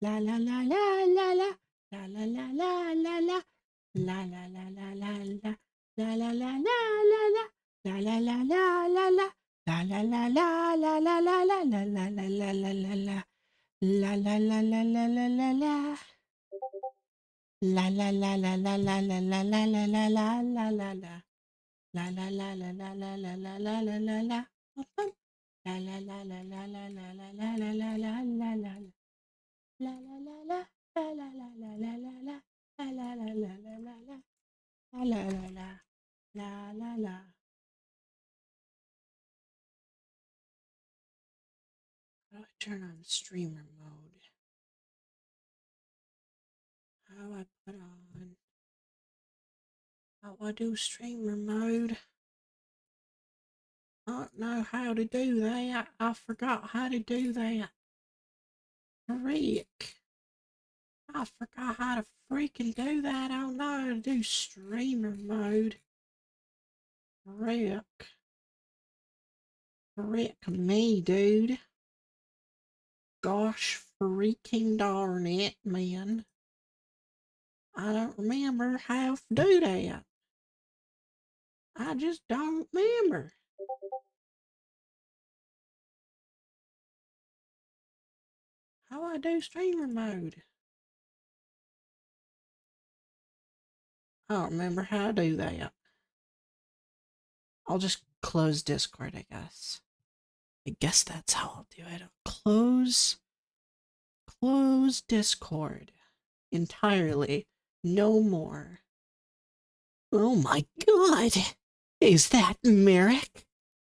La la la la la la. La la la la la la. La la la la la la. La la la la la la. La la la la la la. La la la la la la la la la la la la la la la. La la la la la la la la. La la la la la la la la la la la la la la la. La la la la la la la la la la la la. La la la la la la la la la la la la la la. La la la la la la la la la la la. La la la la la la la. La la la la. La la la. How do I turn on streamer mode? How do I put on? How do I do streamer mode? I don't know how to do that. I forgot how to do that. Frick. I forgot how to freaking do that. I don't know how to do streamer mode. Frick. Frick me, dude. Gosh freaking darn it, man. I don't remember how to do that. I just don't remember. How do I do streamer mode? I don't remember how to do that. I'll just close Discord, I guess. I guess that's how I'll do it. Close Discord entirely. No more. Oh my god. Is that Merrick?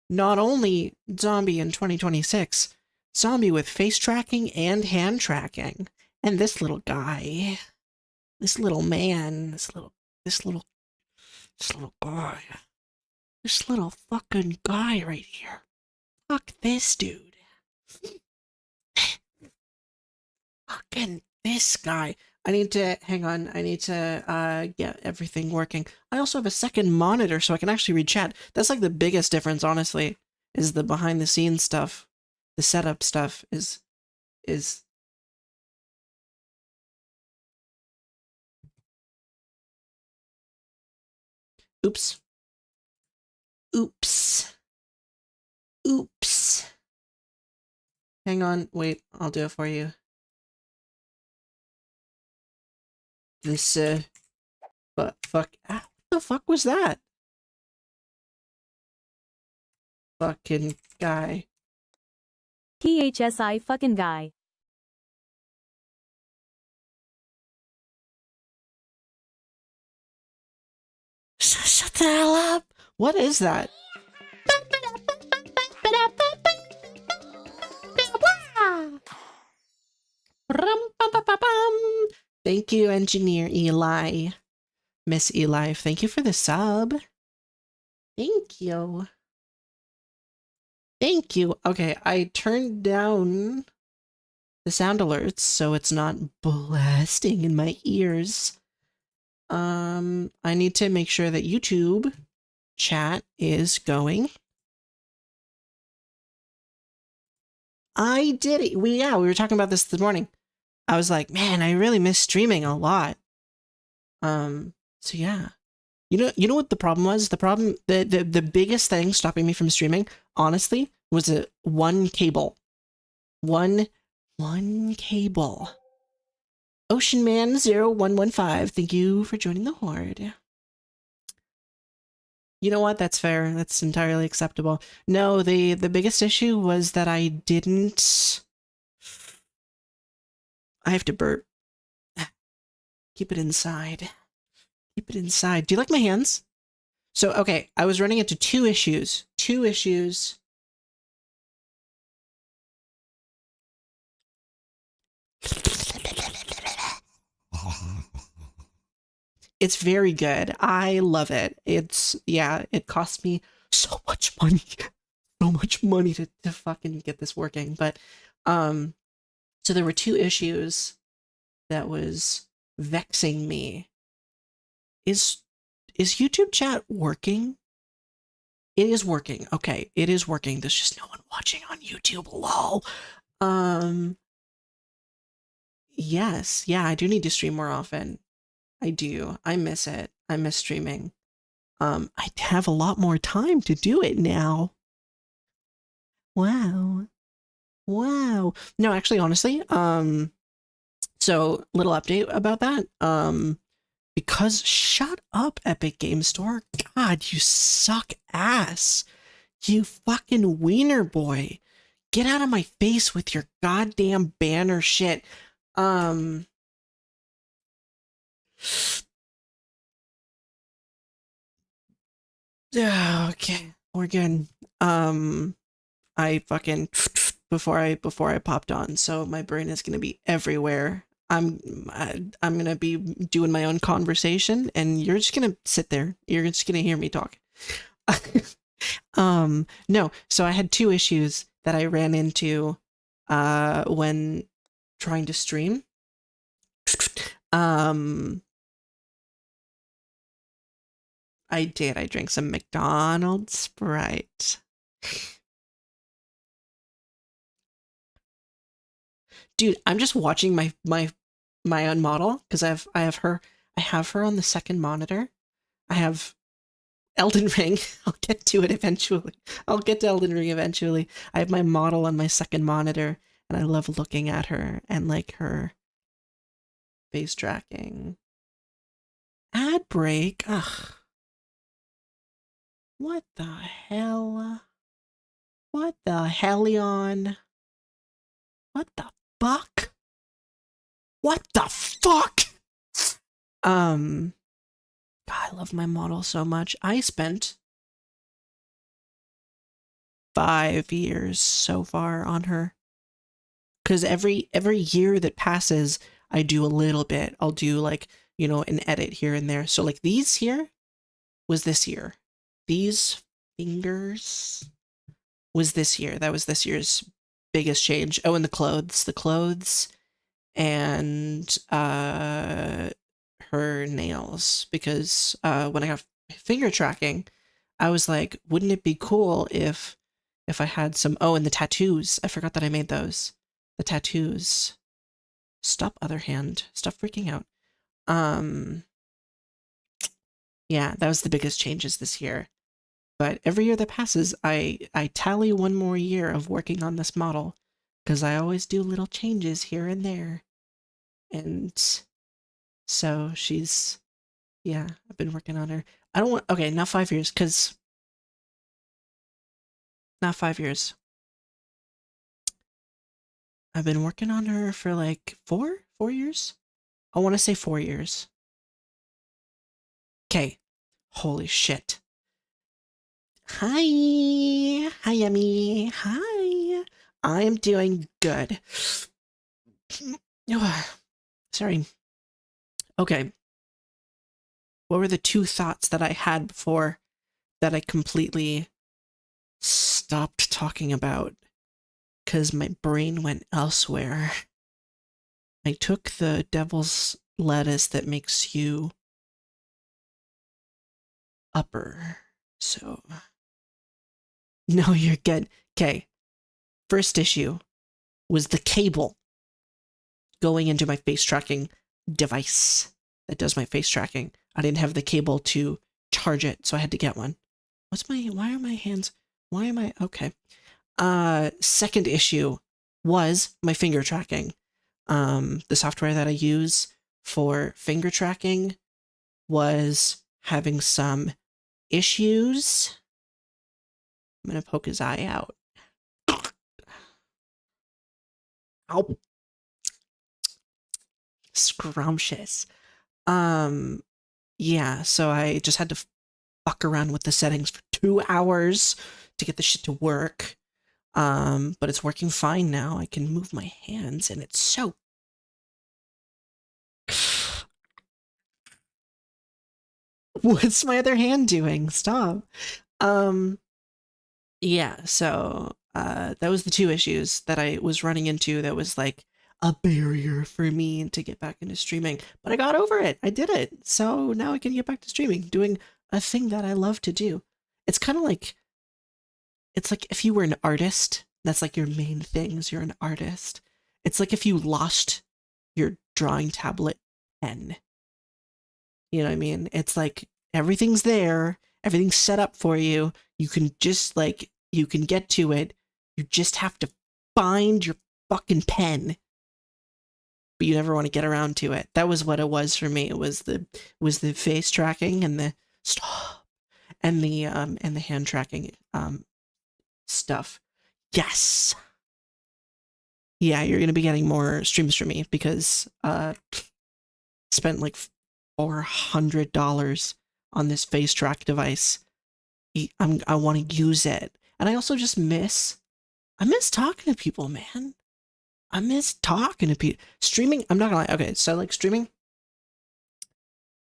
Not only zombie in 2026, zombie with face tracking and hand tracking. And this little guy. This little man. This little guy. This little fucking guy right here. Fuck this dude. Fucking this guy. I need to, hang on, I need to get everything working. I also have a second monitor so I can actually read chat. That's like the biggest difference, honestly, is the behind the scenes stuff. The setup stuff is... Oops. Oops. Oops. Hang on, wait, I'll do it for you. This, but fuck, what the fuck was that? Fucking guy. PHSI fucking guy. Shut the hell up! What is that? Thank you, Engineer Eli. Miss Eli, thank you for the sub. Thank you. Thank you. Okay, I turned down the sound alerts so it's not blasting in my ears. I need to make sure that YouTube chat is going. I did it. We were talking about this morning. I was like, man, I really miss streaming a lot. So yeah. You know what the problem was? The biggest thing stopping me from streaming, honestly, was one cable. One cable. Ocean Man 0115, thank you for joining the horde. You know what? That's fair. That's entirely acceptable. No, the biggest issue was that I have to burp. Keep it inside. Keep it inside. Do you like my hands? So, okay, I was running into two issues. It's very good. I love it. It cost me so much money. So much money to fucking get this working. But, so there were two issues that was vexing me. Is YouTube chat working? It is working. Okay, it is working. There's just no one watching on YouTube, lol. Yes, yeah, I do need to stream more often. I do. I miss it. I miss streaming. I have a lot more time to do it now. Wow. Wow. No, actually, honestly, so little update about that. Because shut up, Epic Game Store. God, you suck ass. You fucking wiener boy. Get out of my face with your goddamn banner shit. Okay, we're good. I fucking before I popped on, so my brain is gonna be everywhere. I'm gonna be doing my own conversation, and you're just gonna sit there. You're just gonna hear me talk. No. So I had two issues that I ran into, when trying to stream. I did. I drank some McDonald's Sprite. Dude, I'm just watching my own model because I have her on the second monitor. I have Elden Ring. I'll get to it eventually. I'll get to Elden Ring eventually. I have my model on my second monitor, and I love looking at her and like her face tracking. Ad break. Ugh. What the hell? What the hellion? What the fuck? What the fuck? God, I love my model so much. I spent 5 years so far on her. Because every year that passes, I do a little bit. I'll do like, an edit here and there. So like these here was this year. These fingers was this year. That was this year's biggest change. Oh, and the clothes and her nails, because when I got finger tracking, I was like, wouldn't it be cool if I had some, oh, and the tattoos. I forgot that I made those. The tattoos. Stop, other hand. Stop freaking out. Yeah, that was the biggest changes this year. But every year that passes, I tally one more year of working on this model, because I always do little changes here and there. And so she's, yeah, I've been working on her. I don't want, okay, not 5 years, because, not 5 years. I've been working on her for like 4 years? I want to say 4 years. Okay, holy shit. Hi, Yummy. Hi. I am doing good. Sorry. Okay. What were the two thoughts that I had before that I completely stopped talking about? Because my brain went elsewhere. I took the devil's lettuce that makes you upper. So, no, you're good. Okay. First issue was the cable going into my face tracking device that does my face tracking. I didn't have the cable to charge it, so I had to get one. Why are my hands, okay. Second issue was my finger tracking. The software that I use for finger tracking was having some issues. I'm gonna poke his eye out. Ow. Scrumptious. Yeah, so I just had to fuck around with the settings for 2 hours to get the shit to work. But it's working fine now. I can move my hands, and it's so... What's my other hand doing? Stop. Yeah, so that was the two issues that I was running into that was like a barrier for me to get back into streaming. But I got over it. I did it. So now I can get back to streaming, doing a thing that I love to do. It's kind of like, it's like if you were an artist, that's like your main thing is you're an artist. It's like if you lost your drawing tablet pen. You know what I mean? It's like everything's there, everything's set up for you. You can just like you can get to it. You just have to find your fucking pen. But you never want to get around to it. That was what it was for me. It was the face tracking and the stop and the hand tracking stuff. Yes. Yeah, you're gonna be getting more streams from me because spent like $400 on this face track device. I want to use it, and I also just I miss talking to people, man. I miss talking to people. Streaming, I'm not gonna lie. Okay, so like streaming.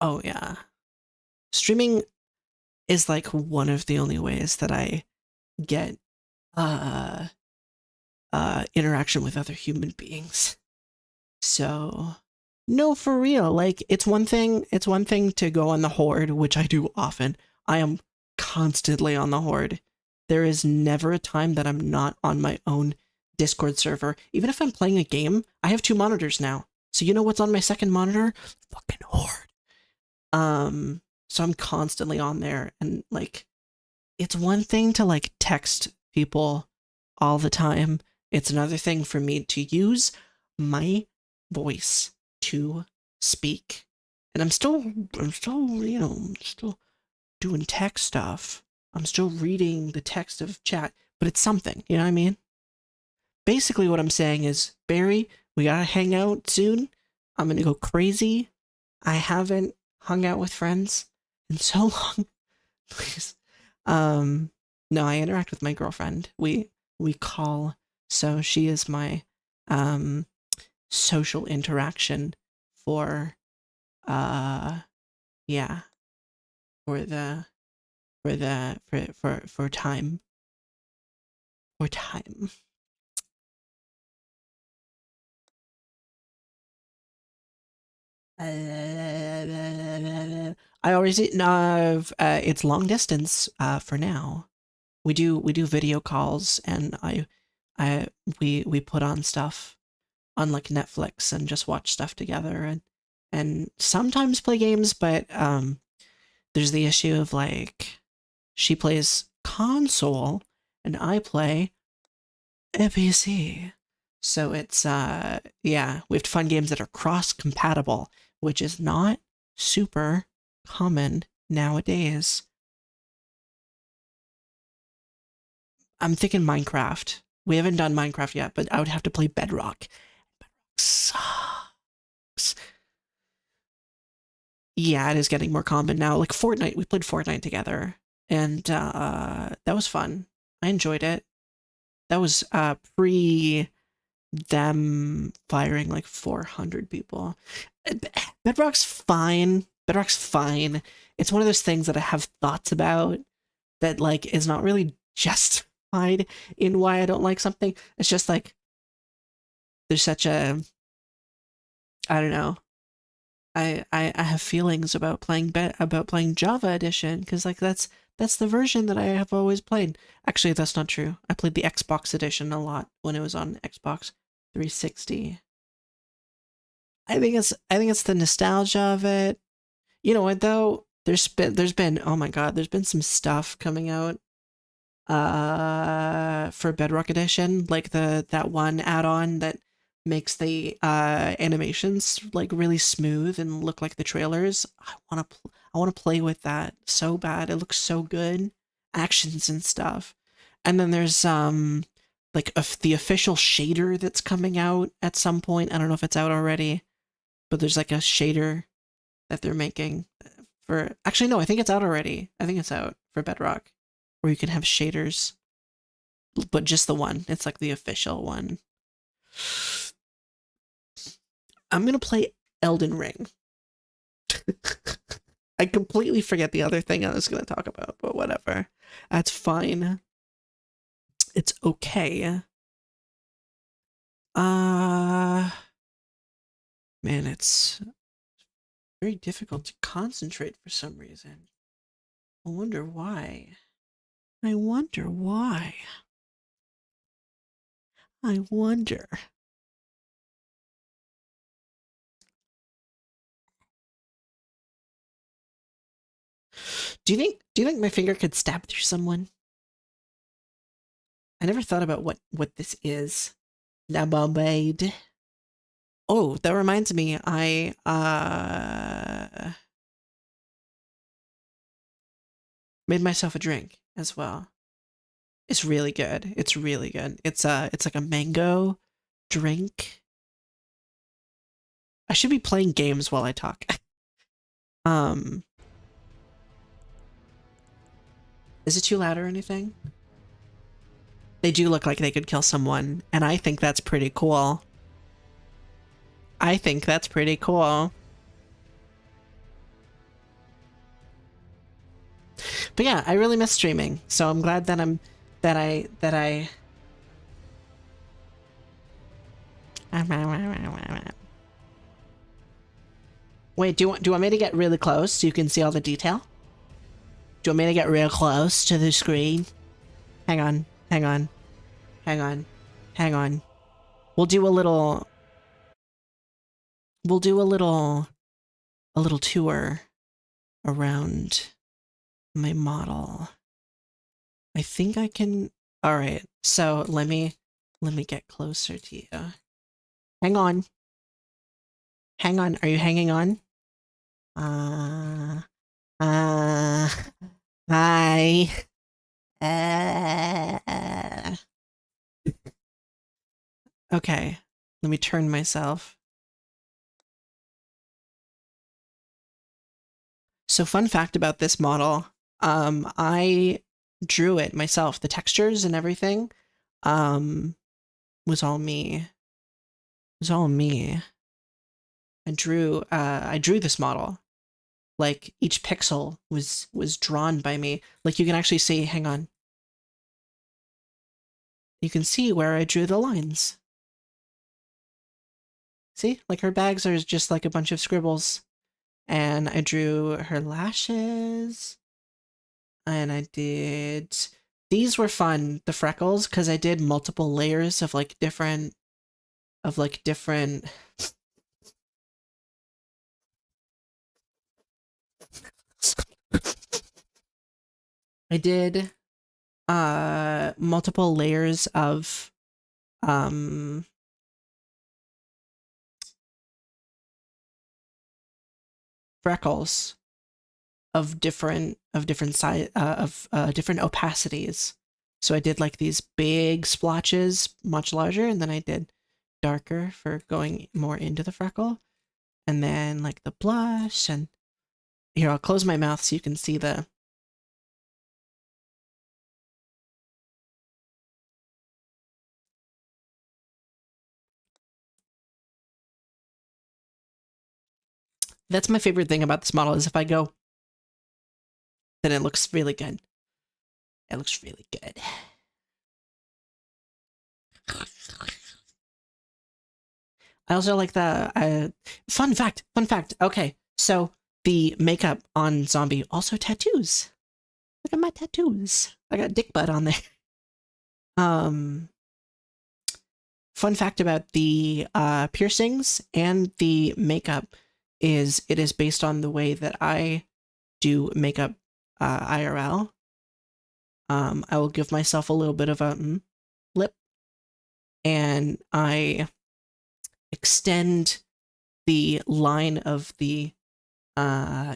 Oh yeah, streaming is like one of the only ways that I get uh interaction with other human beings. So no, for real. Like it's one thing to go on the horde, which I do often. I am constantly on the horde. There is never a time that I'm not on my own Discord server. Even if I'm playing a game, I have 2 monitors now. So you know what's on my second monitor? Fucking horde. So I'm constantly on there, and like it's one thing to like text people all the time. It's another thing for me to use my voice to speak. And I'm still, still doing tech stuff. I'm still reading the text of chat, but it's something, you know what I mean? Basically what I'm saying is, Barry, we gotta hang out soon. I'm gonna go crazy. I haven't hung out with friends in so long. Please. No, I interact with my girlfriend. We call, so she is my social interaction for yeah, for the for time. For time. I already know it's long distance for now. We do video calls, and I we put on stuff on like Netflix and just watch stuff together, and sometimes play games, but there's the issue of like she plays console and I play a PC. So it's yeah, we have to find games that are cross compatible, which is not super common nowadays. I'm thinking Minecraft. We haven't done Minecraft yet, but I would have to play Bedrock. Sucks. Yeah, it is getting more common now. Like Fortnite, we played Fortnite together, and that was fun. I enjoyed it. That was pre them firing like 400 people. Bedrock's fine. Bedrock's fine. It's one of those things that I have thoughts about that like is not really justified in why I don't like something. It's just like there's such a, I don't know. I have feelings about playing Java Edition because like that's the version that I have always played. Actually, that's not true. I played the Xbox Edition a lot when it was on Xbox 360. I think it's the nostalgia of it. You know what though? There's been oh my god, there's been some stuff coming out for Bedrock Edition, like that one add-on that makes the animations like really smooth and look like the trailers. I want to play with that so bad. It looks so good. Actions and stuff. And then there's like the official shader that's coming out at some point. I don't know if it's out already, but there's like a shader that they're making for, actually no, I think it's out already. I think it's out for Bedrock, where you can have shaders, but just the one. It's like the official one. I'm gonna play Elden Ring. I completely forget the other thing I was gonna talk about, but whatever. That's fine. It's okay. Man, it's very difficult to concentrate for some reason. I wonder why. I wonder why. I wonder. Do you think my finger could stab through someone? I never thought about what this is. Lababade. Oh, that reminds me, I made myself a drink as well. It's really good. It's really good. It's like a mango drink. I should be playing games while I talk. Is it too loud or anything? They do look like they could kill someone, and I think that's pretty cool. I think that's pretty cool. But yeah, I really miss streaming, so I'm glad that I Wait, do you want me to get really close so you can see all the detail? Do you want me to get real close to the screen? Hang on, hang on, hang on, hang on. We'll do a little tour around my model. I think I can. All right, so let me get closer to you. Hang on. Hang on. Are you hanging on? Hi. Okay, let me turn myself. So fun fact about this model, I drew it myself. The textures and everything, was all me. It was all me. I drew this model. Like each pixel was drawn by me. Like you can actually see, hang on. You can see where I drew the lines. See, like her bags are just like a bunch of scribbles. And I drew her lashes. And I did, these were fun, the freckles, because I did multiple layers of like different, I did multiple layers of freckles of different size different opacities. So I did like these big splotches, much larger, and then I did darker for going more into the freckle, and then like the blush. And here, I'll close my mouth so you can see the. That's my favorite thing about this model, is if I go, then it looks really good. It looks really good. I also like the fun fact. Okay, so the makeup on Zombie, also tattoos. Look at my tattoos. I got dick butt on there. Fun fact about the piercings and the makeup is it is based on the way that I do makeup IRL. I will give myself a little bit of a lip, and I extend the line of the yeah.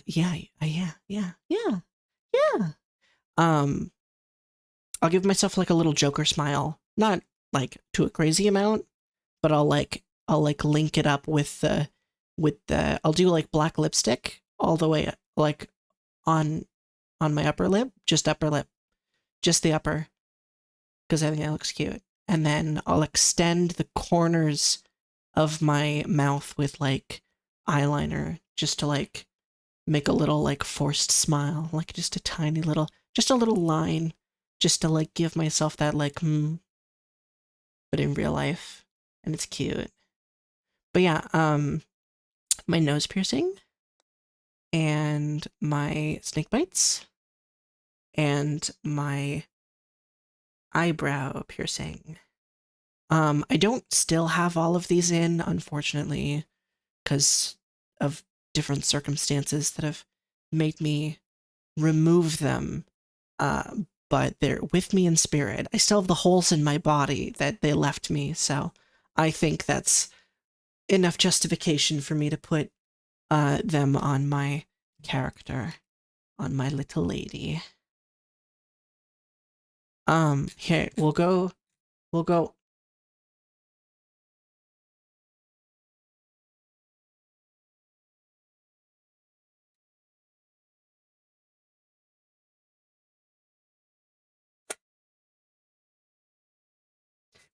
I'll give myself like a little Joker smile, not like to a crazy amount, but I'll link it up with the I'll do like black lipstick all the way like on my upper lip, just the upper, because I think that looks cute. And then I'll extend the corners of my mouth with like eyeliner, just to like make a little like forced smile, like just a tiny little, just a little line, just to like give myself that like but in real life, and it's cute. But yeah, my nose piercing and my snake bites and my eyebrow piercing. I don't still have all of these in, unfortunately, because of different circumstances that have made me remove them, but they're with me in spirit. I still have the holes in my body that they left me, so I think that's enough justification for me to put them on my character, on my little lady. Here, we'll go.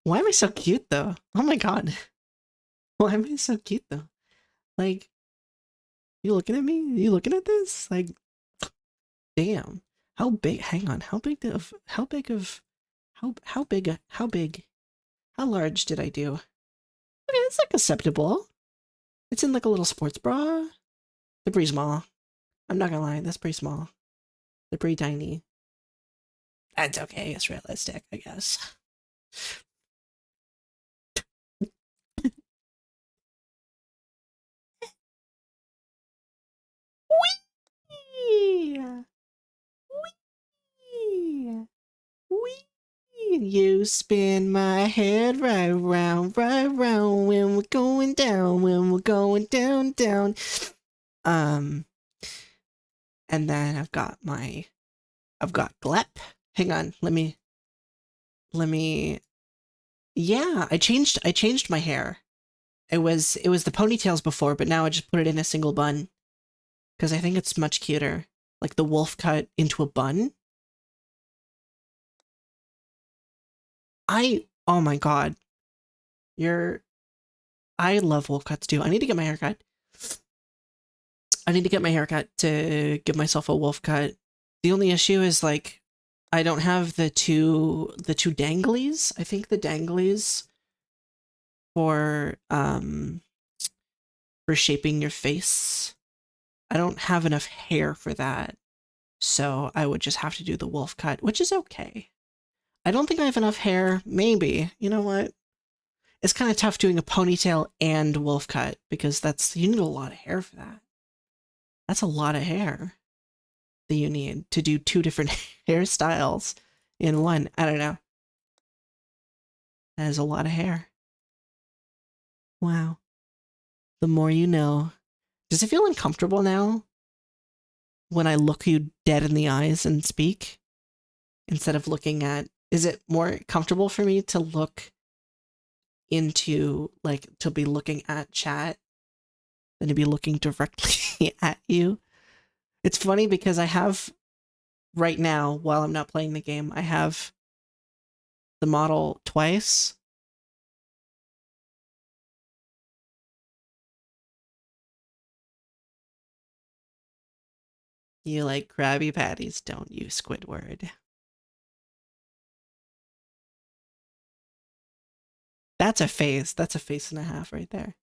Why am I so cute though? Oh my god. Why am I so cute though? Like, you looking at me? You looking at this? Like, damn. How big? Hang on. How big how large did I do? Okay, it's like acceptable. It's in like a little sports bra. They're pretty small. I'm not gonna lie, that's pretty small. They're pretty tiny. That's okay, it's realistic, I guess. Wee! Wee! Wee! You spin my head right round when we're going down, down. And then I've got Glep. Hang on, let me, yeah, I changed my hair. It was the ponytails before, but now I just put it in a single bun. Because I think it's much cuter. Like the wolf cut into a bun. Oh my god. I love wolf cuts too. I need to get my hair cut. I need to get my hair cut to give myself a wolf cut. The only issue is like, I don't have the two danglies. I think the danglies for shaping your face, I don't have enough hair for that. So I would just have to do the wolf cut, which is okay. I don't think I have enough hair. Maybe. You know what? It's kind of tough doing a ponytail and wolf cut because you need a lot of hair for that. That's a lot of hair that you need to do two different hairstyles in one. I don't know. That is a lot of hair. Wow. The more you know. Does it feel uncomfortable now when I look you dead in the eyes and speak instead of looking at... Is it more comfortable for me to look into, like, to be looking at chat than to be looking directly at you? It's funny because I have, right now, while I'm not playing the game, I have the model twice. You like Krabby Patties, don't you, Squidward? That's a face. That's a face and a half right there.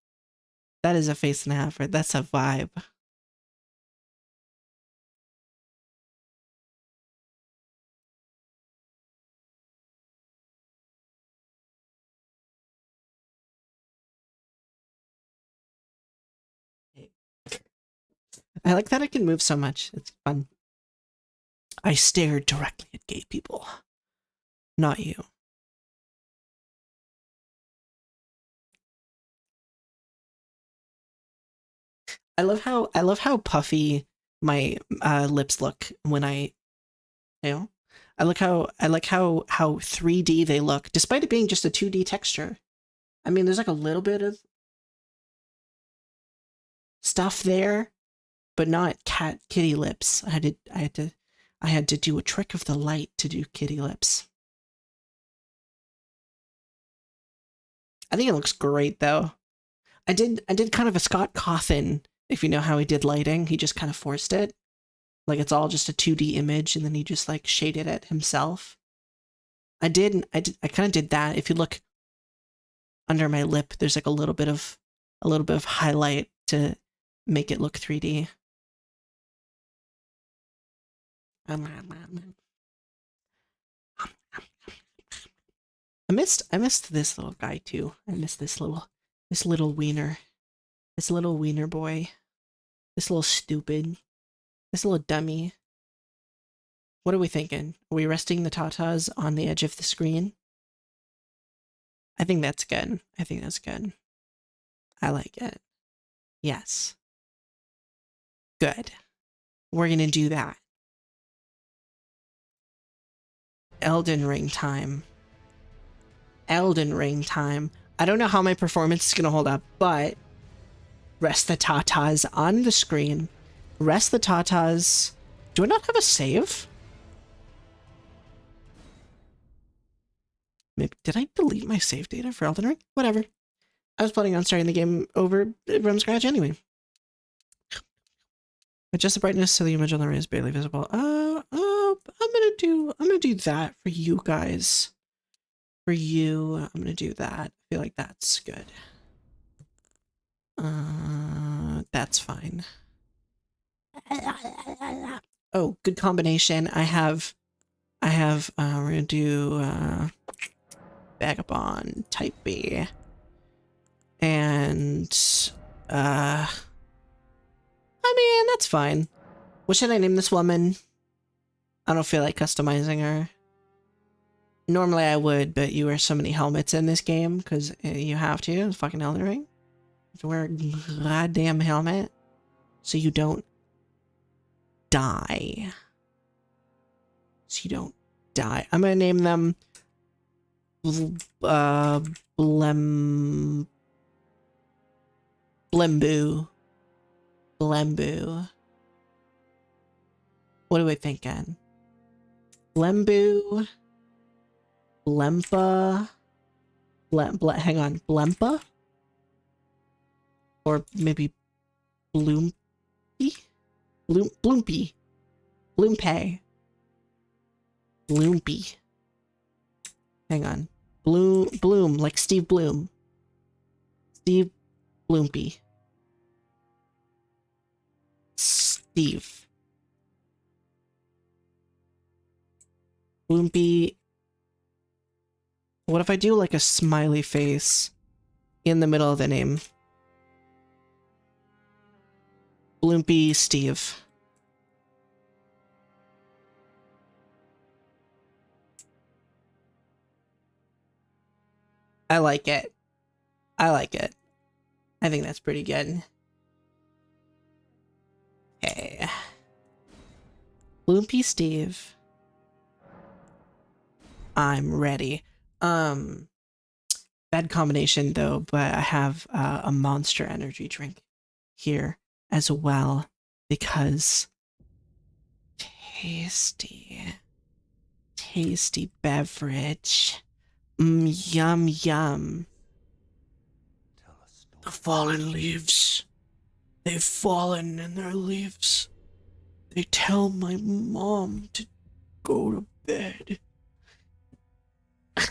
That is a face and a half, right? That's a vibe. I like that I can move so much. It's fun. I stared directly at gay people. Not you. I love how puffy my lips look when I like how 3D they look, despite it being just a 2D texture. I mean, there's like a little bit of stuff there, but not kitty lips. I had to do a trick of the light to do kitty lips. I think it looks great though. I did kind of a Scott Cawthon, if you know how he did lighting. He just kind of forced it. Like it's all just a 2D image and then he just like shaded it himself. I kind of did that. If you look under my lip, there's like a little bit of highlight to make it look 3D. I missed this little guy too. I missed this little wiener. This little wiener boy. This little stupid. This little dummy. What are we thinking? Are we resting the tatas on the edge of the screen? I think that's good. I think that's good. I like it. Yes. Good. We're going to do that. Elden Ring time. Elden Ring time. I don't know how my performance is going to hold up, but rest the tatas on the screen. Rest the tatas. Do I not have a save? Maybe, did I delete my save data for Elden Ring? Whatever. I was planning on starting the game over from scratch anyway. Adjust the brightness so the image on the right is barely visible. I'm gonna do that for you guys. For you, I'm gonna do that. I feel like that's good. That's fine. Oh, good combination. we're gonna do Vagabond type B. And I mean, that's fine. What should I name this woman? I don't feel like customizing her. Normally I would, but you wear so many helmets in this game because you have to. It's fucking Elden Ring. You have to wear a goddamn helmet so you don't die. So you don't die. I'm gonna name them Blembu. What are we thinking? Blembu. Blempa. Hang on. Blempa? Or maybe Bloompy? Bloompy. Bloompay. Bloompy. Hang on. Bloom, like Steve Bloom. Steve Bloompy. Steve. Bloompy. What if I do like a smiley face in the middle of the name? Bloompy Steve. I like it. I like it. I think that's pretty good. Okay. Bloompy Steve. I'm ready. Bad combination though, but I have a Monster Energy drink here as well because tasty beverage. Yum yum. The fallen leaves. They've fallen in their leaves. They tell my mom to go to bed. I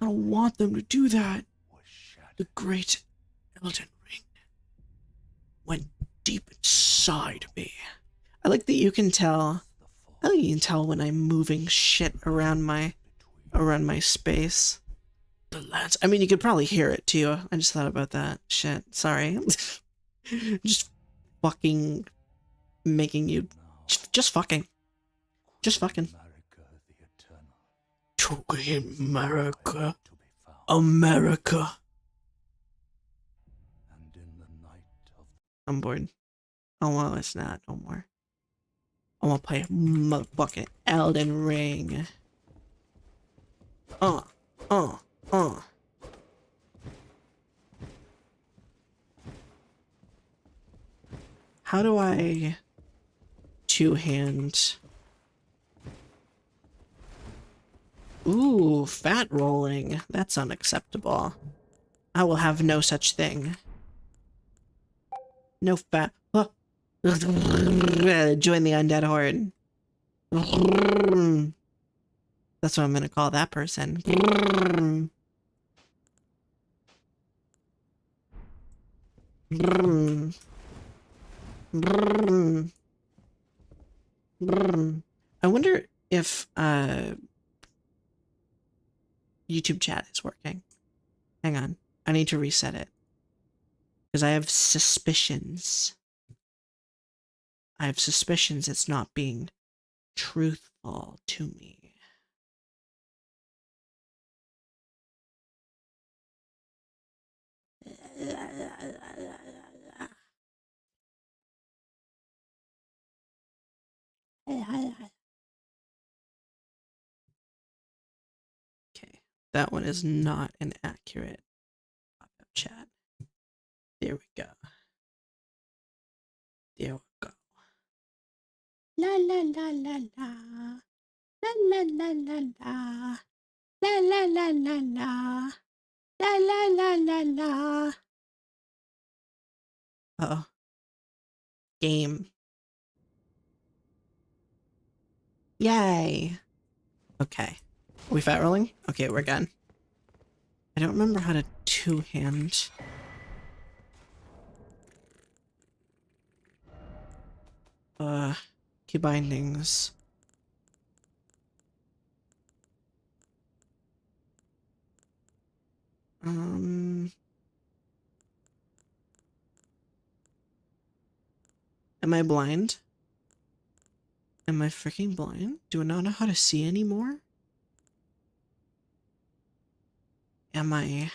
don't want them to do that. The great Elden Ring went deep inside me. I like that you can tell. I think you can tell when I'm moving shit around my space. The lands. I mean, you could probably hear it too. I just thought about that. Shit. Sorry. Just fucking making you. Just fucking. Just fucking. To America. America. I'm bored. I don't want to listen to that no more. I want to play motherfucking Elden Ring. How do I two-hand? Ooh, fat rolling. That's unacceptable. I will have no such thing. No fat. Oh. Join the undead horde. That's what I'm gonna call that person. I wonder if YouTube chat is working. Hang on. I need to reset it. Because I have suspicions. I have suspicions it's not being truthful to me. Okay, that one is not an accurate pop-up chat. There we go. There we go. La la la la la. La la la la la. La la la la la. La la la la la. Uh-oh. Game. Yay. Okay. Are we fat rolling? Okay, we're done. I don't remember how to two-hand. Key bindings. Am I blind? Am I freaking blind? Do I not know how to see anymore? Am I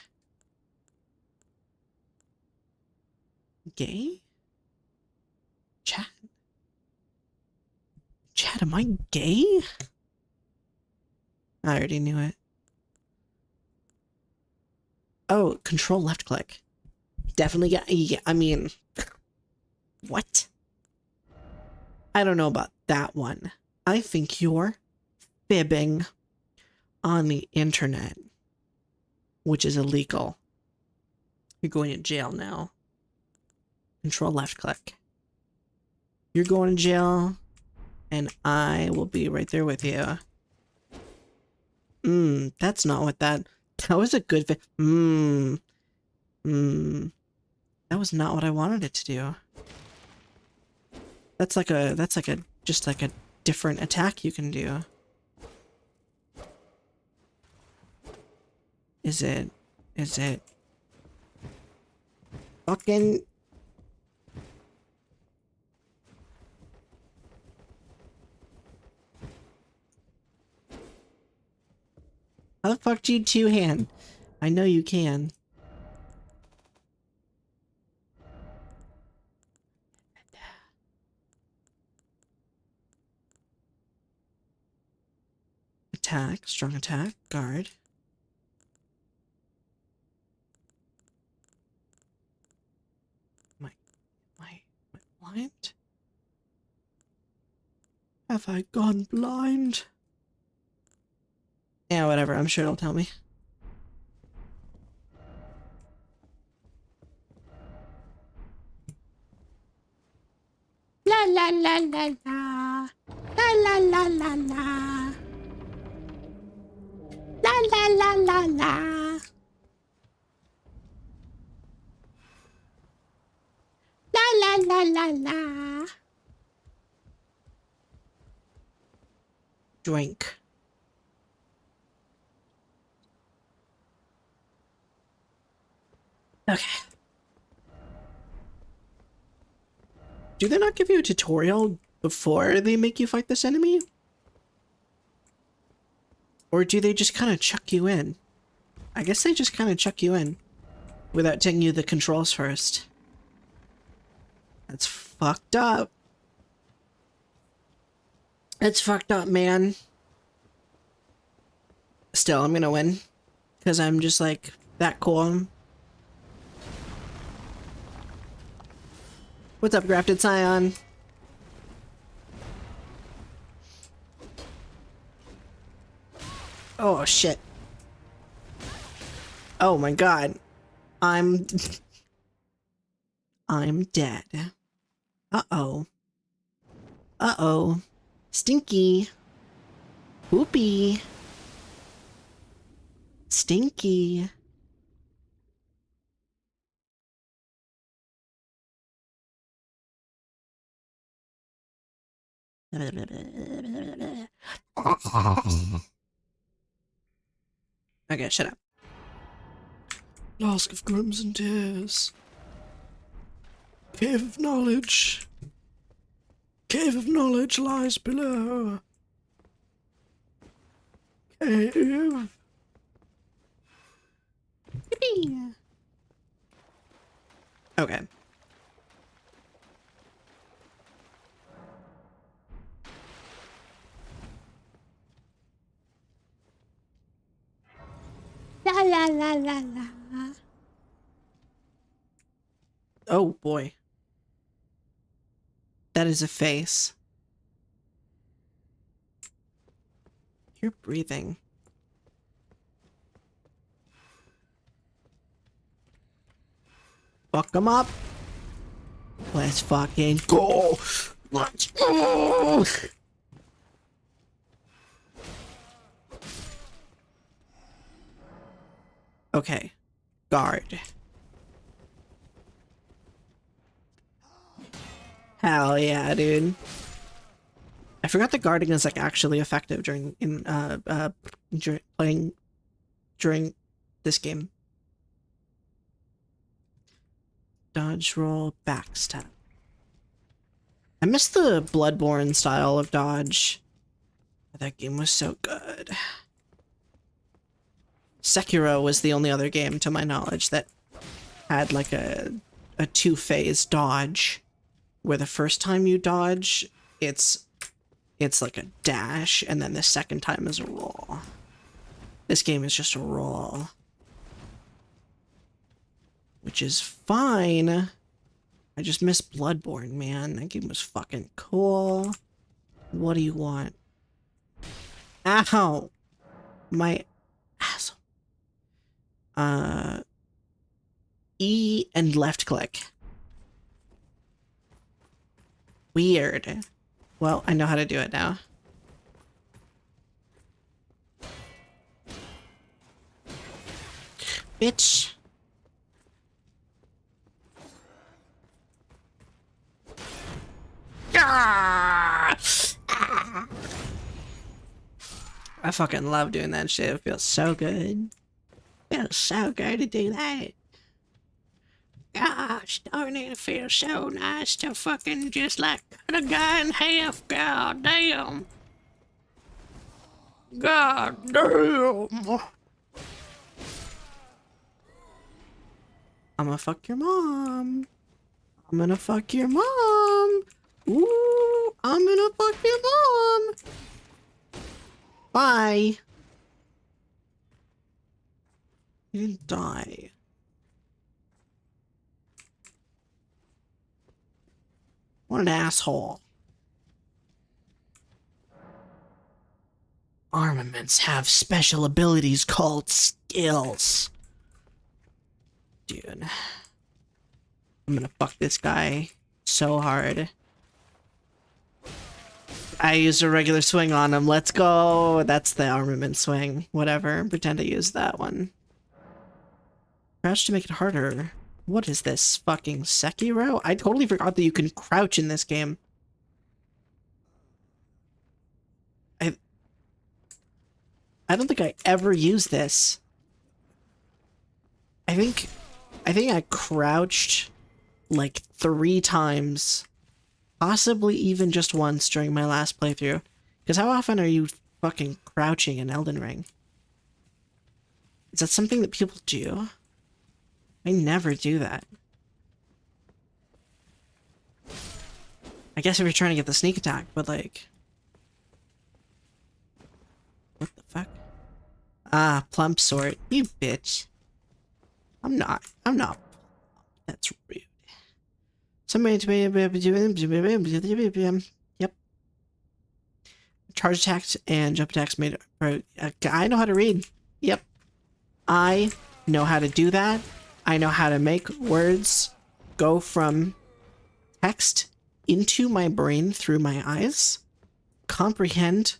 gay? Chat? Chat, am I gay? I already knew it. Oh, control left click. Definitely yeah, I mean, what? I don't know about that one. I think you're fibbing on the internet, which is illegal. You're going to jail now. Control left click. You're going to jail, and I will be right there with you. That's not what that was a good that was not what I wanted it to do. That's like a just like a different attack you can do. Is it fucking how the fuck do you two-hand? I know you can. Attack, strong attack, guard. Am I blind? Have I gone blind? Yeah, whatever, I'm sure it'll tell me. La la la la la. La la la la la. La la la la la. La la la la la. Drink. Okay. Do they not give you a tutorial before they make you fight this enemy? Or do they just kind of chuck you in? I guess they just kind of chuck you in without telling you the controls first. That's fucked up. That's fucked up, man. Still, I'm gonna win. Because I'm just like, that cool. What's up, Grafted Scion? Oh, shit. Oh my god. I'm dead. Uh-oh. Uh-oh. Stinky. Poopy. Stinky. Okay, shut up. Flask of crimson tears. Cave of knowledge. Cave of knowledge lies below. Cave. Yippee. Okay. La la la la la. Oh boy. That is a face. You're breathing. Fuck them up. Let's fucking go. Let's go. Okay. Guard. Hell yeah, dude. I forgot the guarding is like actually effective during playing during this game. Dodge, roll, backstab. I miss the Bloodborne style of dodge. That game was so good. Sekiro was the only other game, to my knowledge, that had like a two-phase dodge, where the first time you dodge, it's like a dash, and then the second time is a roll. This game is just a roll. Which is fine. I just miss Bloodborne, man. That game was fucking cool. What do you want? Ow! My asshole. E and left click. Weird. Well, I know how to do it now. Bitch. Ah! I fucking love doing that shit. It feels so good. Feels so good to do that. Gosh darn it, it feels so nice to fucking just like cut a guy in half. God damn. God damn. I'm gonna fuck your mom. I'm gonna fuck your mom. Ooh, I'm gonna fuck your mom. Bye. You didn't die. What an asshole. Armaments have special abilities called skills. Dude. I'm gonna fuck this guy so hard. I used a regular swing on him. Let's go. That's the armament swing. Whatever. Pretend to use that one. Crouch to make it harder. What is this? Fucking Sekiro? I totally forgot that you can crouch in this game. I don't think I ever used this. I think I crouched like 3 times. Possibly even just once during my last playthrough. Because how often are you fucking crouching in Elden Ring? Is that something that people do? I never do that. I guess if you're trying to get the sneak attack, but like... What the fuck? Ah, plump sword. You bitch. I'm not. That's rude. Somebody to be... Yep. Charge attacks and jump attacks made... I know how to read. Yep. I know how to do that. I know how to make words go from text into my brain through my eyes. Comprehend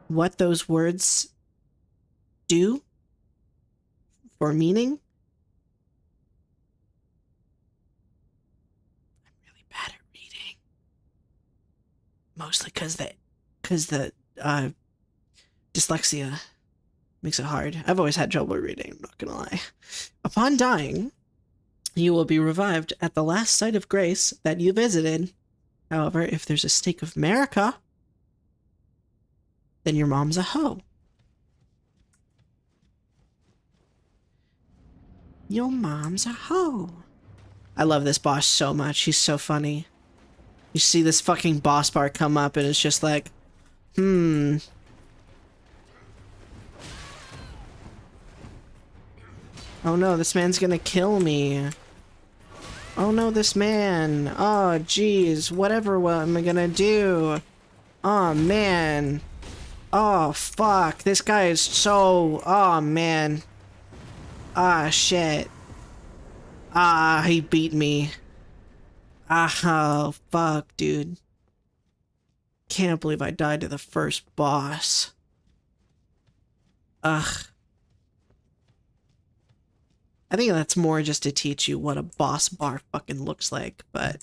what those words do for meaning. I'm really bad at reading. Mostly because the dyslexia makes it hard. I've always had trouble reading, I'm not gonna lie. Upon dying, you will be revived at the last site of grace that you visited. However, if there's a stake of America, then your mom's a hoe. Your mom's a hoe. I love this boss so much. He's so funny. You see this fucking boss bar come up and it's just like, Oh no, this man's gonna kill me. Oh no, this man. Oh jeez, whatever, what am I gonna do? Oh man. Oh fuck, this guy is so... Oh man. Ah shit. Ah, he beat me. Ah, oh, fuck, dude. Can't believe I died to the first boss. Ugh. I think that's more just to teach you what a boss bar fucking looks like, but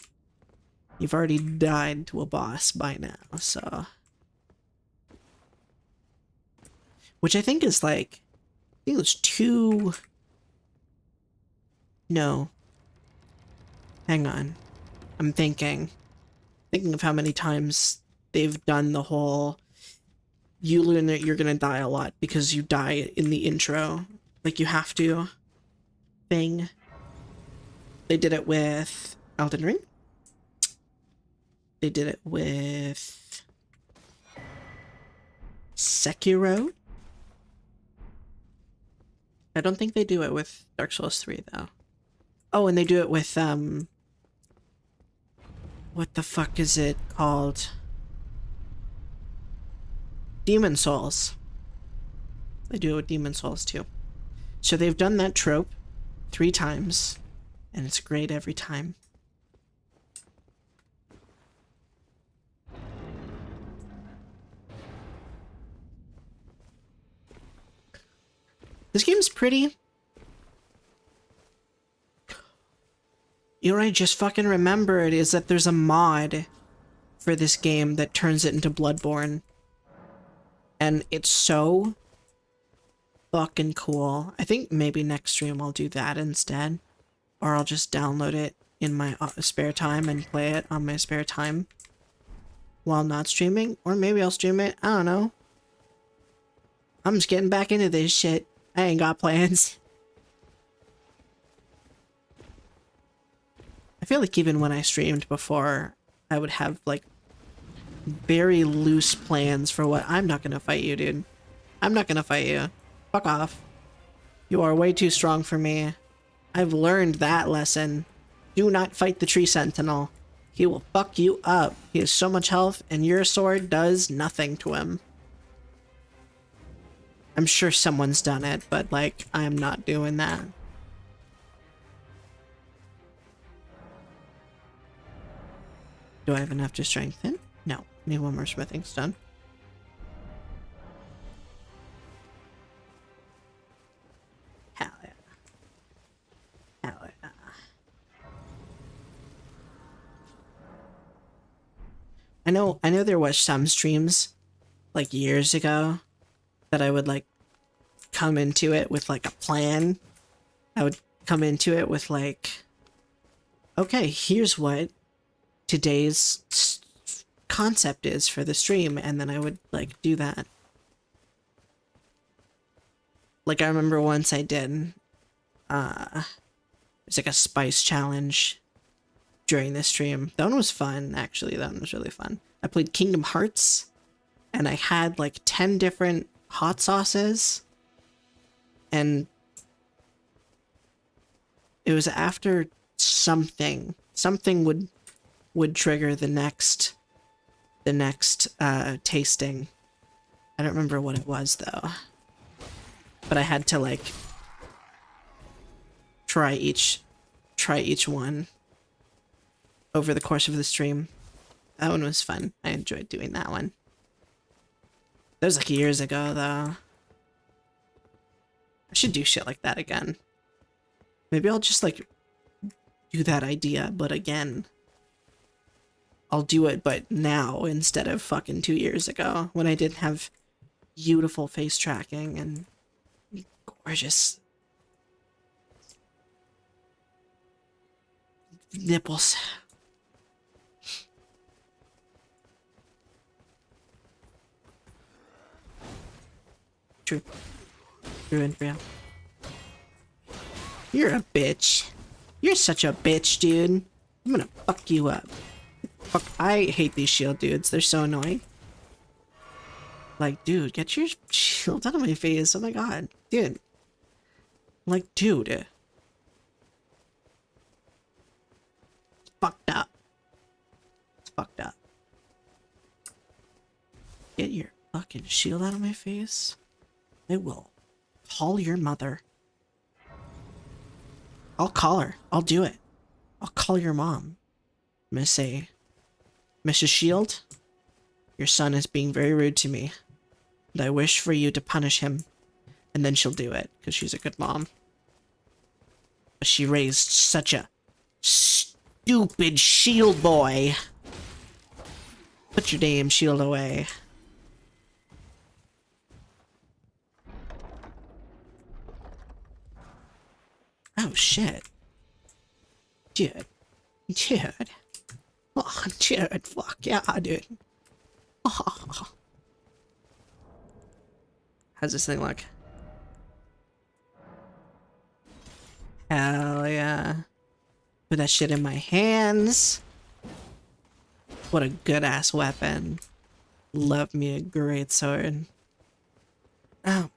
you've already died to a boss by now, so... Which I think is like... I think it was 2... No. Hang on. I'm thinking of how many times they've done the whole you learn that you're gonna die a lot because you die in the intro, like you have to thing. They did it with Elden Ring. They did it with Sekiro. I don't think they do it with Dark Souls 3 though. Oh, and they do it with what the fuck is it called? Demon Souls. They do it with Demon Souls too. So they've done that trope 3 times, and it's great every time. This game's pretty. You know what I just fucking remembered is that there's a mod for this game that turns it into Bloodborne. And it's so fucking cool. I think maybe next stream I'll do that instead. Or I'll just download it in my spare time and play it on my spare time while not streaming. Or maybe I'll stream it. I don't know. I'm just getting back into this shit. I ain't got plans. I feel like even when I streamed before, I would have like very loose plans for what... I'm not gonna fight you, dude. I'm not gonna fight you. Fuck off. You are way too strong for me. I've learned that lesson. Do not fight the tree sentinel. He will fuck you up. He has so much health, and your sword does nothing to him. I'm sure someone's done it, but like, I'm not doing that. Do I have enough to strengthen? No. Need 1 more smithing stone. Hell yeah. Hell yeah. I know there was some streams like years ago that I would like come into it with like a plan. I would come into it with like, okay, here's what today's concept is for the stream, and then I would like do that. Like I remember once I did it's like a spice challenge during the stream. That one was fun, actually. That one was really fun. I played Kingdom Hearts and I had like 10 different hot sauces, and it was after something would trigger the next tasting. I don't remember what it was though, but I had to like try each one over the course of the stream. That one was fun. I enjoyed doing that one. That was like years ago though. I should do shit like that again. Maybe I'll just like do that idea, but again. I'll do it, but now instead of fucking 2 years ago when I didn't have beautiful face tracking and gorgeous nipples. True. True and real. You're a bitch. You're such a bitch, dude. I'm gonna fuck you up. Fuck, I hate these shield dudes. They're so annoying. Like, dude, get your shield out of my face. Oh my god. Dude. Like, dude. It's fucked up. It's fucked up. Get your fucking shield out of my face. I will call your mother. I'll call her. I'll do it. I'll call your mom. I'm gonna say, Mrs. Shield, your son is being very rude to me, and I wish for you to punish him. And then she'll do it, because she's a good mom. But she raised such a stupid shield boy. Put your damn shield away. Oh shit. Dude. Dude. Oh, dude. Fuck yeah, dude. Oh. How's this thing look? Hell yeah. Put that shit in my hands. What a good ass weapon. Love me a great sword. Oh.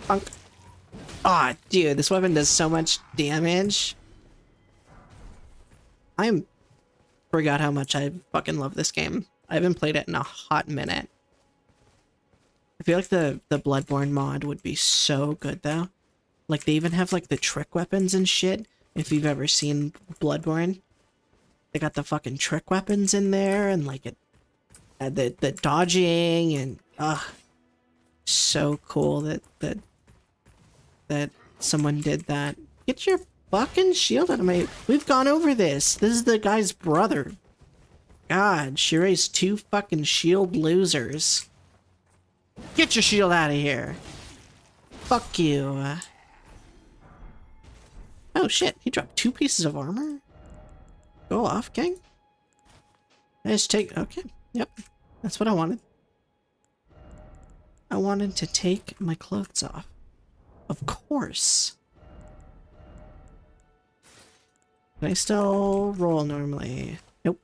Funk. Aw, oh, dude, this weapon does so much damage. Forgot how much I fucking love this game. I haven't played it in a hot minute. I feel like the Bloodborne mod would be so good though. Like they even have like the trick weapons and shit. If you've ever seen Bloodborne, they got the fucking trick weapons in there and like the dodging and so cool that someone did that. Get your fucking shield out of my... We've gone over this. This is the guy's brother. God, she raised 2 fucking shield losers. Get your shield out of here. Fuck you. Oh shit, he dropped 2 pieces of armor? Go off, King. I just take... Okay, yep. That's what I wanted. I wanted to take my clothes off. Of course. Can I still roll normally? Nope.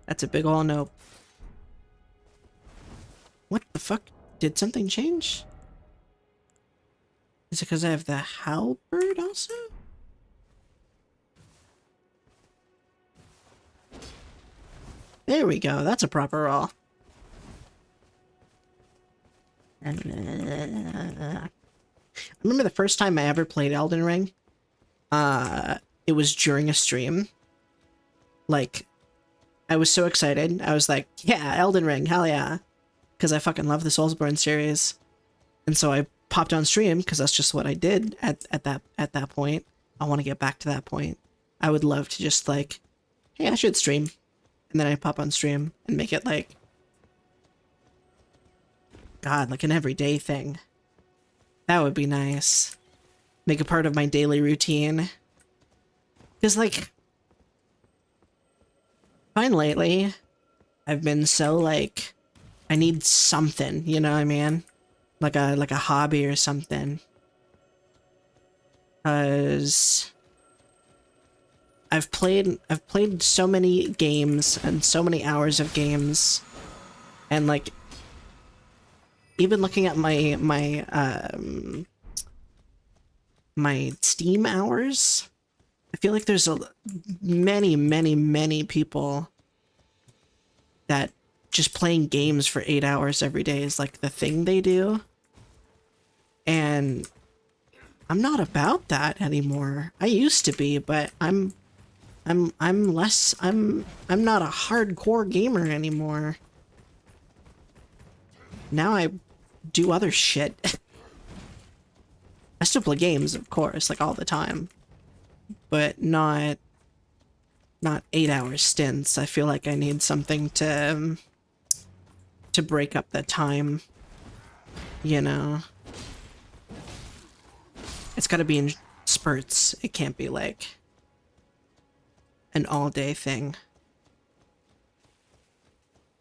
That's a big ol' nope. What the fuck? Did something change? Is it because I have the halberd also? There we go. That's a proper roll. I remember the first time I ever played Elden Ring. It was during a stream. Like, I was so excited. I was like, yeah, Elden Ring, hell yeah. Because I fucking love the Soulsborne series. And so I popped on stream, because that's just what I did at that point. I want to get back to that point. I would love to just like, hey, I should stream. And then I pop on stream and make it like, God, like an everyday thing. That would be nice. Make a part of my daily routine. Because, like, fine lately, I've been so, like, I need something, you know what I mean? Like a hobby or something. Because I've played so many games and so many hours of games, and like even looking at my Steam hours, I feel like there's many people that just playing games for 8 hours every day is like the thing they do. And I'm not about that anymore. I used to be, but I'm not a hardcore gamer anymore. Now I do other shit. I still play games, of course, like all the time, but not 8-hour stints. I feel like I need something to break up the time, you know? It's gotta be in spurts. It can't be like an all-day thing.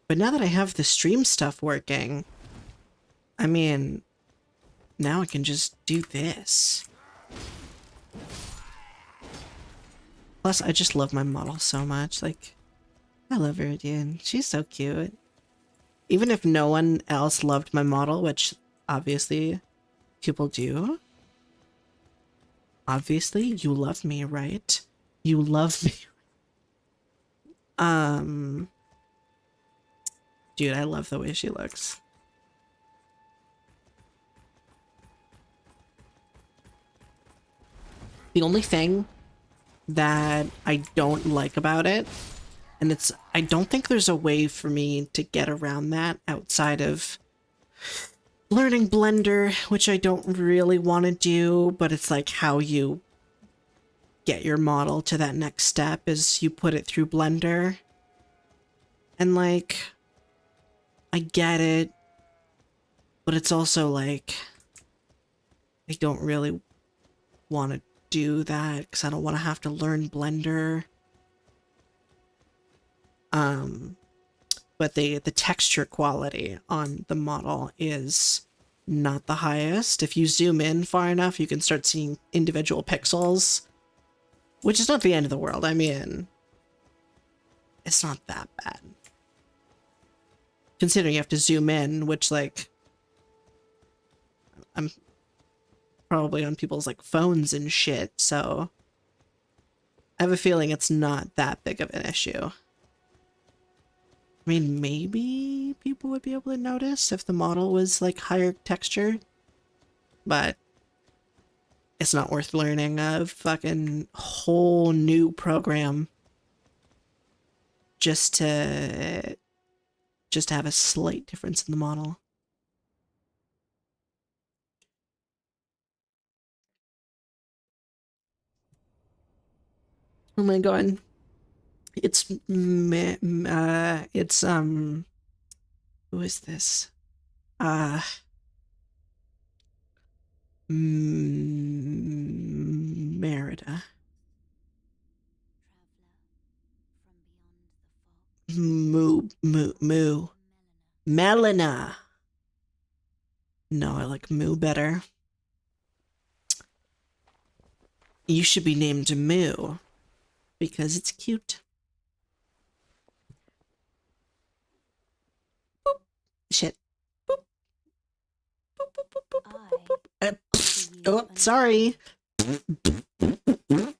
But now that I have the stream stuff working, I mean, now I can just do this. Plus, I just love my model so much. Like, I love her, dude. She's so cute. Even if no one else loved my model, which obviously people do. Obviously, you love me, right? You love me. Dude, I love the way she looks. The only thing that I don't like about it, and I don't think there's a way for me to get around that outside of learning Blender, which I don't really want to do, but it's like how you get your model to that next step is you put it through Blender. And like, I get it, but it's also like, I don't really want to do that because I don't want to have to learn Blender. But the texture quality on the model is not the highest. If you zoom in far enough, you can start seeing individual pixels, which is not the end of the world. I mean, it's not that bad. Considering you have to zoom in, which, like, I'm probably on people's, like, phones and shit, so I have a feeling it's not that big of an issue. I mean, maybe people would be able to notice if the model was, like, higher textured, but it's not worth learning a fucking whole new program just to have a slight difference in the model. Oh my god. It's who is this? Merida. Moo. Melina. No, I like Moo better. You should be named Moo because it's cute. Boop. Shit. Boop. Boop, boop, boop, boop, boop, boop. Oh, sorry.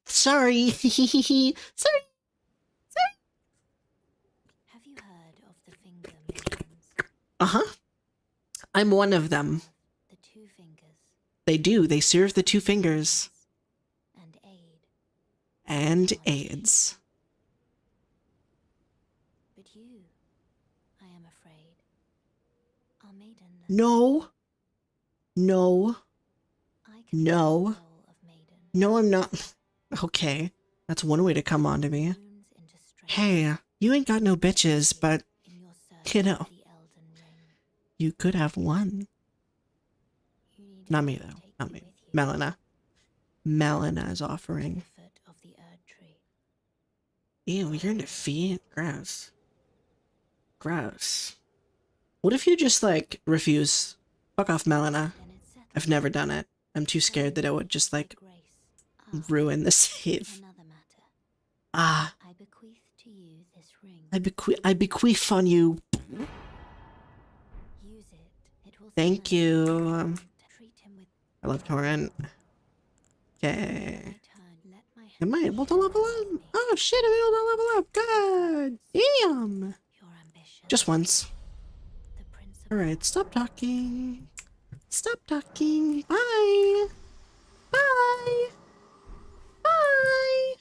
Sorry. Sorry. Have you heard of the finger mingins? Uh-huh. I'm one of them. The two fingers. They do. They serve the two fingers. And aid. And aids. But you, I am afraid, are maidenless. No. No. I can No. the soul of maiden. No, I'm not. Okay. That's one way to come on to me. Wounds into strength Hey, you ain't got no bitches, but in your search you know, for the Elden Ring. you could have one. You need Not me, to though. take Not me me. with you Melina. Melina is to offering. the foot of the Erd tree. Ew, you're in defeat? Gross. Gross. What if you just, like, refuse? Fuck off, Melina. Then it's settled. I've never done it. I'm too scared that it would just, like, Grace. Ah, ruin the save. another matter. Ah, I bequeath to you this ring. I bequeath on you. Use it. It will Thank summon you. Treat him with I love Torrent. my Okay. turn. Let my Am I able to level up? Oh shit, I'm able to level up. God damn. your ambition. Just once. The principle. Alright, stop talking. Stop talking. Bye. Bye. Bye.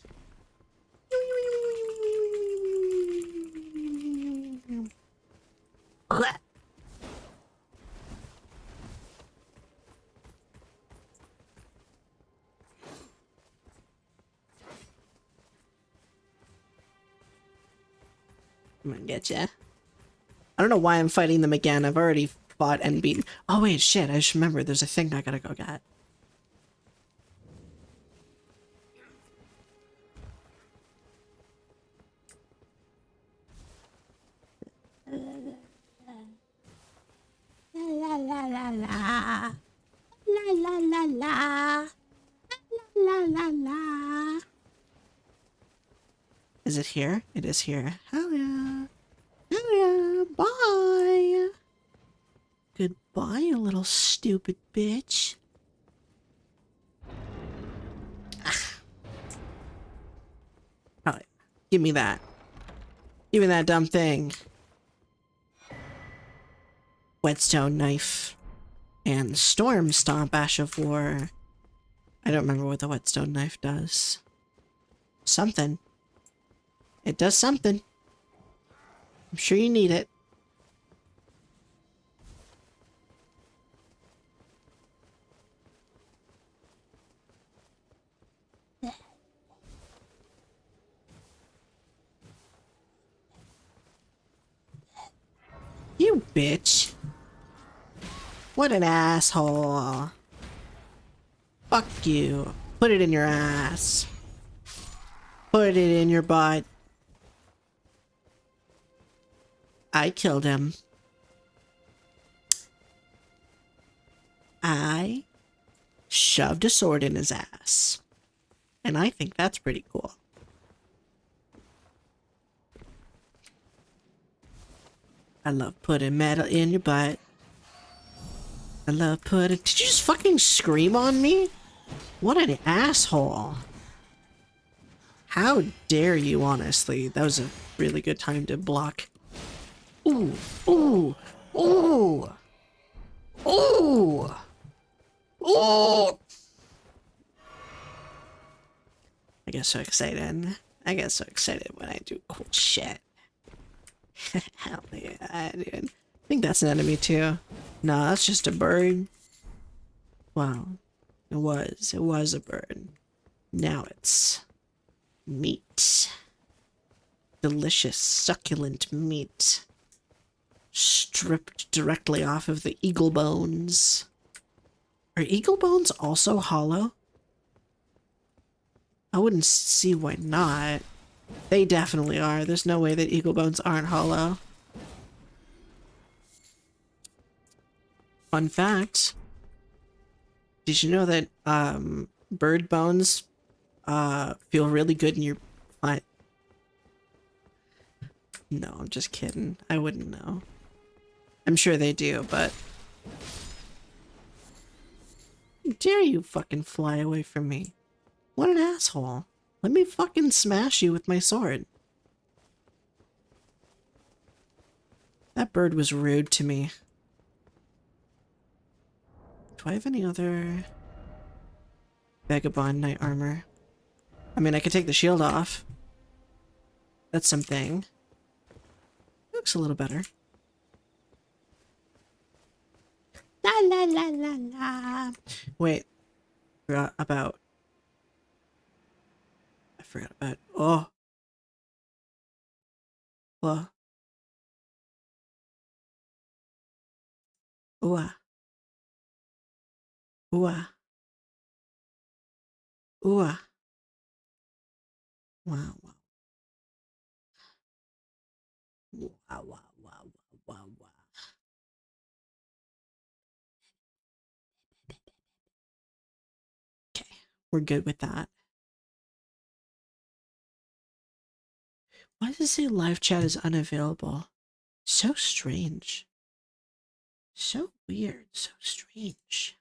I'm gonna get ya. I don't know why I'm fighting them again. I've already fought and beaten. Oh wait, shit, I just remember there's a thing I gotta go get. la la. La la la la. La la la. Is it here? It is here. Hell yeah. Hell yeah. Bye. Goodbye, you little stupid bitch. Oh, give me that. Give me that dumb thing. Whetstone knife. And storm stomp ash of war. I don't remember what the whetstone knife does. Something. It does something. I'm sure you need it. You bitch. What an asshole. Fuck you. Put it in your ass. Put it in your butt. I killed him. I shoved a sword in his ass. And I think that's pretty cool. I love putting metal in your butt. I love putting... Did you just fucking scream on me? What an asshole. How dare you, honestly. That was a really good time to block. Ooh, ooh, ooh, ooh, ooh. I get so excited. I get so excited when I do cool shit. Hell yeah, dude. I think that's an enemy too. No, that's just a bird. Wow. It was a bird. Now it's meat. Delicious, succulent meat. Stripped directly off of the eagle bones. Are eagle bones also hollow? I wouldn't see why not. They definitely are. There's no way that eagle bones aren't hollow. Fun fact. Did you know that bird bones feel really good in your... No, I'm just kidding. I wouldn't know. I'm sure they do, but... How dare you fucking fly away from me? What an asshole. Let me fucking smash you with my sword. That bird was rude to me. Do I have any other vagabond knight armor? I mean, I could take the shield off. That's something. Looks a little better. La la la la la. Wait. I forgot about... Oh. What? Ooh ah. Ooh ah. Ooh ah. Wow, wow. Wow, wow, wow, wow, wow, wow. Okay, we're good with that. Why does it say live chat is unavailable? So strange. So weird. So strange.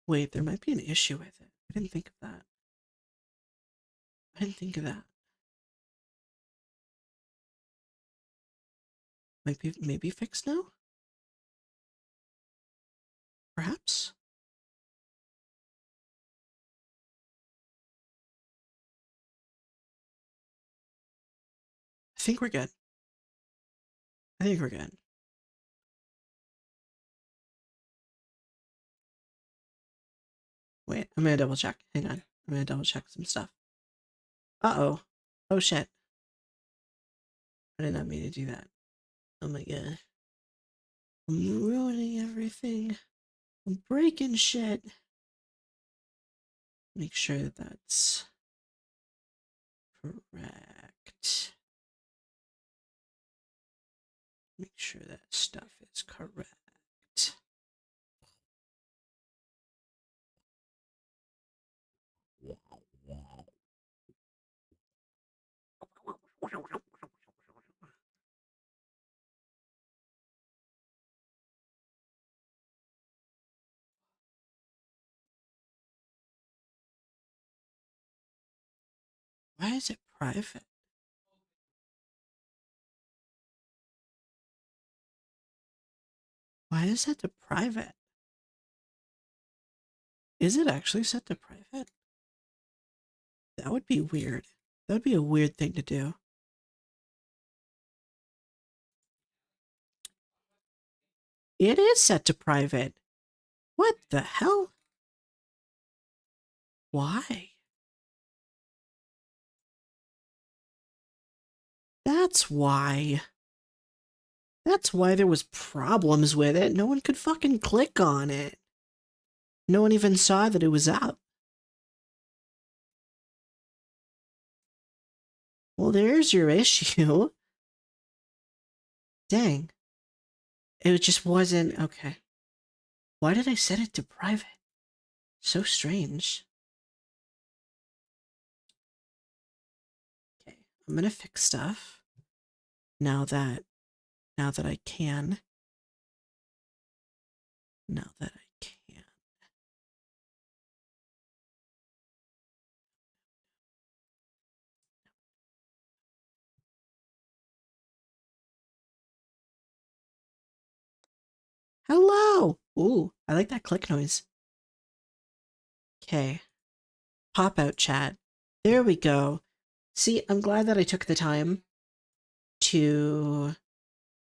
Wait, there might be an issue with it. I didn't think of that. I didn't think of that. Maybe fixed now? Perhaps? I think we're good. I think we're good. Wait, I'm gonna double check. Hang on. I'm gonna double check some stuff. Uh-oh. Oh shit. I did not mean to do that. Oh my god. I'm ruining everything. I'm breaking shit. Make sure that that's correct. Make sure that stuff is correct. Why is it private? Why is it to private? Is it actually set to private? That would be weird. That would be a weird thing to do. It is set to private. What the hell? Why? That's why. That's why there was problems with it. No one could fucking click on it. No one even saw that it was up. Well, there's your issue. Dang. It just wasn't... Okay. Why did I set it to private? So strange. Okay, I'm gonna fix stuff. Now that I can. Now that I can. Hello! Ooh, I like that click noise. Okay. Pop out chat. There we go. See, I'm glad that I took the time to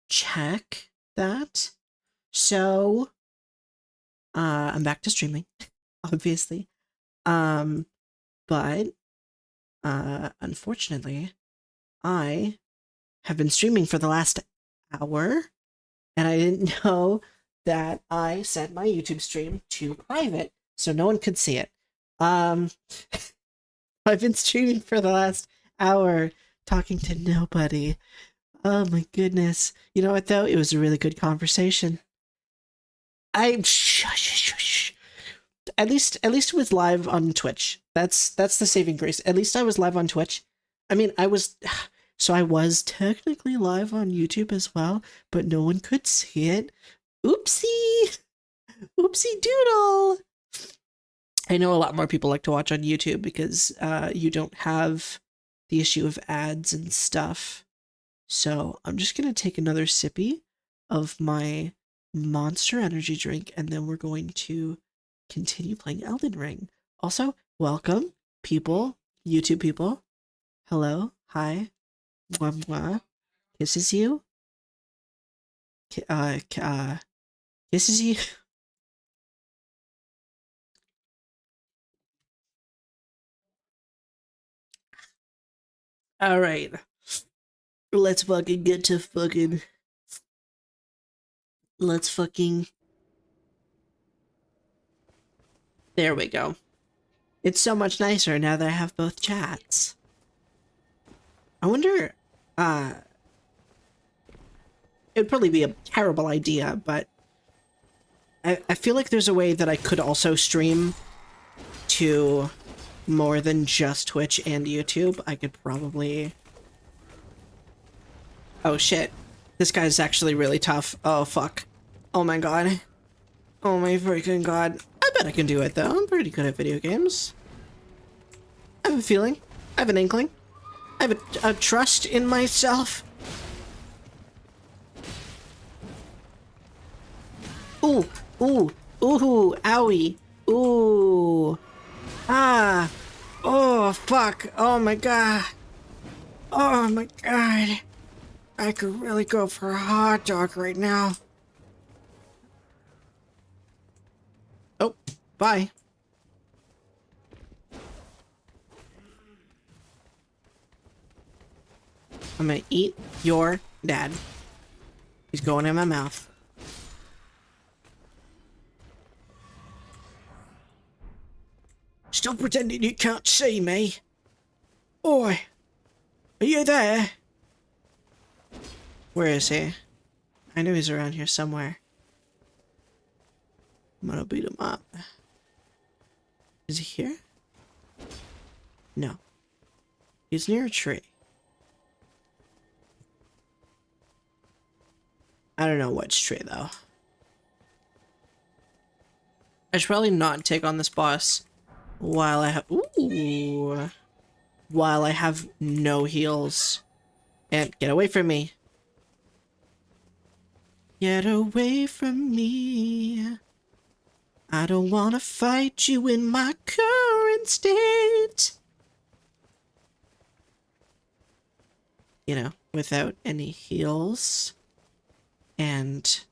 check that. So, I'm back to streaming, obviously. But, unfortunately, I have been streaming for the last hour, and I didn't know that I set my YouTube stream to private, so no one could see it. I've been streaming for the last hour, talking to nobody. Oh my goodness. You know what though? It was a really good conversation. At least it was live on Twitch. That's the saving grace. At least I was live on Twitch. I mean, I was technically live on YouTube as well, but no one could see it. Oopsie. Oopsie doodle. I know a lot more people like to watch on YouTube because you don't have the issue of ads and stuff. So I'm just going to take another sippy of my Monster Energy drink, and then we're going to continue playing Elden Ring. Also, welcome, people, YouTube people. Hello, hi, mwah mwah, kisses you, kisses you. All right, let's fucking get to fucking. Let's fucking. There we go. It's so much nicer now that I have both chats. I wonder, it'd probably be a terrible idea, but I feel like there's a way that I could also stream to more than just Twitch and YouTube. I could probably... Oh shit. This guy's actually really tough. Oh fuck. Oh my god. Oh my freaking god. I bet I can do it though. I'm pretty good at video games. I have a feeling. I have an inkling. I have a trust in myself. Ooh, ooh, ooh, owie, ooh, ah, oh, fuck, oh my god, oh my god, I could really go for a hot dog right now. Oh, bye. I'm gonna eat your dad. He's going in my mouth. Stop pretending you can't see me. Oi, are you there? Where is he? I knew he's around here somewhere. I'm gonna beat him up. Is he here? No. He's near a tree. I don't know which tree though. I should probably not take on this boss while I have while I have no heals. And get away from me. Get away from me. I don't want to fight you in my current state. You know, without any heals. And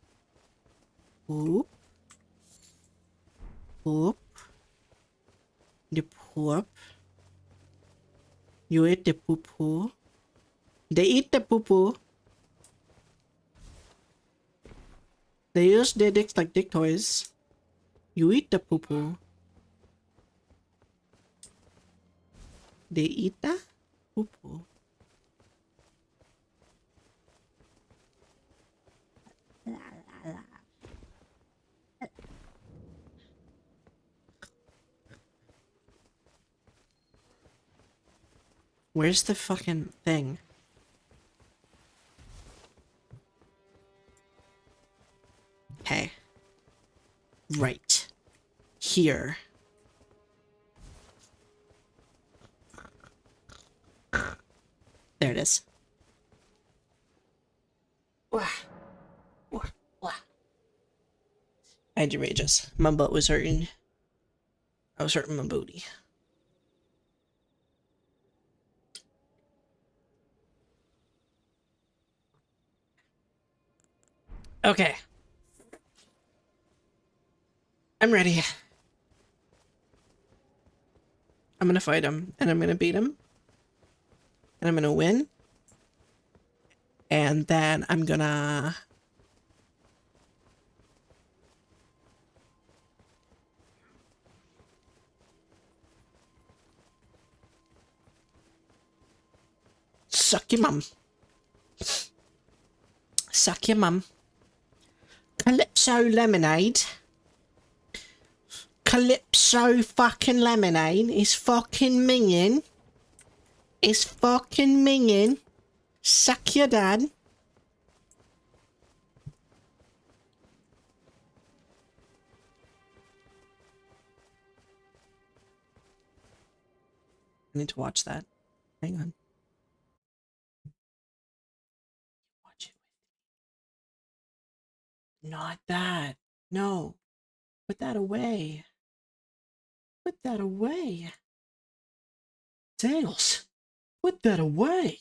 whoop. Whoop. The poop. You ate the poo poo. They eat the poo poo. They use their dicks like dick toys. You eat the poo poo. They eat the poo poo. Where's the fucking thing? Okay. Right. Here. There it is. I had to rages. My butt was hurting. I was hurting my booty. Okay. I'm ready. I'm gonna fight him, and I'm gonna beat him. And I'm gonna win. And then I'm gonna... suck your mum. Suck your mum. Calypso lemonade. Calypso fucking lemonade is fucking mingin. It's fucking mingin. Suck your dad. I need to watch that. Hang on. Watch it. Not that. No. Put that away. Put that away. Tails. Put that away.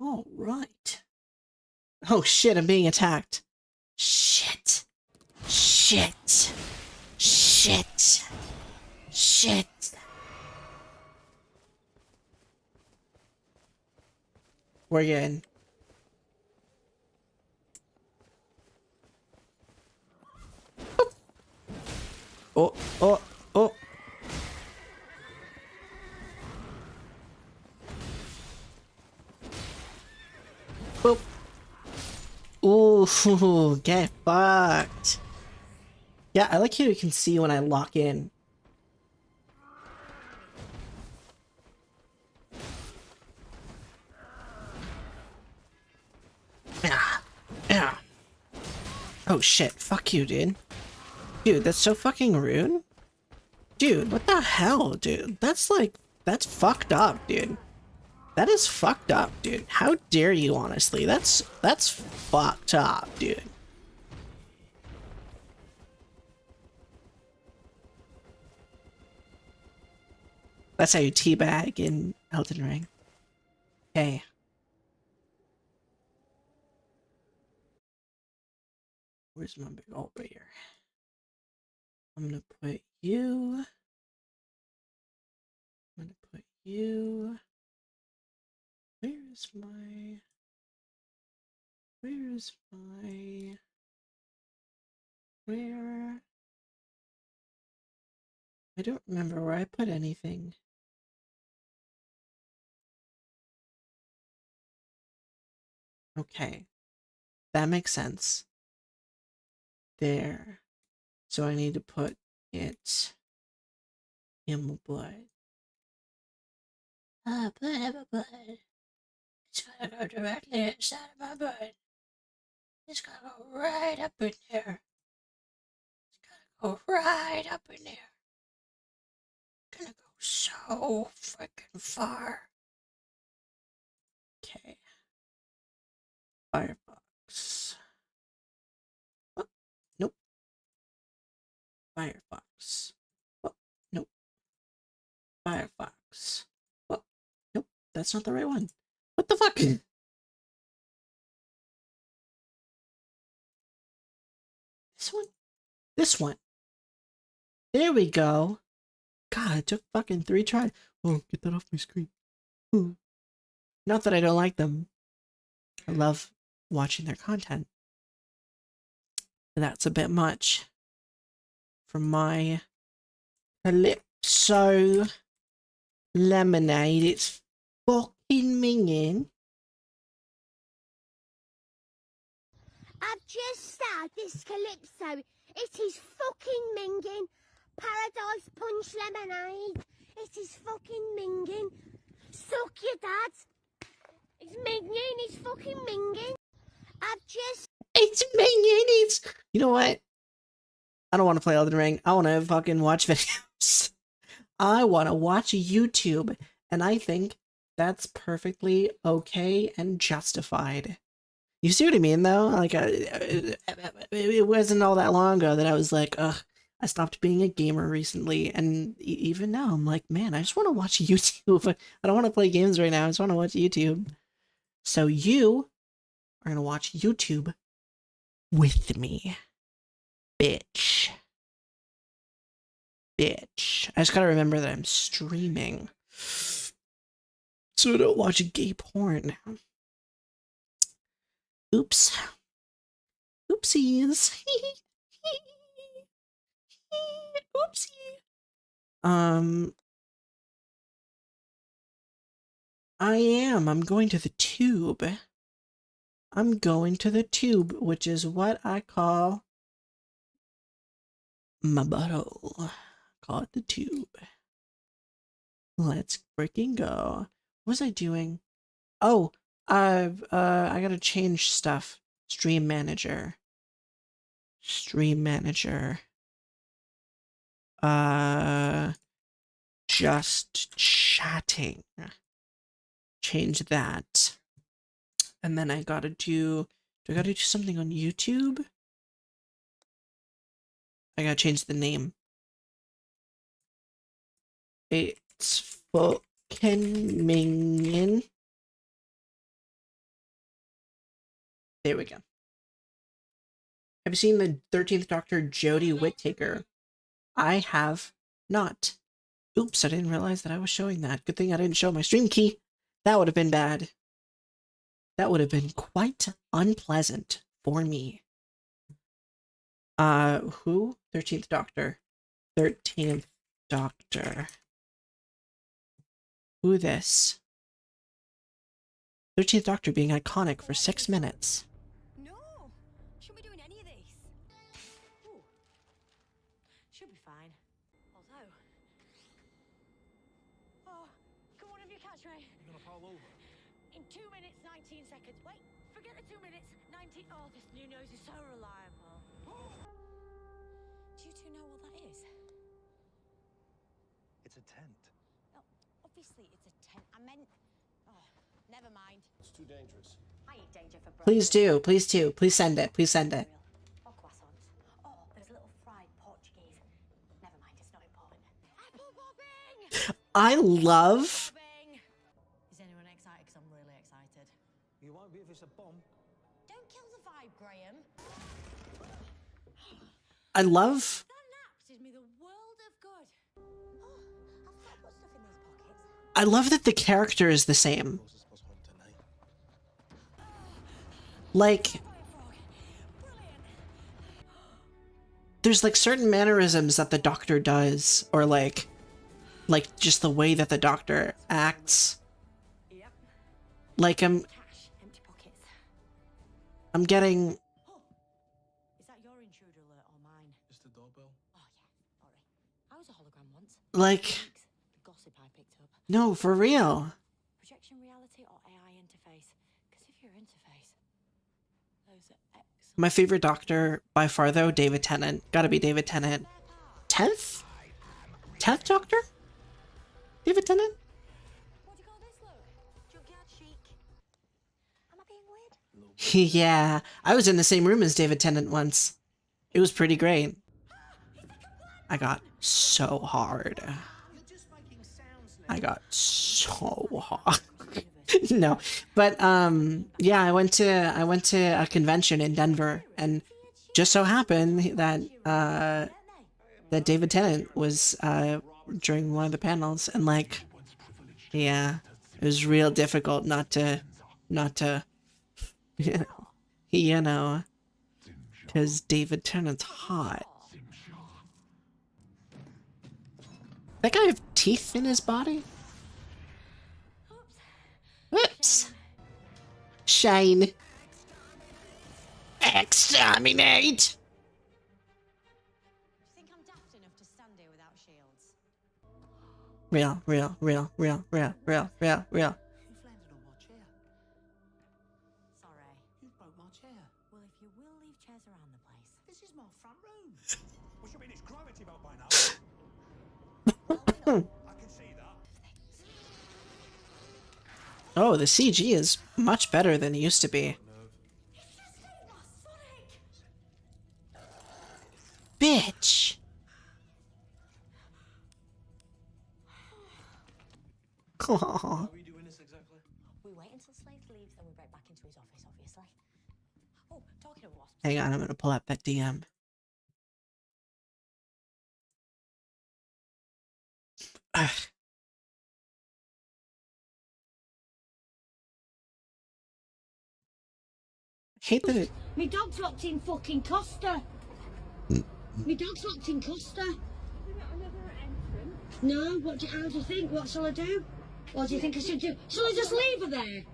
All right. Oh shit, I'm being attacked. Shit. Shit. Shit. Shit. We're good. Oh, oh, oh. Boop. Ooh, get fucked. Yeah, I like how you can see when I lock in. Yeah. Yeah. Oh shit, fuck you, dude. Dude, that's so fucking rude. Dude, what the hell, dude? That's like, that's fucked up, dude. That is fucked up, dude. How dare you, honestly? That's fucked up, dude. That's how you teabag in Elden Ring. Hey. Where's my big ult right here? I'm gonna put you. I'm gonna put you. Where's my... Where... I don't remember where I put anything. Okay, that makes sense. There. So I need to put it in my butt. Ah, put it in my butt. It's gonna go directly inside of my butt. It's gonna go right up in there. It's gonna go right up in there. It's gonna go so freaking far. Okay. Firefox. Oh, nope. Firefox. Oh, nope. Firefox. Oh, nope. That's not the right one. What the fuck? This one? This one. There we go. God, it took fucking 3 tries. Oh, get that off my screen. Ooh. Not that I don't like them. I love watching their content. That's a bit much for my Calypso lemonade. It's fucking mingin. I've just started this Calypso. It is fucking mingin. Paradise Punch lemonade. It is fucking mingin. Suck your dad. It's mingin. It's fucking mingin. I've just... It's mingin. It's... You know what? I don't want to play Elden Ring. I want to fucking watch videos. I want to watch YouTube. And I think that's perfectly okay and justified. You see what I mean, though? Like, it wasn't all that long ago that I was like, ugh, I stopped being a gamer recently. And even now, I'm like, man, I just want to watch YouTube. I don't want to play games right now. I just want to watch YouTube. So you are going to watch YouTube with me. Bitch. Bitch. I just got to remember that I'm streaming. So I don't watch gay porn now. Oops. Oopsies. Oopsie. I am. I'm going to the tube. I'm going to the tube, which is what I call my butthole. Call it the tube. Let's freaking go. What was I doing? Oh, I gotta change stuff. Stream manager. Stream manager. Just chatting. Change that. And then I gotta do I gotta do something on YouTube? I gotta change the name. It's fookin mingin. There we go. Have you seen the 13th Doctor Jodie Whittaker? I have not. Oops, I didn't realize that I was showing that. Good thing I didn't show my stream key. That would have been bad. That would have been quite unpleasant for me. Who? 13th Doctor. 13th Doctor. Who this? 13th Doctor being iconic for 6 minutes. No! Shouldn't be doing any of this. Ooh. Should be fine. Although... Oh, come on, have you catch me? You're gonna fall over. In 2 minutes, 19 seconds. Wait, forget the 2 minutes. 19... Oh, this new nose is so reliable. Do you two know what that is? It's a tent. No, obviously it's a tent. I meant... Oh, never mind. It's too dangerous. I eat danger for breakfast. Please do. Please do. Please send it. Please send it. Or croissants. Oh, there's a little fried Portuguese. Never mind, it's not important. Apple popping! I love... Is anyone excited? Because I'm really excited. You won't be if it's a bomb. Don't kill the vibe, Graham. I love... That nap did me the world of good. Oh, I've got to put stuff in these pockets. I love that the character is the same. Closest was home tonight. Like, Fire frog. Brilliant. there's like certain mannerisms that the doctor does, or like just the way that the doctor acts. Yep. Like Cash, empty pockets. I'm getting Oh, is that your intruder alert or mine? It's the doorbell. Oh yeah, sorry. I was a hologram once. like, The gossip I picked up. no, for real. Projection reality or AI interface? Because if you're interface, those are excellent. My favorite doctor by far though, David Tennant. Gotta be David Tennant. 10th? 10th Doctor? David Tennant? What do you call this look? Junkyard chic. Am I being weird? Yeah, I was in the same room as David Tennant once. It was pretty great. I got so hard. I got so hard. No, but yeah, I went to a convention in Denver, and just so happened that that David Tennant was during one of the panels, and like, yeah, it was real difficult not to you know, because David Tennant's hot. That guy have teeth in his body? Whoops. Shane. Exterminate! Do you think I'm daft enough to stand here without shields? Real. Who's landed on my chair? Sorry. Who broke my chair? Well, if you will leave chairs around the place. This is my front room. What you mean it's gravity belt by now? Well, I can see that. Oh, the CG is much better than it used to be. Bitch! Aww. How are we doing this exactly? we wait until Slade leaves, then we break back into his office, obviously. Oh, talking of wasps. Hang on, I'm gonna pull up that DM. Ugh. I hate that it. My dog's locked in fucking Costa. My dog's locked in Costa. No, how do you think? What shall I do? What do you think I should do? Shall I just leave her there?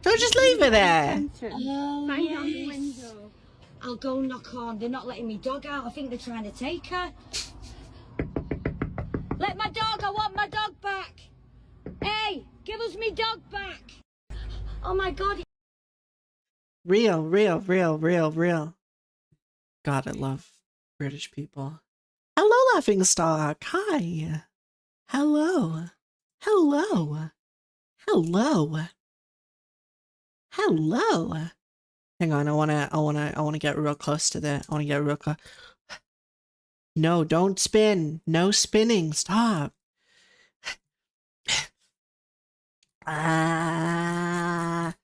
Don't just leave it there! Oh, Bang on the yes. window. I'll go knock on. They're not letting me dog out. I think they're trying to take her. Let my dog. I want my dog back. Hey, give us me dog back. Oh my God. Real. God, I love British people. Hello, Laughingstock. Hi. Hello. Hang on, I wanna get real close to that. I wanna get real close. No, don't spin. No spinning. Stop. Ah.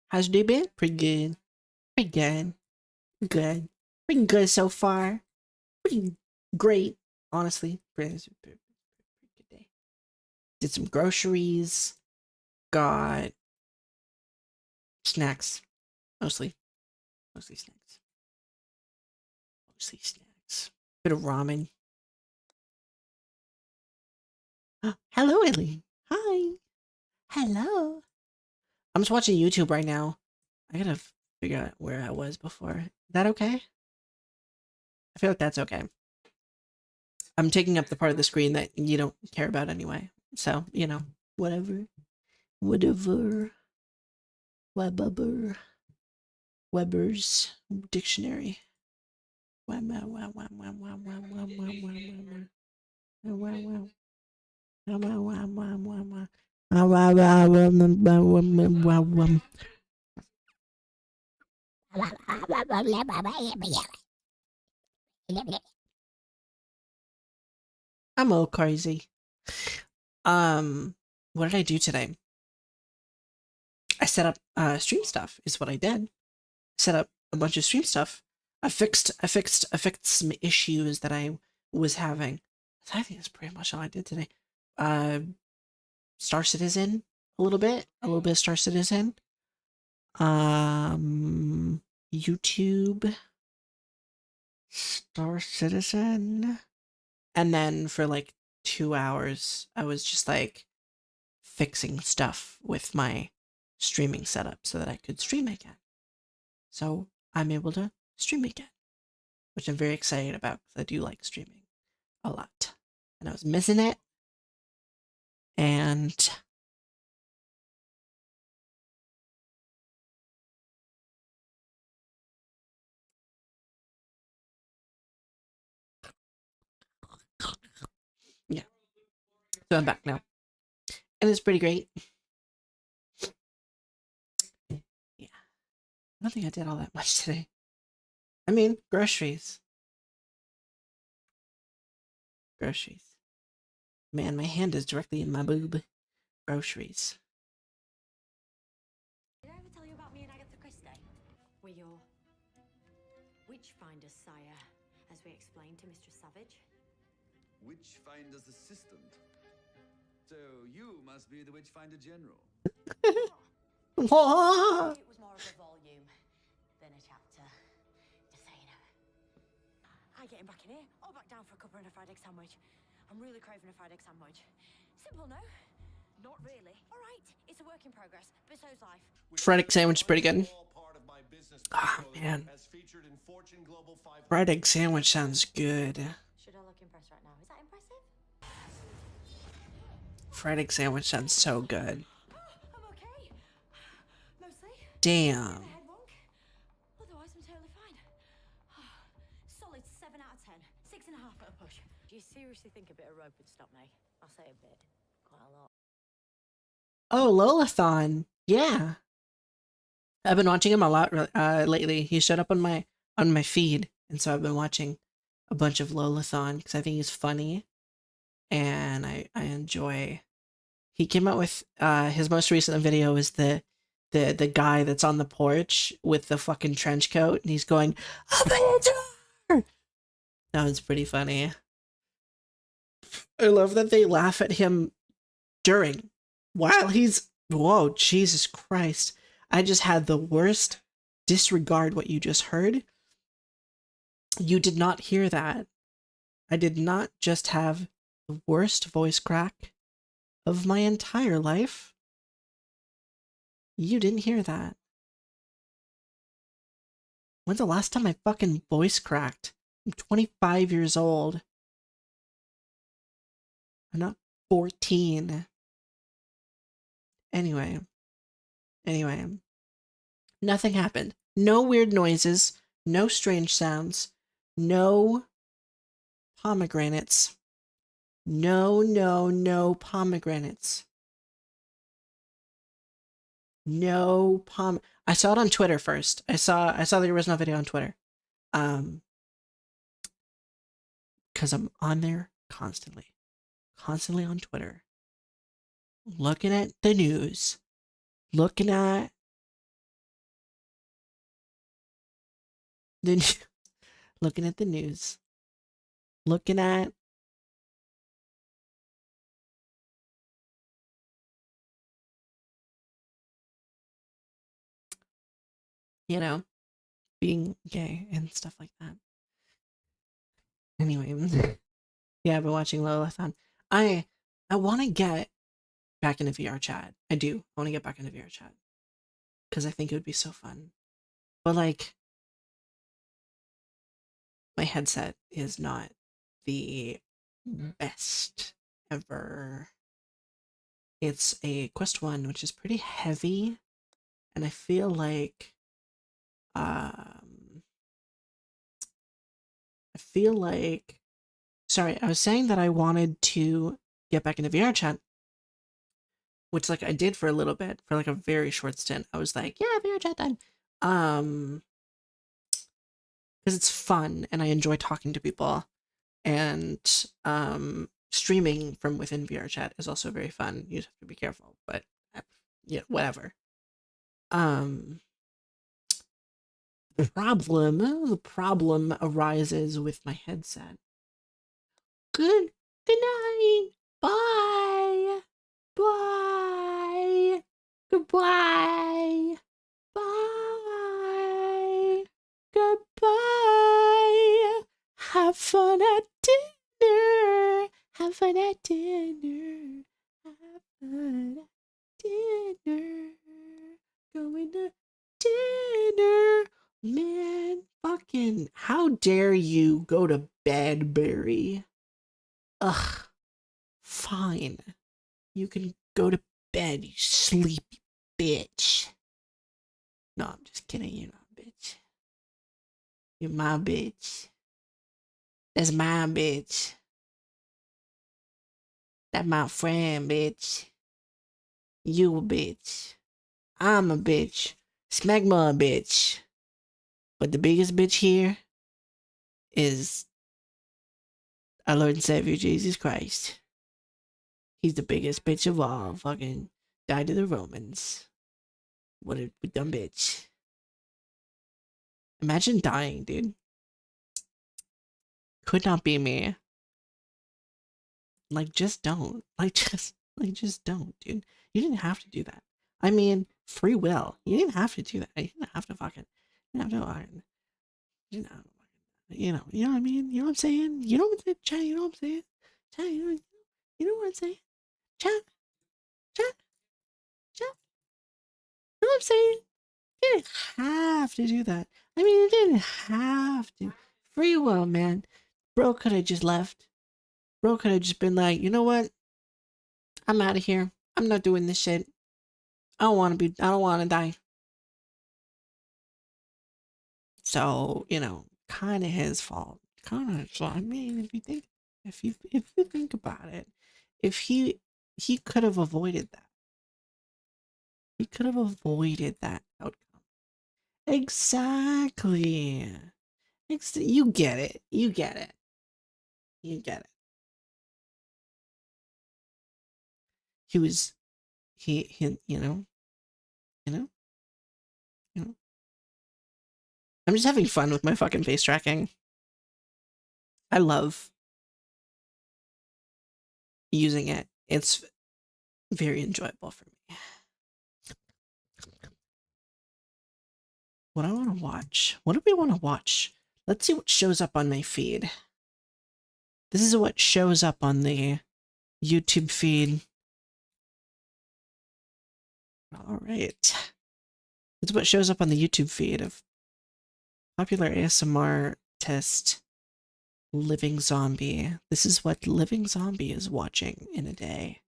How's your day been? Pretty good. Pretty good so far. Pretty great, honestly. Pretty good day. Did some groceries. Got snacks. Mostly snacks. Bit of ramen. Hello, Ellie. Hi. Hello. I'm just watching YouTube right now. I gotta figure out where I was before. Is that okay? I feel like that's okay. I'm taking up the part of the screen that you don't care about anyway. So, you know, whatever. Weber's dictionary. I'm a little crazy. What did I do today? I set up stream stuff is what I did. Set up a bunch of stream stuff. I fixed some issues that I was having. I think that's pretty much all I did today. Star Citizen a little bit of Star Citizen. YouTube, Star Citizen, and then for like 2 hours I was just like fixing stuff with my streaming setup so that I could stream again. So I'm able to stream again, which I'm very excited about because I do like streaming a lot. And I was missing it. And yeah. So I'm back now. And it's pretty great. Yeah. I don't think I did all that much today. I mean, groceries. Groceries. Man, my hand is directly in my boob. Groceries. Did I ever tell you about me and Agatha Christie? We're your witchfinder, sire, as we explained to Mistress Savage. Witchfinder's assistant. So you must be the Witchfinder General. What? It was more of a volume than a chapter. Just so you know. I get him back in here, or back down for a cuppa and a fried egg sandwich. I'm really craving a fried egg sandwich. Simple, no? Not really. All right, it's a work in progress, but so's life. Fried egg sandwich is pretty good. Ah, man. Fried egg sandwich sounds good. Should I look impressed right now? Is that impressive? Fried egg sandwich sounds so good. I'm okay. Mostly. Damn. Head wonk. Otherwise, I'm totally fine. Solid 7 out of 10. 6.5 at a push. Do you seriously think a bit of rope would stop me? I'll say a bit. Quite a lot. Oh, Lolathon. Yeah. I've been watching him a lot lately. He showed up on my feed, and so I've been watching a bunch of Lolathon because I think he's funny, and I enjoy. He came out with his most recent video is the guy that's on the porch with the fucking trench coat, and he's going, "Open the door!" That was pretty funny. I love that they laugh at him while he's, whoa, Jesus Christ. I just had the worst disregard what you just heard. You did not hear that. I did not just have the worst voice crack of my entire life. You didn't hear that. When's the last time I fucking voice cracked? I'm 25 years old. I'm not 14. Anyway. Nothing happened. No weird noises. No strange sounds. No pomegranates. No pomegranates. No I saw it on Twitter first. I saw the original video on Twitter. Because I'm on there constantly on Twitter, looking at the news, looking at the news, looking at being gay and stuff like that. Anyway, yeah, I've been watching Lolathon. I want to get back into VR chat. I do. I want to get back into VR chat because I think it would be so fun. But like, my headset is not the best ever. It's a Quest 1, which is pretty heavy, and I feel like sorry, I was saying that I wanted to get back into VR chat, which like I did for a little bit, for like a very short stint. I was like, yeah, VR chat time. because it's fun and I enjoy talking to people. And streaming from within VR chat is also very fun. You just have to be careful, but yeah, whatever. The problem arises with my headset. Good night. Bye. Bye. Goodbye. Bye. Goodbye. Have fun at dinner. Have fun at dinner. Have fun at dinner. Going to dinner. Man, fucking, how dare you go to bed, Barry? Ugh. Fine. You can go to bed, you sleepy bitch. No, I'm just kidding. You're not a bitch. You're my bitch. That's my bitch. That's my friend, bitch. You a bitch. I'm a bitch. Smegma a bitch. But the biggest bitch here is our Lord and Savior Jesus Christ. He's the biggest bitch of all. Fucking died to the Romans. What a dumb bitch. Imagine dying, dude. Could not be me. Like, just don't. Just don't, dude. You didn't have to do that. I mean, free will. You didn't have to do that. You didn't have to fucking. You didn't have to fucking. You know. You know what I mean? You know what I'm saying? You know what I'm saying? Chat, you know what I'm saying? Chat, you know what I'm saying? Chat. You know what I'm saying? You didn't have to do that. I mean, you didn't have to. Free will, man. Bro could have just left. Bro could have just been like, you know what? I'm out of here. I'm not doing this shit. I don't want to die. So, kind of his fault. So, I mean, if you think about it, if he could have avoided that. He could have avoided that outcome. Exactly. You get it. You get it. You get it. He I'm just having fun with my fucking face tracking. I love using it. It's very enjoyable for me. What I want to watch? What do we want to watch? Let's see what shows up on my feed. This is what shows up on the YouTube feed. All right. This is what shows up on the YouTube feed of popular ASMR artist Living Zombie. This is what Living Zombie is watching in a day.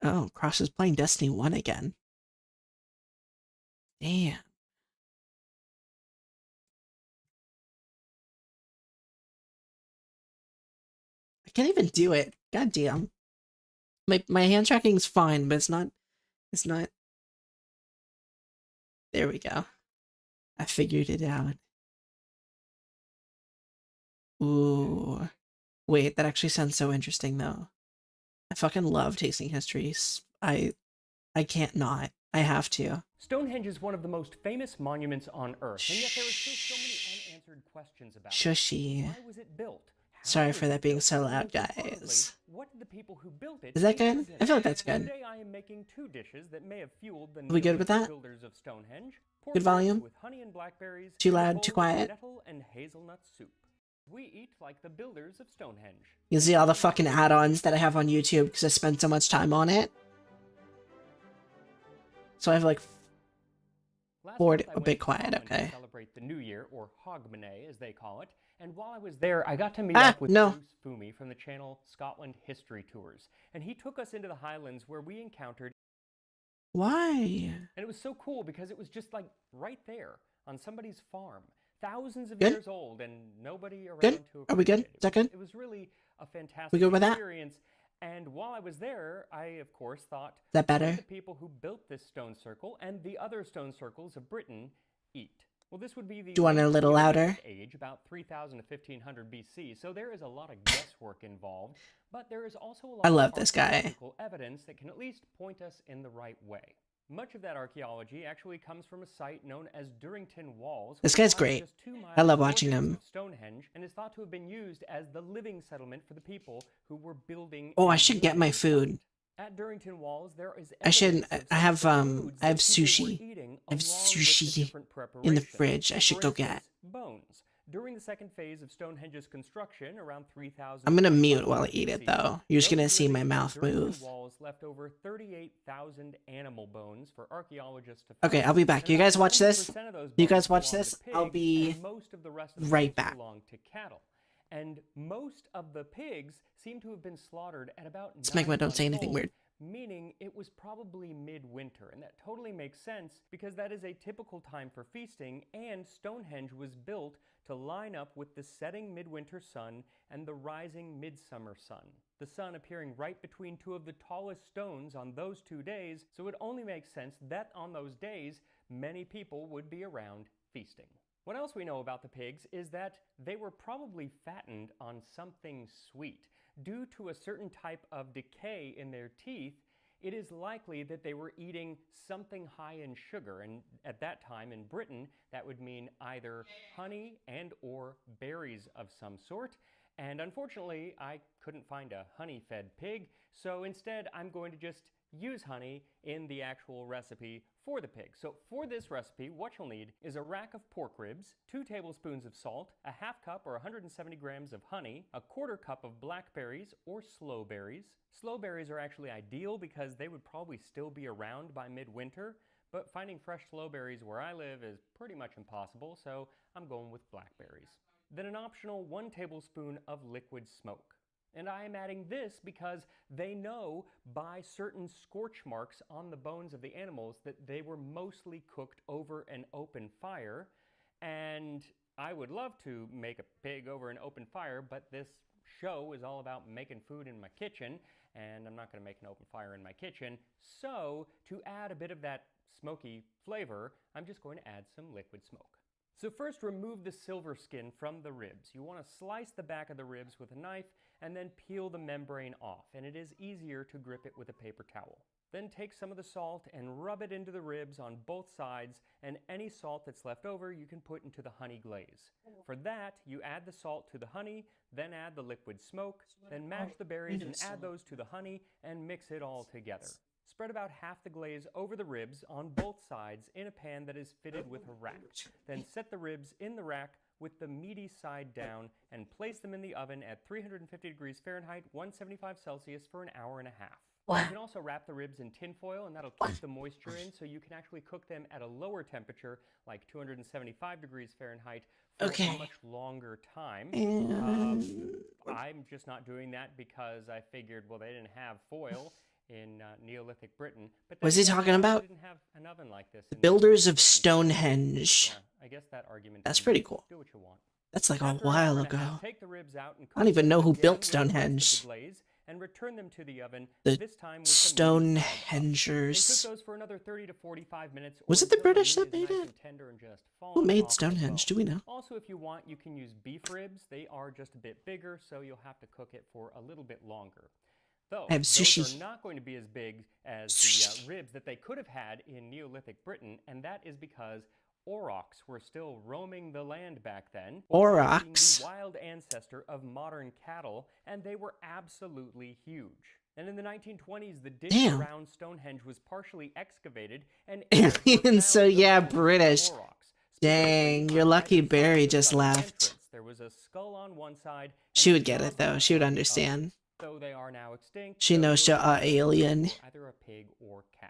Oh, Cross is playing Destiny 1 again. Damn. I can't even do it. God damn. My hand tracking's fine, but it's not. There we go. I figured it out. Ooh. Wait, that actually sounds so interesting though. I fucking love tasting histories. I can't not. I have to. Stonehenge is one of the most famous monuments on Earth, and yet there are still so many unanswered questions about Shushy. it. Why was it built? Sorry for that being so loud, And guys. what did the people who built it Is that think good? was in I feel it? like that's good. Today I am making two dishes that may have fueled the Are we good with that? builders of Stonehenge. Good volume? With honey and blackberries, Too and a loud, bowl too of quiet? nettle and hazelnut soup. We eat like the builders of Stonehenge. You see all the fucking add-ons that I have on YouTube because I spend so much time on it. So I have like bored a bit quiet, okay. Celebrate the New Year, or Hogmanay as they call it. And while I was there, I got to meet up with Bruce Fumi from the channel Scotland History Tours. And he took us into the Highlands where we encountered... Why? And it was so cool because it was just like right there on somebody's farm. Thousands of years old and nobody around to appreciate it. Are we good? Is that good? It was really a fantastic We good with that? experience. And while I was there, I, of course, thought, Is that what better? did the people who built this stone circle and the other stone circles of Britain eat? Well, this would be the Do you want it a late little Neolithic louder? age, about 3000 to 1500 BC, so there is a lot of guesswork involved, but there is also a lot I love of this guy. archaeological evidence that can at least point us in the right way. Much of that archaeology actually comes from a site known as Durrington Walls. This which guy's lies great. just 2 miles I love watching northeast him. of Stonehenge and is thought to have been used as the living settlement for the people who were building. Oh, I and should get my using the food. site. At Durrington Walls, there is I should. evidence of I have some of the foods I have that people were sushi. eating I have along with the sushi different in the preparations. fridge. I should For go get. instance, bones. During the second phase of Stonehenge's construction, around 3000. I'm gonna mute while I eat it BC, though. You're just those gonna see my living in mouth Durrington move. Walls left over 38,000 animal bones for archaeologists to Okay, find, I'll be back. and You about guys watch this? 90% of those You bones guys watch belong this? to I'll pigs, be and most of the rest of the right bones back. belong to cattle. And most of the pigs seem to have been slaughtered at about Smegma, 9 don't say months anything old, weird. meaning it was probably midwinter, and that totally makes sense because that is a typical time for feasting, and Stonehenge was built to line up with the setting midwinter sun and the rising midsummer sun, the sun appearing right between two of the tallest stones on those 2 days, so it only makes sense that on those days many people would be around feasting. What else we know about the pigs is that they were probably fattened on something sweet. Due to a certain type of decay in their teeth, it is likely that they were eating something high in sugar, and at that time in Britain, that would mean either honey and or berries of some sort. And unfortunately, I couldn't find a honey-fed pig, so instead I'm going to just use honey in the actual recipe for the pig. So for this recipe, what you'll need is a rack of pork ribs, 2 tablespoons of salt, a half cup or 170 grams of honey, a quarter cup of blackberries or sloe berries. Sloe berries are actually ideal because they would probably still be around by midwinter, but finding fresh sloe berries where I live is pretty much impossible, so I'm going with blackberries. Then an optional 1 tablespoon of liquid smoke. And I am adding this because they know by certain scorch marks on the bones of the animals that they were mostly cooked over an open fire. And I would love to make a pig over an open fire, but this show is all about making food in my kitchen, and I'm not going to make an open fire in my kitchen. So to add a bit of that smoky flavor, I'm just going to add some liquid smoke. So first, remove the silver skin from the ribs. You want to slice the back of the ribs with a knife and then peel the membrane off, and it is easier to grip it with a paper towel. Then take some of the salt and rub it into the ribs on both sides, and any salt that's left over you can put into the honey glaze. For that, you add the salt to the honey, then add the liquid smoke, then mash the berries and add those to the honey and mix it all together. Spread about half the glaze over the ribs on both sides in a pan that is fitted with a rack. Then set the ribs in the rack with the meaty side down and place them in the oven at 350 degrees Fahrenheit, 175 Celsius for an hour and a half. You can also wrap the ribs in tin foil, and that'll keep the moisture in, so you can actually cook them at a lower temperature, like 275 degrees Fahrenheit, for a much longer time. I'm just not doing that because I figured, well, they didn't have foil in Neolithic Britain. But What's he talking about? They didn't have an oven like this. The builders of Stonehenge. Yeah, I guess that argument. That's pretty cool. Do what you want. That's like a After an while hour and a ago. half, take the ribs out and I don't even know who cook them built again with the rest of Stonehenge. the glaze and return them to the oven. The this time with the meat side up. Then Stonehengers. cook those for another 30 to 45 minutes. Was or it the until British meat that is made nice it? and tender and just Who falling made off the Stonehenge? Do bone. we know? Also, if you want, you can use beef ribs. They are just a bit bigger, so you'll have to cook it for a little bit longer. Though, I have those sushi. are not going to be as big as the ribs that they could have had in Neolithic Britain, and that is because aurochs were still roaming the land back then. Aurochs? The wild ancestor of modern cattle, and they were absolutely huge. And in the 1920s, the ditch around Stonehenge was partially excavated, and Aliens, so yeah, found British. aurochs. Dang, your lucky Barry just left. There was a skull on one side. She would get it though. She would understand. So they are now extinct. She knows she's you're alien. either a pig or cow.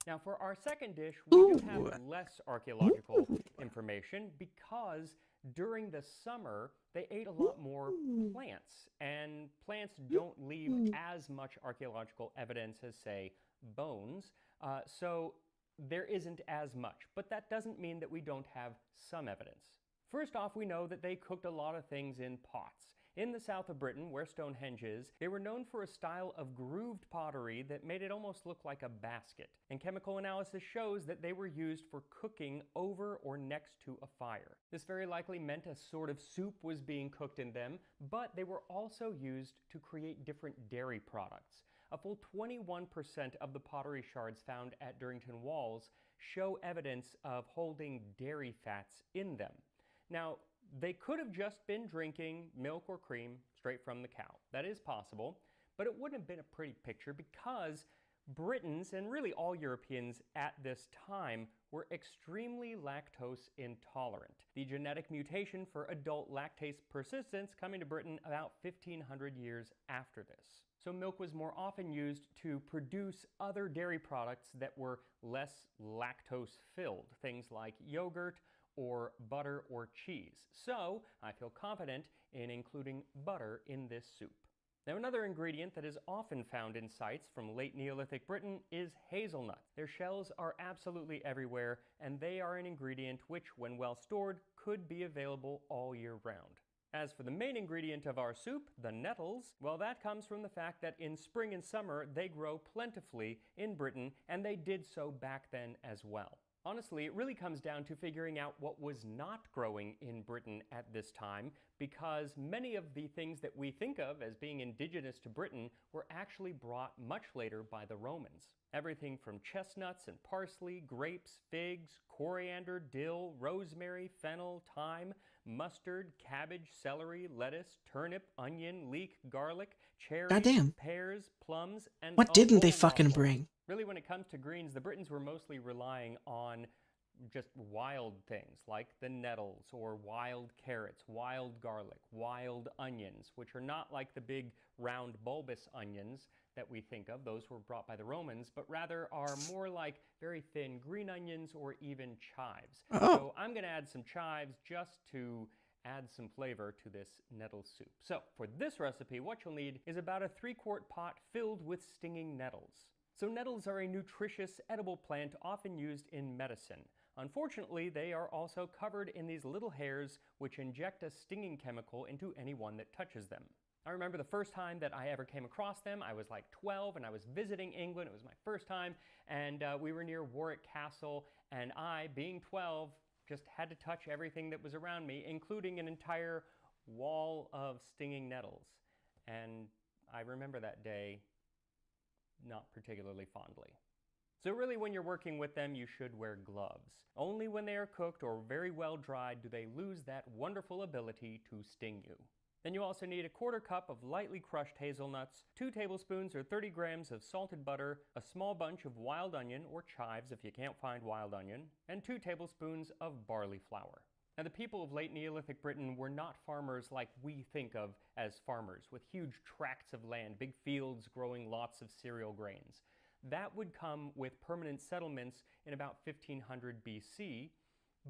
Now for our second dish, we do have less archaeological information because during the summer they ate a lot more plants, and plants don't leave as much archaeological evidence as, say, bones. So there isn't as much, but that doesn't mean that we don't have some evidence. First off, we know that they cooked a lot of things in pots. In the south of Britain, where Stonehenge is, they were known for a style of grooved pottery that made it almost look like a basket. And chemical analysis shows that they were used for cooking over or next to a fire. This very likely meant a sort of soup was being cooked in them, but they were also used to create different dairy products. A full 21% of the pottery shards found at Durrington Walls show evidence of holding dairy fats in them. Now, they could have just been drinking milk or cream straight from the cow. That is possible, but it wouldn't have been a pretty picture because Britons, and really all Europeans at this time, were extremely lactose intolerant. The genetic mutation for adult lactase persistence coming to Britain about 1500 years after this. So milk was more often used to produce other dairy products that were less lactose filled, things like yogurt or butter or cheese. So I feel confident in including butter in this soup. Now, another ingredient that is often found in sites from late Neolithic Britain is hazelnut. Their shells are absolutely everywhere, and they are an ingredient which, when well stored, could be available all year round. As for the main ingredient of our soup, the nettles, well, that comes from the fact that in spring and summer they grow plentifully in Britain, and they did so back then as well. Honestly, it really comes down to figuring out what was not growing in Britain at this time, because many of the things that we think of as being indigenous to Britain were actually brought much later by the Romans. Everything from chestnuts and parsley, grapes, figs, coriander, dill, rosemary, fennel, thyme, mustard, cabbage, celery, lettuce, turnip, onion, leek, garlic, cherries, Goddamn. pears, plums, and What a didn't they whole lot fucking more. bring? Really, when it comes to greens, the Britons were mostly relying on just wild things like the nettles or wild carrots, wild garlic, wild onions, which are not like the big round bulbous onions that we think of. Those were brought by the Romans, but rather are more like very thin green onions or even chives. Oh. So I'm going to add some chives just to add some flavor to this nettle soup. So for this recipe, what you'll need is about a 3-quart pot filled with stinging nettles. So nettles are a nutritious edible plant often used in medicine. Unfortunately, they are also covered in these little hairs which inject a stinging chemical into anyone that touches them. I remember the first time that I ever came across them, I was like 12 and I was visiting England. It was my first time, and we were near Warwick Castle, and I, being 12, just had to touch everything that was around me, including an entire wall of stinging nettles. And I remember that day not particularly fondly. So really, when you're working with them, you should wear gloves. Only when they are cooked or very well dried do they lose that wonderful ability to sting you. Then you also need a 1/4 cup of lightly crushed hazelnuts, 2 tablespoons or 30 grams of salted butter, a small bunch of wild onion or chives if you can't find wild onion, and 2 tablespoons of barley flour. Now, the people of late Neolithic Britain were not farmers like we think of as farmers, with huge tracts of land, big fields growing lots of cereal grains. That would come with permanent settlements in about 1500 BC,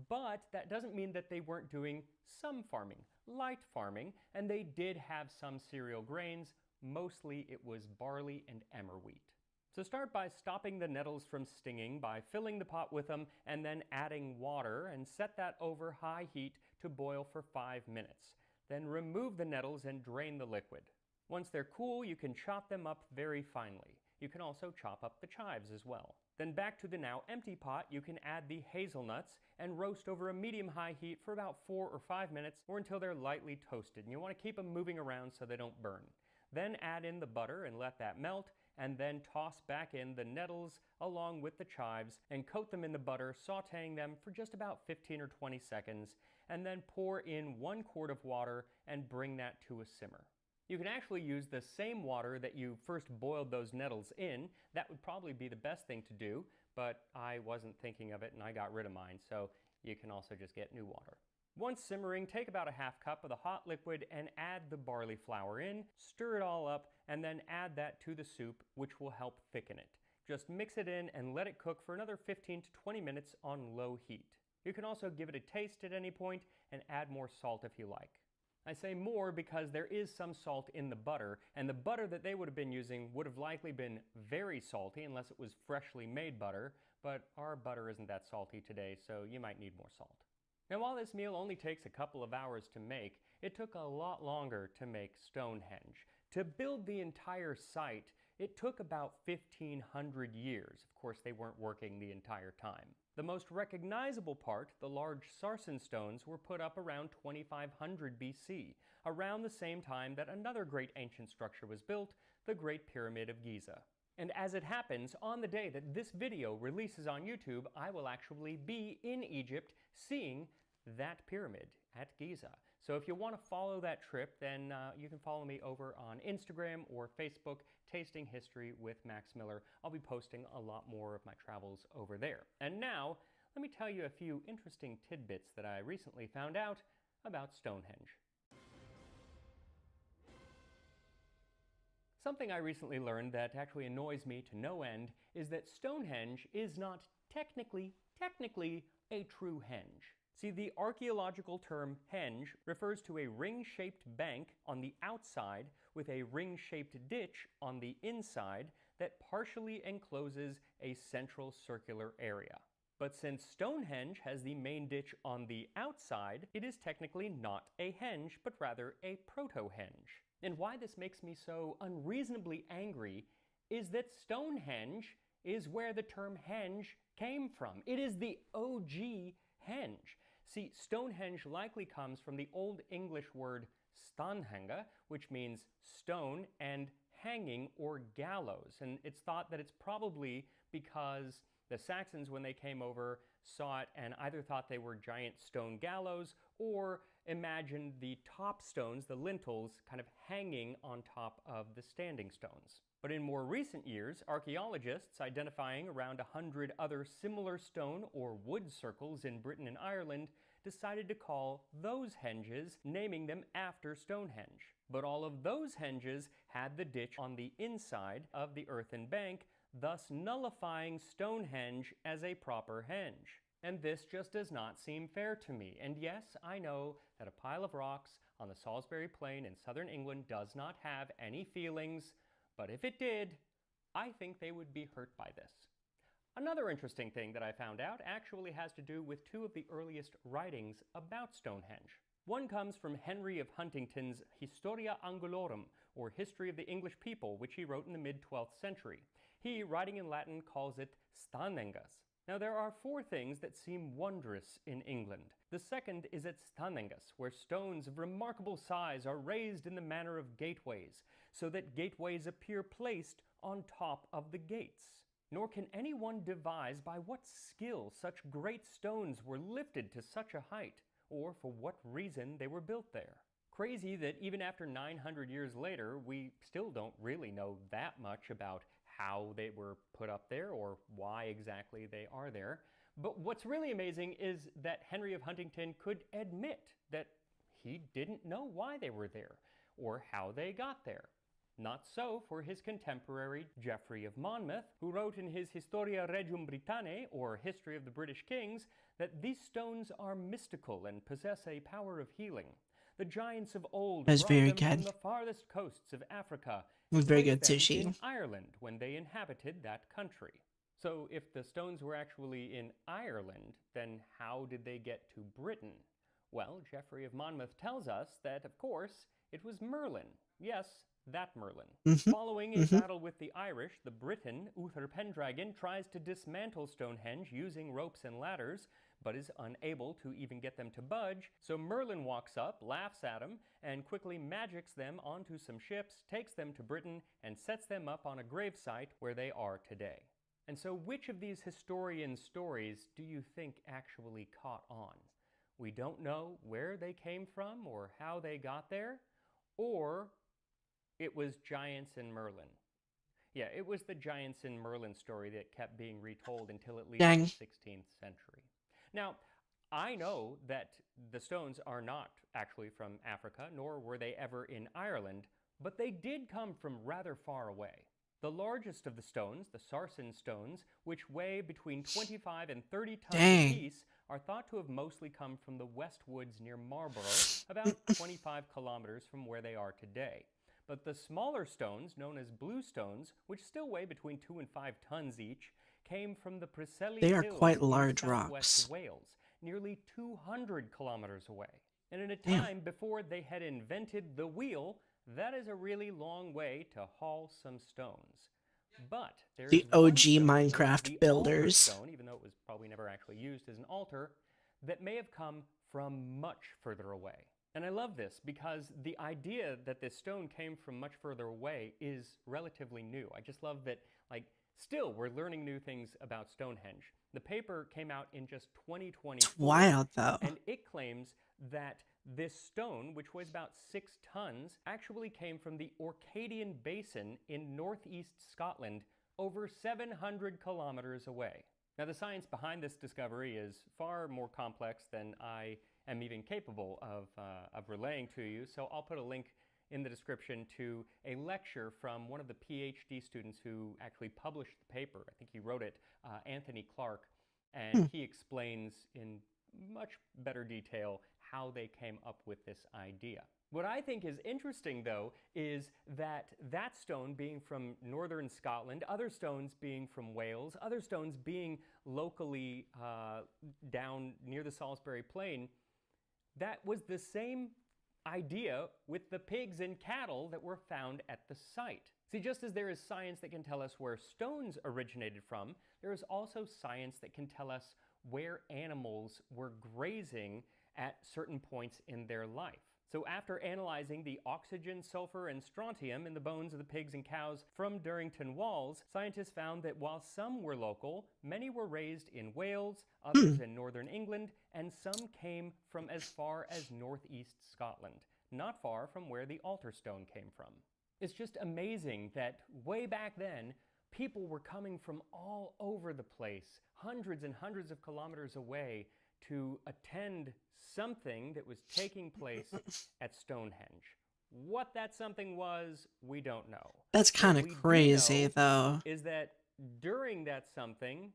but that doesn't mean that they weren't doing some farming, light farming, and they did have some cereal grains. Mostly it was barley and emmer wheat. So start by stopping the nettles from stinging by filling the pot with them and then adding water, and set that over high heat to boil for 5 minutes. Then remove the nettles and drain the liquid. Once they're cool, you can chop them up very finely. You can also chop up the chives as well. Then back to the now empty pot, you can add the hazelnuts and roast over a medium-high heat for about 4 or 5 minutes, or until they're lightly toasted. And you want to keep them moving around so they don't burn. Then add in the butter and let that melt, and then toss back in the nettles along with the chives and coat them in the butter, sauteing them for just about 15 or 20 seconds, and then pour in 1 quart of water and bring that to a simmer. You can actually use the same water that you first boiled those nettles in. That would probably be the best thing to do, but I wasn't thinking of it and I got rid of mine, so you can also just get new water. Once simmering, take about a 1/2 cup of the hot liquid and add the barley flour in, stir it all up, and then add that to the soup, which will help thicken it. Just mix it in and let it cook for another 15 to 20 minutes on low heat. You can also give it a taste at any point and add more salt if you like. I say more because there is some salt in the butter, and the butter that they would have been using would have likely been very salty unless it was freshly made butter, but our butter isn't that salty today, so you might need more salt. Now, while this meal only takes a couple of hours to make, it took a lot longer to make Stonehenge. To build the entire site, it took about 1,500 years. Of course, they weren't working the entire time. The most recognizable part, the large sarsen stones, were put up around 2500 BC, around the same time that another great ancient structure was built, the Great Pyramid of Giza. And as it happens, on the day that this video releases on YouTube, I will actually be in Egypt seeing that pyramid at Giza. So if you want to follow that trip, then you can follow me over on Instagram or Facebook, Tasting History with Max Miller. I'll be posting a lot more of my travels over there. And now, let me tell you a few interesting tidbits that I recently found out about Stonehenge. Something I recently learned that actually annoys me to no end is that Stonehenge is not technically a true henge. See, the archaeological term henge refers to a ring-shaped bank on the outside with a ring-shaped ditch on the inside that partially encloses a central circular area. But since Stonehenge has the main ditch on the outside, it is technically not a henge, but rather a proto-henge. And why this makes me so unreasonably angry is that Stonehenge is where the term henge came from. It is the OG henge. See, Stonehenge likely comes from the Old English word stanhanga, which means stone, and hanging or gallows. And it's thought that it's probably because the Saxons, when they came over, saw it and either thought they were giant stone gallows or imagined the top stones, the lintels, kind of hanging on top of the standing stones. But in more recent years, archaeologists identifying around 100 other similar stone or wood circles in Britain and Ireland decided to call those henges, naming them after Stonehenge. But all of those henges had the ditch on the inside of the earthen bank, thus nullifying Stonehenge as a proper henge. And this just does not seem fair to me. And yes, I know that a pile of rocks on the Salisbury Plain in southern England does not have any feelings, but if it did, I think they would be hurt by this. Another interesting thing that I found out actually has to do with two of the earliest writings about Stonehenge. One comes from Henry of Huntington's Historia Angulorum, or History of the English People, which he wrote in the mid-12th century. He, writing in Latin, calls it stanengas. Now, there are four things that seem wondrous in England. The second is at Stanengas, where stones of remarkable size are raised in the manner of gateways, so that gateways appear placed on top of the gates. Nor can anyone devise by what skill such great stones were lifted to such a height, or for what reason they were built there. Crazy that even after 900 years later, we still don't really know that much about how they were put up there or why exactly they are there. But what's really amazing is that Henry of Huntington could admit that he didn't know why they were there or how they got there. Not so for his contemporary Geoffrey of Monmouth, who wrote in his Historia Regum Britanniae, or History of the British Kings, that these stones are mystical and possess a power of healing. The giants of old That's brought very them from good. the farthest coasts of Africa With and very placed good them sushi. in Ireland when they inhabited that country. So if the stones were actually in Ireland, then how did they get to Britain? Well, Geoffrey of Monmouth tells us that, of course, it was Merlin. Yes, that Merlin. Following a battle with the Irish, the Briton, Uther Pendragon, tries to dismantle Stonehenge using ropes and ladders, but is unable to even get them to budge, so Merlin walks up, laughs at them, and quickly magics them onto some ships, takes them to Britain, and sets them up on a gravesite where they are today. And so which of these historian stories do you think actually caught on? We don't know where they came from or how they got there, or it was giants and Merlin. Yeah, it was the giants and Merlin story that kept being retold until at least Dang. the 16th century. Now, I know that the stones are not actually from Africa, nor were they ever in Ireland, but they did come from rather far away. The largest of the stones, the sarsen stones, which weigh between 25 and 30 tons Dang. apiece, are thought to have mostly come from the West Woods near Marlborough, about 25 kilometers from where they are today. But the smaller stones, known as blue stones, which still weigh between 2 and 5 tons each, came from the Preseli They are Hills quite in large southwest rocks. Wales, nearly 200 kilometers away. And in a Damn. time before they had invented the wheel, that is a really long way to haul some stones. But there's The one OG stone, Minecraft the altar builders. stone, even though it was probably never actually used as an altar, that may have come from much further away. And I love this because the idea that this stone came from much further away is relatively new. I just love that, like, still we're learning new things about Stonehenge. The paper came out in just 2024. It's wild, though. And it claims that this stone, which weighs about 6 tons, actually came from the Orcadian Basin in northeast Scotland, over 700 kilometers away. Now, the science behind this discovery is far more complex than I am even capable of relaying to you, so I'll put a link in the description to a lecture from one of the PhD students who actually published the paper. I think he wrote it, Anthony Clark, and he explains in much better detail how they came up with this idea. What I think is interesting, though, is that that stone being from northern Scotland, other stones being from Wales, other stones being locally down near the Salisbury Plain, that was the same idea with the pigs and cattle that were found at the site. See, just as there is science that can tell us where stones originated from, there is also science that can tell us where animals were grazing at certain points in their life. So after analyzing the oxygen, sulfur, and strontium in the bones of the pigs and cows from Durrington Walls, scientists found that while some were local, many were raised in Wales, others in northern England, and some came from as far as northeast Scotland, not far from where the altar stone came from. It's just amazing that way back then, people were coming from all over the place, hundreds and hundreds of kilometers away, to attend something that was taking place at Stonehenge. What that something was, we don't know. That's kind What of we do crazy, know though. is that during that something,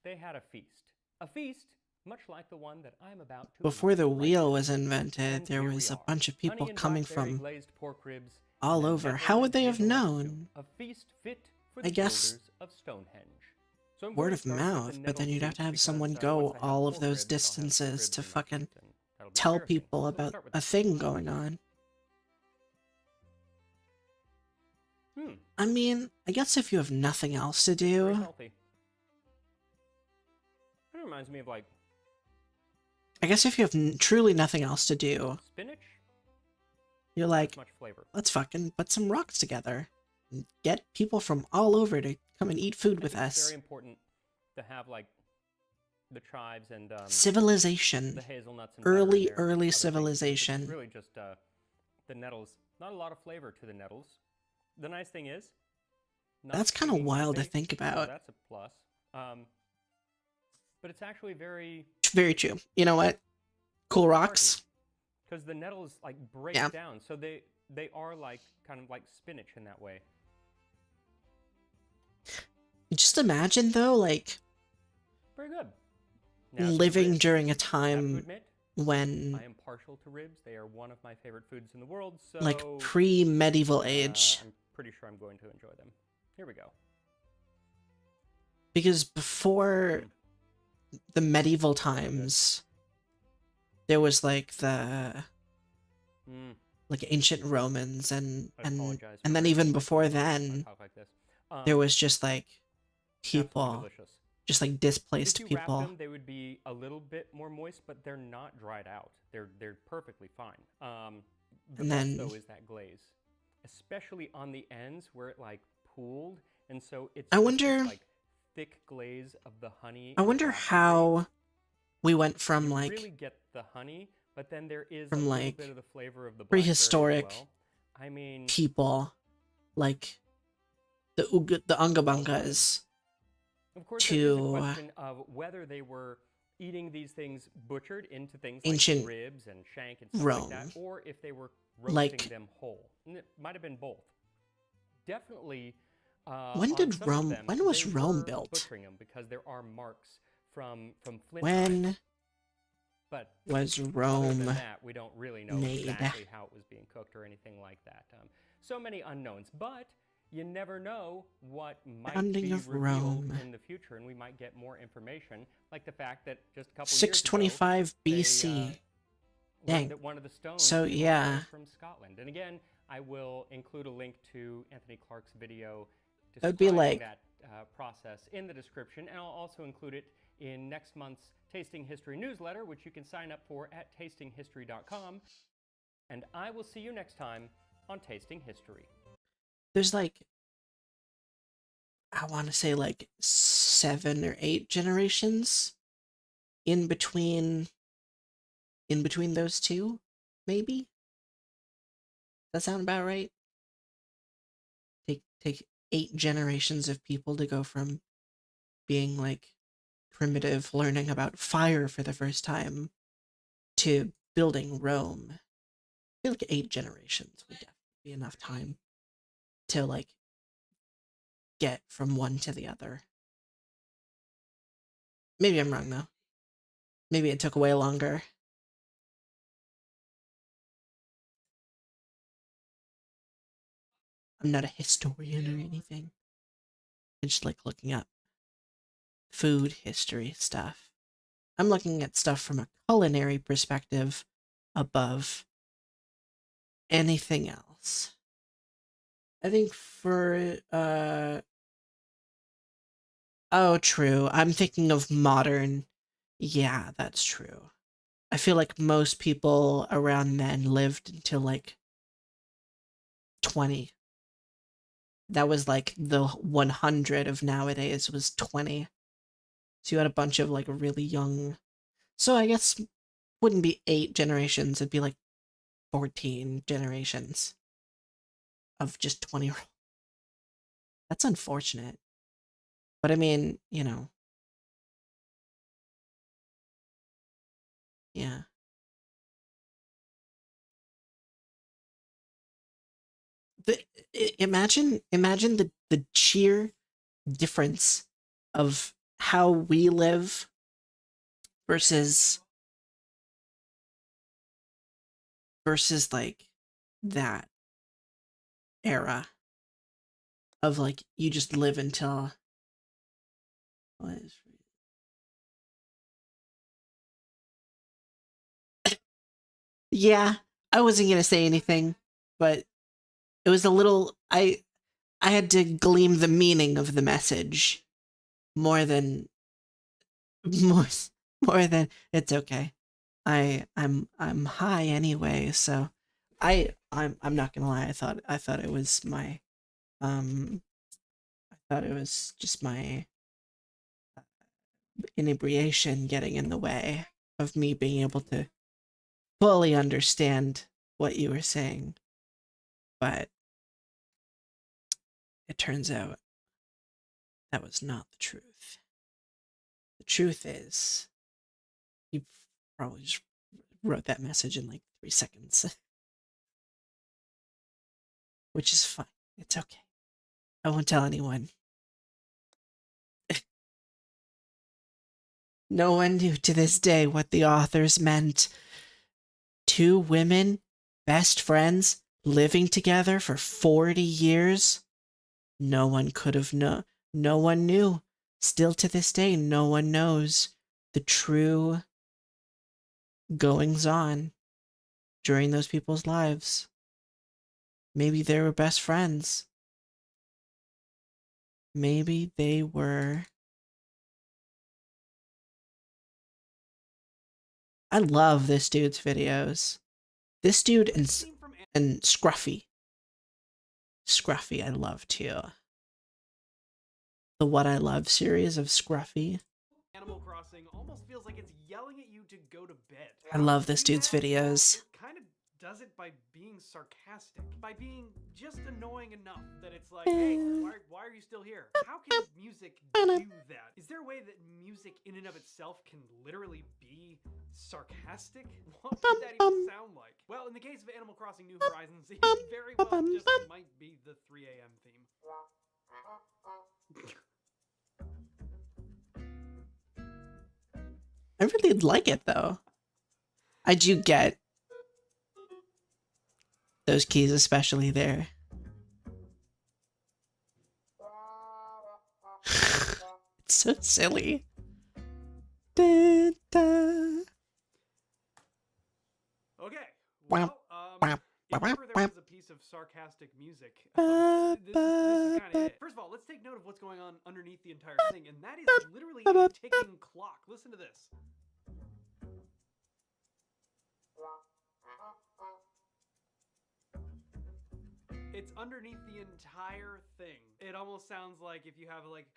they had a feast. A feast much like the one that I'm about to Before the invent right wheel now. was invented, And there here was we a are. bunch of people Honey and coming blackberry from glazed pork ribs, all and then over. pepper How would and they have hazelnut known? soup, a feast fit for I the guess builders of Stonehenge. So I'm word going to of start with mouth, the but then nettle you'd have to soup have because, someone once go I have all of pork those ribs, I'll have pork distances ribs to in my fucking feast, and that'll be tell embarrassing. people So we'll about start with a that. thing going on. Hmm, I mean, I guess if you have nothing else to very do, healthy. It reminds me of like I guess if you have truly nothing else to do, spinach. you're Not like, as much flavor. let's fucking put some rocks together and get people from all over to come and eat food I with think it's us. very important to have like the chives and the Civilization. hazelnuts and butter in Early, there and early other things, because civilization. it's really just the nettles. Not a lot of flavor to the nettles. The nice thing is, not That's kind of stinging wild to face, think so about. that's a plus. But it's actually very Very true. You know what? Cool rocks. because the nettles like break Yeah. down, so they are like kind of like spinach in that way. Just imagine though, like Very good. Now, to the living ribs. during a I have to time admit, when I am partial to ribs. They are one of my favorite foods in the world. So like pre-medieval age, I'm pretty sure I'm going to enjoy them. Here we go. because before the medieval times, there was like the Mm, like ancient Romans and I apologize for and then bringing even up my before tongue when I then, talk like this. there was just like absolutely people, delicious. just like If displaced you wrap people. them, they would be a little bit more moist, but they're not dried out. They're perfectly fine. The And best then- though is that glaze, especially on the ends where it like pooled, and so it's I just wonder- this, like thick glaze of the honey. I and wonder raspberry. how we went from You like really get the honey, but then there is from, a little like, bit of the flavor of the blackberry as prehistoric well. I mean, people, like the Ungabungas, of course, there is a to question of whether they were eating these things butchered into things ancient like ribs and shank and stuff Rome. like that, or if they were roasting Like- them whole. And it might have been both. Definitely. When on did some of Rome- them, when was they Rome were built? Butchering them because there are marks from flint when knives. But was other Rome than that, we don't really know made? exactly how it was being cooked or anything like that. So many unknowns, but you never know what might Founding be of revealed Rome. in the future, and we might get more information, like the fact that just a couple years ago, 625 they, BC. Dang. learned that one of the stones So, is yeah. from Scotland. And again, I will include a link to Anthony Clark's video That'd be describing like- that process in the description, and I'll also include it in next month's Tasting History newsletter, which you can sign up for at tastinghistory.com. And I will see you next time on Tasting History. There's like, I want to say like 7 or 8 generations in between those two, maybe? That sound about right? Take 8 generations of people to go from being like primitive, learning about fire for the first time, to building Rome. I feel like 8 generations would definitely be enough time to like get from one to the other. Maybe I'm wrong though. Maybe it took way longer. I'm not a historian or anything. I just like looking up food history stuff. I'm looking at stuff from a culinary perspective above anything else. I think for, oh, true. I'm thinking of modern. Yeah, that's true. I feel like most people around then lived until like 20. That was like the 100 of nowadays was 20. So you had a bunch of like really young. So I guess wouldn't be 8 generations, it'd be like 14 generations of just 20. That's unfortunate. But I mean, you know. Yeah. Imagine the sheer difference of how we live versus like that era of like you just live until yeah, I wasn't gonna say anything, but it was a little I had to glean the meaning of the message more than more than it's okay. I'm high anyway, so I'm not gonna lie. I thought it was my I thought it was just my inebriation getting in the way of me being able to fully understand what you were saying. But it turns out that was not the truth. The truth is, you probably just wrote that message in like 3 seconds. Which is fine. It's okay. I won't tell anyone. No one knew to this day what the authors meant. 2 women, best friends, living together for 40 years? No one could have known. No one knew. Still to this day, no one knows the true goings on during those people's lives. Maybe they were best friends. Maybe they were. I love this dude's videos. This dude and Scruffy. Scruffy I love too. The What I Love series of Scruffy. Animal Crossing almost feels like it's yelling at you to go to bed. I love this dude's videos. It kind of does it by being sarcastic, by being just annoying enough that it's like, hey, why are you still here? How can music do that? Is there a way that music in and of itself can literally be sarcastic? What would that even sound like? Well, in the case of Animal Crossing New Horizons, it very well just might be the 3 a.m. theme. I really like it though. I do get those keys especially there. It's so silly. Da, da. Well, if ever there was a piece of sarcastic music, this is kind of it. First of all, let's take note of what's going on underneath the entire thing, and that is literally a ticking clock. Listen to this. It's underneath the entire thing. It almost sounds like if you have like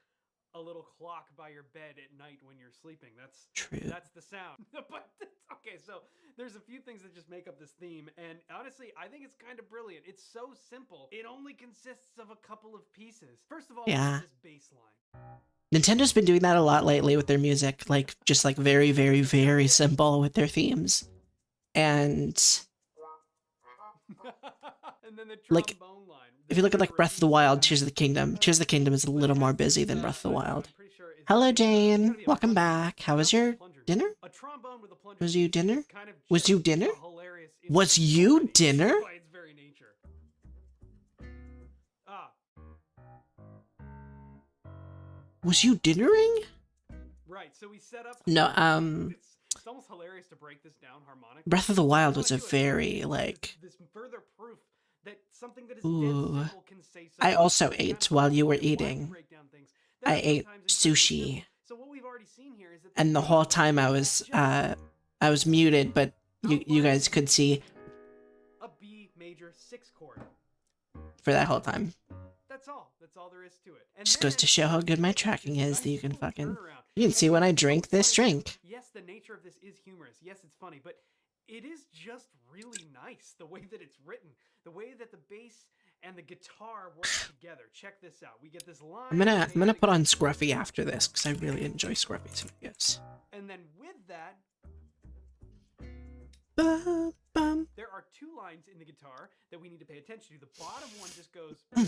a little clock by your bed at night when you're sleeping. That's true. That's the sound. But okay, so there's a few things that just make up this theme, and honestly, I think it's kind of brilliant. It's so simple. It only consists of a couple of pieces. First of all, this bass line. Nintendo's been doing that a lot lately with their music, like just like very, very, very simple with their themes. And then the like, line. if you look at like Breath of the Wild, Tears of the Kingdom is a little more busy than Breath of the Wild. Hello, Jane. Welcome back. How was your dinner? Was you dinner? Was you dinner? Was you dinner? Was you dinnering? Right. So we set up. No. It's almost hilarious to break this down harmonically. Breath of the Wild was a very like. This further proof that something that is dead simple can say something. I also ate while you were eating. I ate sushi. So what we've already seen here is that and the whole time I was muted, but you guys could see a B major 6 chord for that whole time. That's all there is to it. And just goes to show how good my tracking is that you can see when I drink this drink. Yes, the nature of this is humorous. Yes, it's funny, but it is just really nice the way that it's written, the way that the bass and the guitar work together. Check this out. We get this line. I'm gonna put on Scruffy after this because I really enjoy Scruffy's videos. And then with that, there are 2 lines in the guitar that we need to pay attention to. The bottom one just goes B,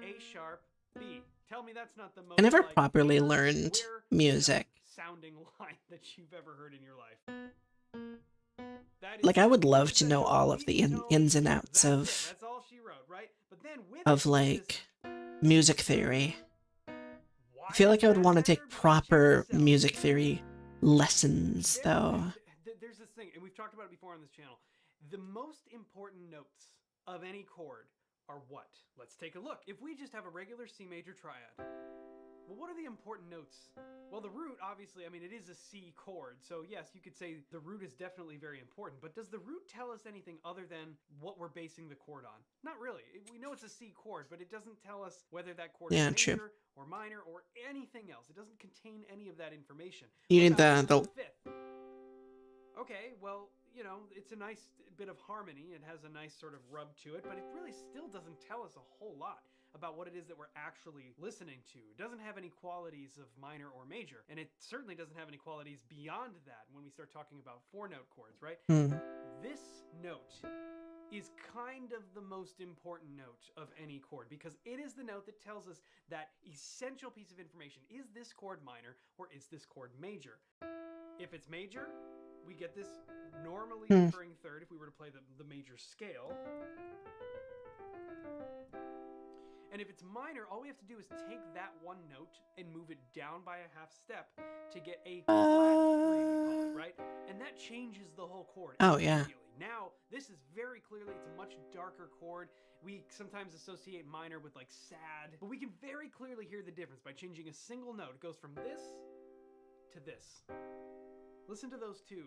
A sharp, B. Tell me that's not the most. I never properly learned music. Sounding line that you've ever heard in your life. Like I would love to know all of the ins and outs of. That's all she wrote, right? But then with of like music theory. I feel like I would want to take proper music theory lessons, though. There's this thing, and we've talked about it before on this channel. The most important notes of any chord are what? Let's take a look. If we just have a regular C major triad, well, what are the important notes? Well, the root, obviously, I mean, it is a C chord, so yes, you could say the root is definitely very important, but does the root tell us anything other than what we're basing the chord on? Not really. We know it's a C chord, but it doesn't tell us whether that chord is major or minor or anything else. It doesn't contain any of that information. You need the fifth. Okay, well, you know, it's a nice bit of harmony. It has a nice sort of rub to it, but it really still doesn't tell us a whole lot about what it is that we're actually listening to. It doesn't have any qualities of minor or major, and it certainly doesn't have any qualities beyond that when we start talking about 4-note chords, right? This note is kind of the most important note of any chord because it is the note that tells us that essential piece of information. Is this chord minor or is this chord major? If it's major, we get this normally occurring third if we were to play the major scale. And if it's minor, all we have to do is take that one note and move it down by a half step to get a flat 3, we call it, right? And that changes the whole chord. Oh, yeah. Now, this is very clearly, it's a much darker chord. We sometimes associate minor with like sad, but we can very clearly hear the difference by changing a single note. It goes from this to this. Listen to those two.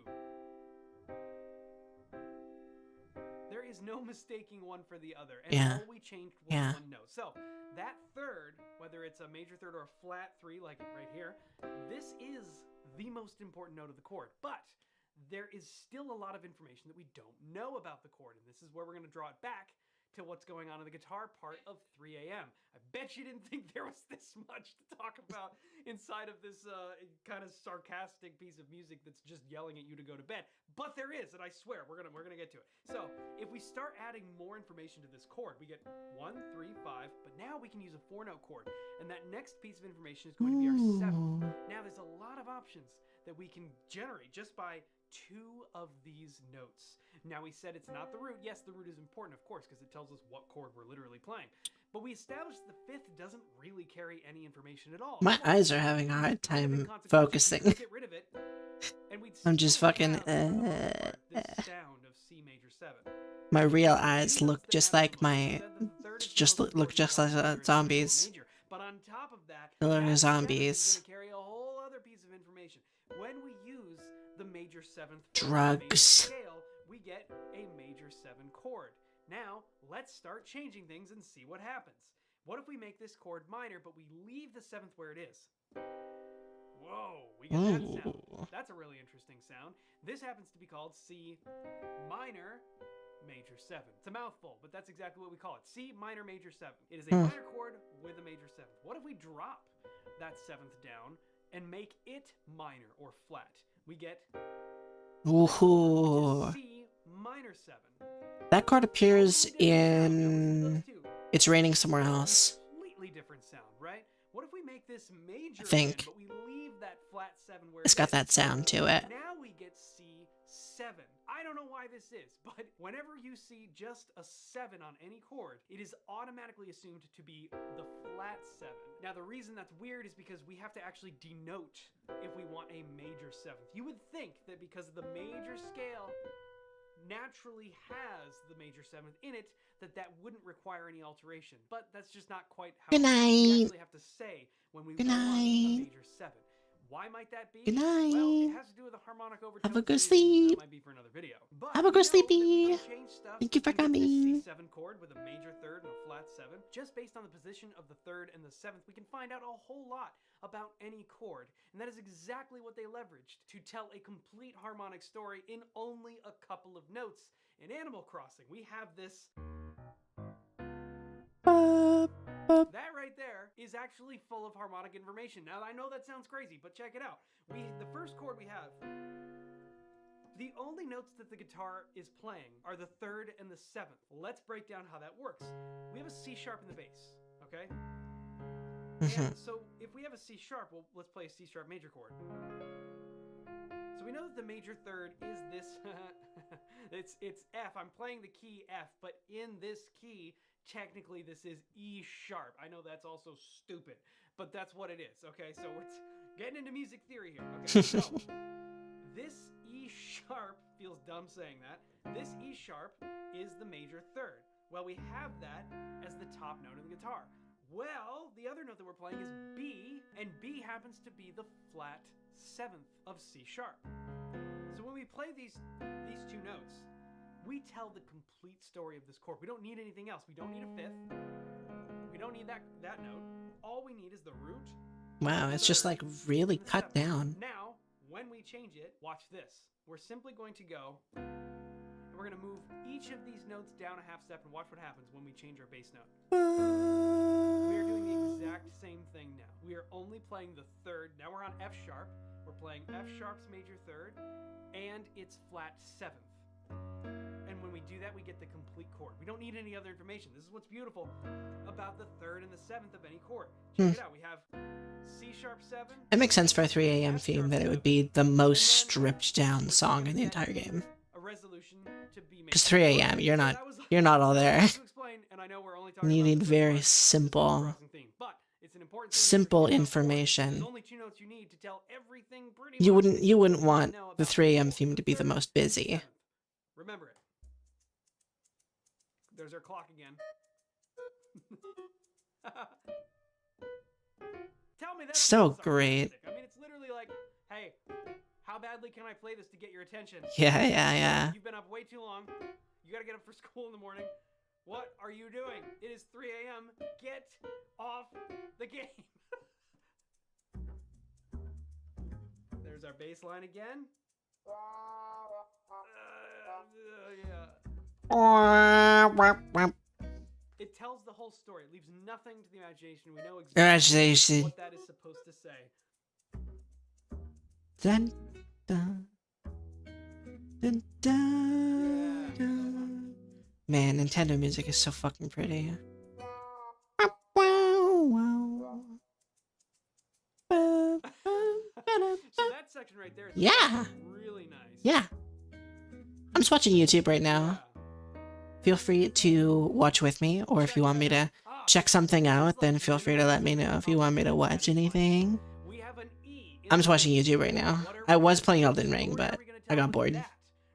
There is no mistaking one for the other, and all we changed was one note. So that third, whether it's a major third or a flat 3 like right here, this is the most important note of the chord. But there is still a lot of information that we don't know about the chord, and this is where we're going to draw it back to what's going on in the guitar part of 3 AM. I bet you didn't think there was this much to talk about inside of this kind of sarcastic piece of music that's just yelling at you to go to bed. But there is, and I swear, we're gonna get to it. So, if we start adding more information to this chord, we get 1, 3, 5, but now we can use a 4-note chord, and that next piece of information is going to be our 7th. Now, there's a lot of options that we can generate just by 2 of these notes. Now, we said it's not the root. Yes, the root is important, of course, because it tells us what chord we're literally playing. But we established the 5th doesn't really carry any information at all. My eyes are having a hard time focusing. Get rid of it, and we'd I'm just fucking. this sound of C C major 7. My real Any eyes notes look that just have like the my, said that the third is the just most look important just part like of the third zombies. major. But on top of that, They're that seventh zombies. is going to carry a whole other piece of information. When we use the major 7th Drugs. scale, we get a major 7 chord. Now, let's start changing things and see what happens. What if we make this chord minor, but we leave the 7th where it is? Whoa, we get that sound. Ooh. That's a really interesting sound. This happens to be called C minor major 7. It's a mouthful, but that's exactly what we call it. C minor major 7. It is a minor chord with a major 7th. What if we drop that 7th down and make it minor or flat? We get Ooh. C minor 7. That chord appears Totally different sound. Now listen to in those two. It's Raining Somewhere Else. Completely different sound, right? What if we make this major I think. again, but we leave that flat 7 where It's it got is? that sound to it. Now we get C7. I don't know why this is, but whenever you see just a 7 on any chord, it is automatically assumed to be the flat 7. Now the reason that's weird is because we have to actually denote if we want a major 7th. You would think that because the major scale naturally has the major 7th in it, that wouldn't require any alteration. But that's just not quite how Good it works. We night. actually have to say when we Good want a night. major 7. Why might that be? Good Well, it night. has to do with the harmonic overtone. Have a good That sleep. might be for another video. But Have a we good know that we sleepy. can change stuff Thank you for and get this coming. C7 chord with a major 3rd and a flat 7. Just based on the position of the 3rd and the 7th, we can find out a whole lot about any chord. And that is exactly what they leveraged to tell a complete harmonic story in only a couple of notes. In Animal Crossing, we have this. That right there is actually full of harmonic information. Now, I know that sounds crazy, but check it out. The first chord we have, the only notes that the guitar is playing are the 3rd and the 7th. Let's break down how that works. We have a C sharp in the bass, okay? And so if we have a C sharp, well, let's play a C sharp major chord. So we know that the major 3rd is this. it's F. I'm playing the key F, but in this key, technically this is E sharp. I know that's also stupid, but that's what it is. Okay, so we're getting into music theory here. Okay, so this E sharp, feels dumb saying that, this E sharp is the major 3rd. Well, we have that as the top note of the guitar. Well, the other note that we're playing is B, and B happens to be the flat 7th of C sharp. So when we play these two notes, we tell the complete story of this chord. We don't need anything else. We don't need a 5th. We don't need that note. All we need is the root. Wow, it's just like really cut 7th. down. Now, when we change it, watch this. We're simply going to go, and we're going to move each of these notes down a half step and watch what happens when we change our bass note. We are doing the exact same thing now. We are only playing the 3rd. Now we're on F sharp. We're playing F sharp's major 3rd, and it's flat 7th. And when we do that, we get the complete chord. We don't need any other information. This is what's beautiful about the 3rd and the 7th of any chord. Check it out. We have C sharp 7. It makes sense for a 3 a.m. theme that it would be the most stripped down song in the entire game. A resolution to be made. Because 3 a.m. you're not all there. To explain, and I know we're only talking You about need the very first simple, crossing theme, but it's an important thing to simple understand about chords. information. There's only 2 notes you need to tell everything pretty You much wouldn't you want know the about 3 a.m. chord. theme to be the 3rd, most busy. 7th. Remember it. There's our clock again. Tell me that's So not great. sarcastic. I mean, it's literally like, hey, how badly can I play this to get your attention? Yeah. You've been up way too long. You gotta get up for school in the morning. What are you doing? It is 3 a.m. Get off the game. There's our bass line again. Yeah. It tells the whole story. It leaves nothing to the imagination. We know exactly Imagination. what that is supposed to say. Dun, dun, dun, dun, dun. Man, Nintendo music is so fucking pretty. So that section right there is Yeah. really nice. Yeah. I'm just watching YouTube right now. Feel free to watch with me, or if you want me to check something out, then feel free to let me know if you want me to watch anything. We have an E in I'm just the watching name. YouTube right now. What are I we was gonna playing tell- Elden what Ring, are but we gonna I tell got with bored. that,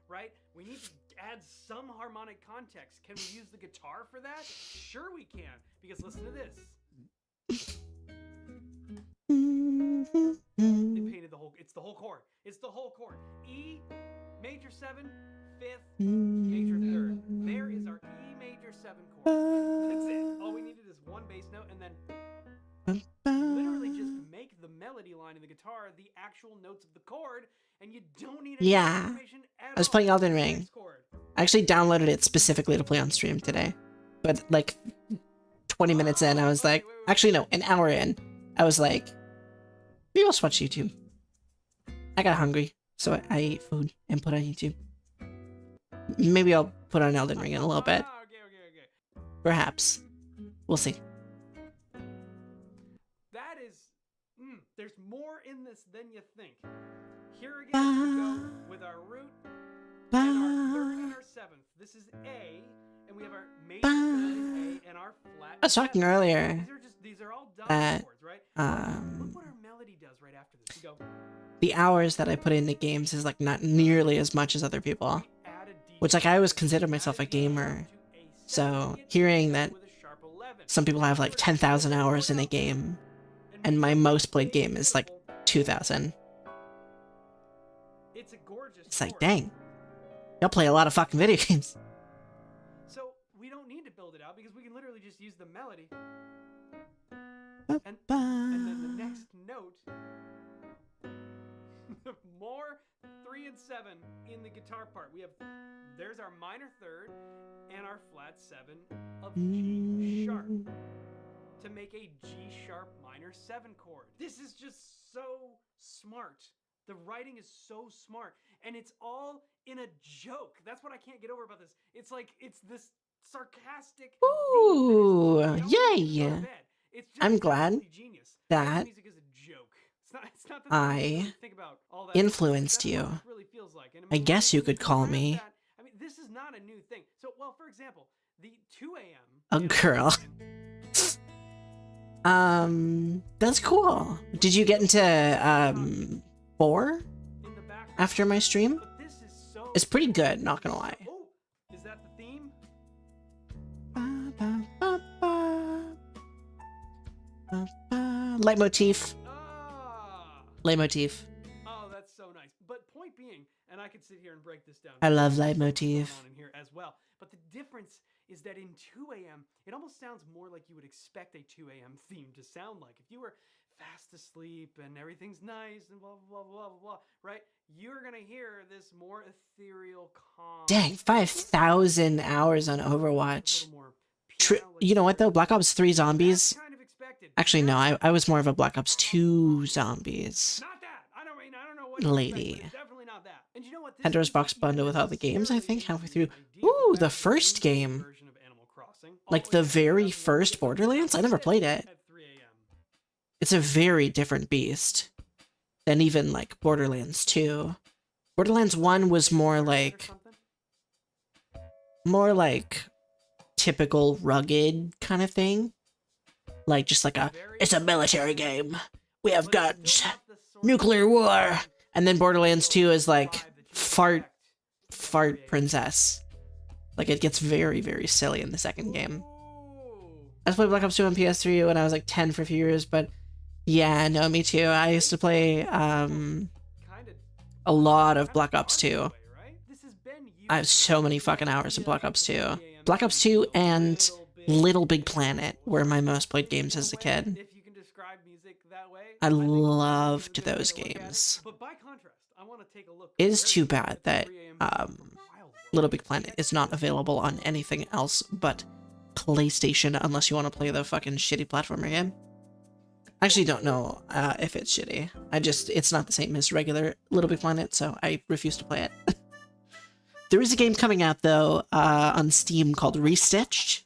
right? We need to add add some harmonic context. Can we use the guitar for that? Sure we can, because listen to this. They painted the whole, it's the whole chord. It's the whole chord. E, major 7, 5th, major 3rd. There is our E major 7 chord. That's it. All we needed is one bass note, and then literally just make the melody line in the guitar the actual notes of the chord, and you don't need any information at all. I was playing Elden Ring. I actually downloaded it specifically to play on stream today. But like 20 minutes in, I was like, actually no, an hour in, I was like, maybe I'll watch YouTube. I got hungry, so I ate food and put on YouTube. Maybe I'll put on Elden Ring in a little bit. Okay. Perhaps. We'll see. That is, there's more in this than you think. Here again, we go with our root and our 3rd and our 7th. This is A, and we have our major 3rd A and our flat. I was talking earlier These are all that chords, right? Look what our melody does right after this. You go. The hours that I put into games is like not nearly as much as other people. Which like I always consider myself a gamer. So hearing that some people have like 10,000 hours in a game and my most played game is like 2,000. It's like, dang. Y'all play a lot of fucking video games. So we don't need to build it out because we can literally just use the melody. And then the next note, more 3 and 7 in the guitar part. We have, there's our minor 3rd and our flat 7 of G sharp to make a G sharp minor 7 chord. This is just so smart. The writing is so smart, and it's all in a joke. That's what I can't get over about this. It's like, it's this sarcastic. Ooh, yay! I'm glad genius. that Music is a joke. It's not I think about all that influenced you. Really feels like. And I guess you could call me I mean, this is not a new thing. So, well, for example, the 2 a a.m. girl. That's cool. Did you get into 4 after my stream? It's pretty good, not gonna lie. Oh, is that the theme? Leitmotif. Leitmotif. Oh, that's so nice. But point being, and I could sit here and break this down. I love leitmotif. In here as well. But the difference is that in 2 a.m., it almost sounds more like you would expect a 2 a.m. theme to sound like. If you were fast asleep and everything's nice and blah, blah, blah, blah, blah, right? You're going to hear this more ethereal, calm. Dang, 5,000 hours on Overwatch. You know what though? Black Ops 3 zombies. Actually, no, I was more of a Black Ops 2 zombies. Not that. I don't know what lady. it's definitely not that. And you know what? Pandora's Box bundle with all the games, I think, halfway through. Ooh, the first game. Like the very first Borderlands? I never played it. It's a very different beast than even like Borderlands 2. Borderlands 1 was more like typical rugged kind of thing. Like just like it's a military game. We have guns. Nuclear war. And then Borderlands 2 is like fart princess. Like it gets very, very silly in the second game. I played Black Ops 2 on PS3 when I was like 10 for a few years, but yeah, no, me too. I used to play a lot of Black Ops 2. I have so many fucking hours in Black Ops 2. Black Ops 2 and Little Big Planet were my most played games as a kid. I loved those games. It is too bad that Little Big Planet is not available on anything else but PlayStation unless you want to play the fucking shitty platformer game. I actually don't know if it's shitty. It's not the same as regular Little Big Planet, so I refuse to play it. There is a game coming out, though, on Steam called Restitched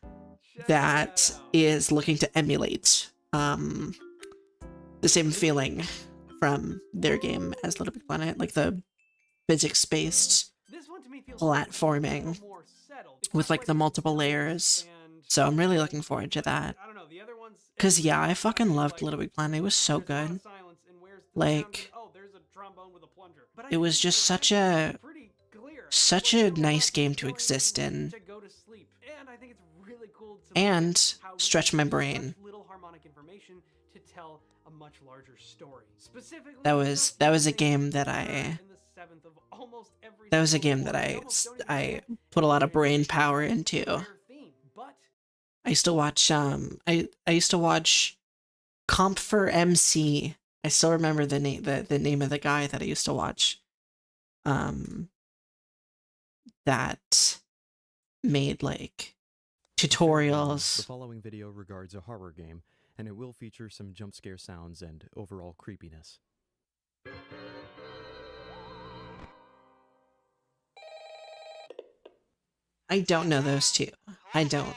that is looking to emulate the same feeling from their game as Little Big Planet, like the physics-based platforming with like the multiple layers. So I'm really looking forward to that. Cause yeah, I fucking loved Little Big Planet. It was so good. Like, it was just such a such a nice game to exist in. To go to sleep. And I think it's really cool to And how we stretch can my use brain. such little harmonic information to tell a much larger story. Specifically, That was a game that I I put a lot of brain power into. I used to watch I used to watch Comp for MC. I still remember the name of the guy that I used to watch. That made like tutorials. The following video regards a horror game, and it will feature some jump scare sounds and overall creepiness. I don't know those two. I don't.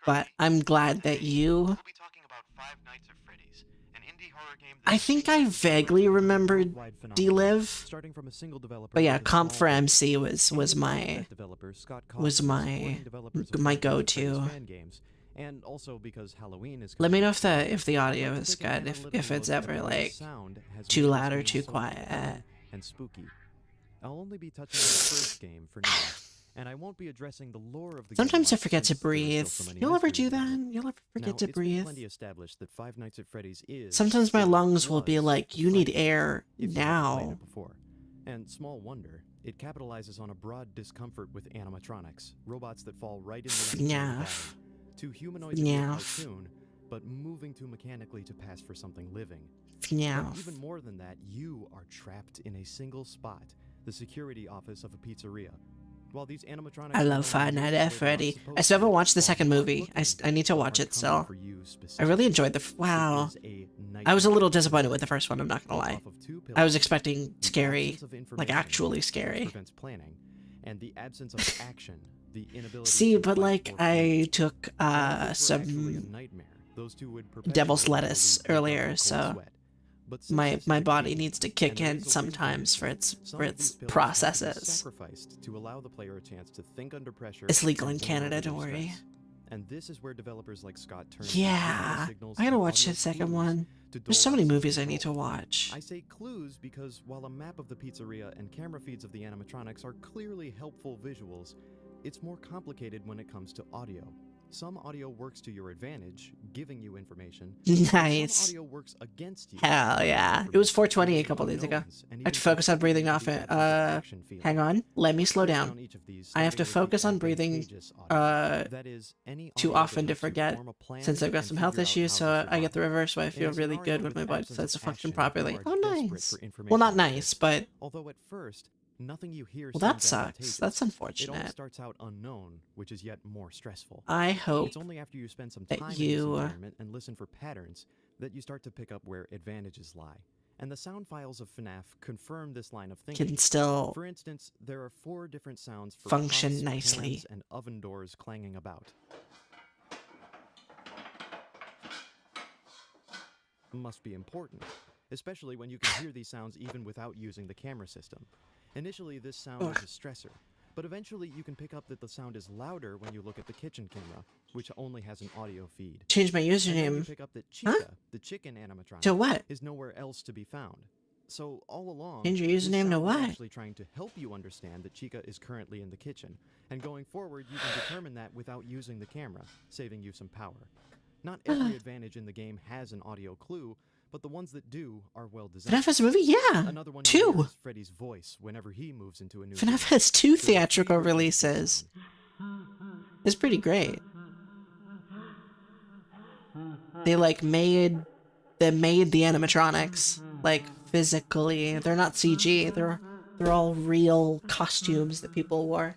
But I'm glad that you... I think I vaguely remembered D-Live. But yeah, Comp for MC was my go-to. And also because Halloween is Let me know if the audio is good, if it's ever like too loud or too quiet. And spooky. I'll only be touching on the first game for now, and I won't be addressing the lore of the Sometimes I game forget to since there are breathe. still so many You'll ever mysteries do in it. that? You'll ever forget Now, to it's been breathe? plenty established that Five Nights at Freddy's is Sometimes my still lungs will be was like, you need frightening air if you haven't played now. it before. And small wonder, it capitalizes on a broad discomfort with animatronics, robots that fall right in the Yeah. to humanoids in a cartoon, but moving too mechanically to pass for something living. Yeah. But even more than that, you are trapped in a single spot, the security office of a pizzeria. While these animatronics I love Five Nights at Freddy. I still haven't watched the second movie. I need to watch it still. I really enjoyed the... Wow. I was a little disappointed with the first one, I'm not gonna lie. I was expecting scary, like actually scary. And the absence of action, the inability See, to but fight like or I took some devil's lettuce earlier, so my body needs to kick in sometimes for its processes. Sacrificed to allow the player a chance to think under pressure. It's legal in Canada, don't worry. And this is where developers like Scott turn Yeah, I gotta watch the second one. There's so many movies I need to watch. I say clues because while a map of the pizzeria and camera feeds of the animatronics are clearly helpful visuals, it's more complicated when it comes to audio. Some audio works to your advantage, giving you information. Nice. Some audio works against you. Hell yeah. It was 4:20 a couple days ago. I have to focus on breathing off it. Hang on. Let me slow down. I have to focus on breathing too often to forget, since I've got some health issues, so I get the reverse, so I feel really good when my body decides to function properly. Oh, nice. Well, not nice, but... Although at first, nothing you hear Well, that seems sucks. advantageous. That's It all unfortunate. starts out unknown, which is yet more stressful. I hope It's only after you spend some that time in you, this environment and listen for patterns that you start to pick up where advantages lie. And the sound files of FNAF confirm this line of thinking. can still For instance, there are 4 different sounds for function pots, nicely. pans, and oven doors clanging about. Must be important, especially when you can hear these sounds even without using the camera system. Initially, this sound is a stressor, but eventually you can pick up that the sound is louder when you look at the kitchen camera, which only has an audio feed. Change my And then you username. pick up that Chica, the chicken animatronic, To what? is nowhere else to be found. So all along, Change your this username to sound is what? actually trying to help you understand that Chica is currently in the kitchen, and going forward, you can determine that without using the camera, saving you some power. Not every advantage in the game has an audio clue, but the ones that do are well designed. FNAF has a movie? Yeah. Another one you hear 2. is Freddy's voice whenever he moves into a new FNAF room. has 2 There are 3 theatrical versions of the releases. sound. It's pretty great. They like made the animatronics like physically. They're not CG. They're all real costumes that people wore.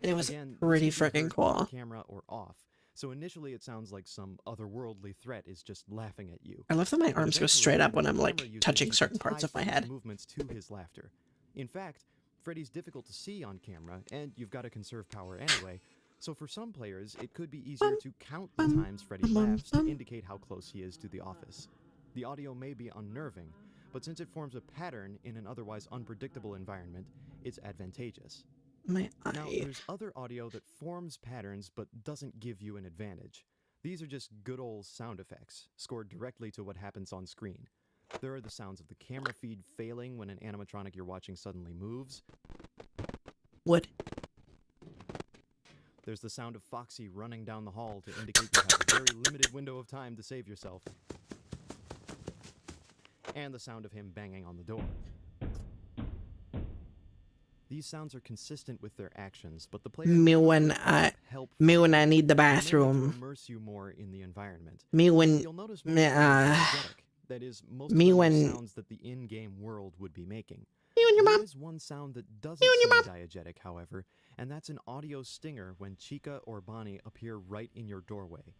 And it was Again, pretty this can be freaking heard cool. on camera or off. So initially it sounds like some otherworldly threat is just laughing at you. I love that my But arms go eventually, straight up when the I'm camera like uses touching you to certain parts tie of my Freddy's head. movements to his laughter. In fact, Freddy's difficult to see on camera, and you've got to conserve power anyway. So for some players, it could be easier to count the times Freddy laughs to indicate how close he is to the office. The audio may be unnerving, but since it forms a pattern in an otherwise unpredictable environment, it's advantageous. My Now, eye. there's other audio that forms patterns but doesn't give you an advantage. These are just good old sound effects, scored directly to what happens on screen. There are the sounds of the camera feed failing when an animatronic you're watching suddenly moves. Wood. There's the sound of Foxy running down the hall to indicate you have a very limited window of time to save yourself. And the sound of him banging on the door. These sounds are consistent with their actions, but the player Me when I need the bathroom. immerse you more in the environment. Me when You'll notice more that is, most of me them are when- sounds that the in-game world would be making. Me when your There mom. is one sound that doesn't seem diegetic, however, and that's an audio stinger when Chica or Bonnie appear right in your doorway.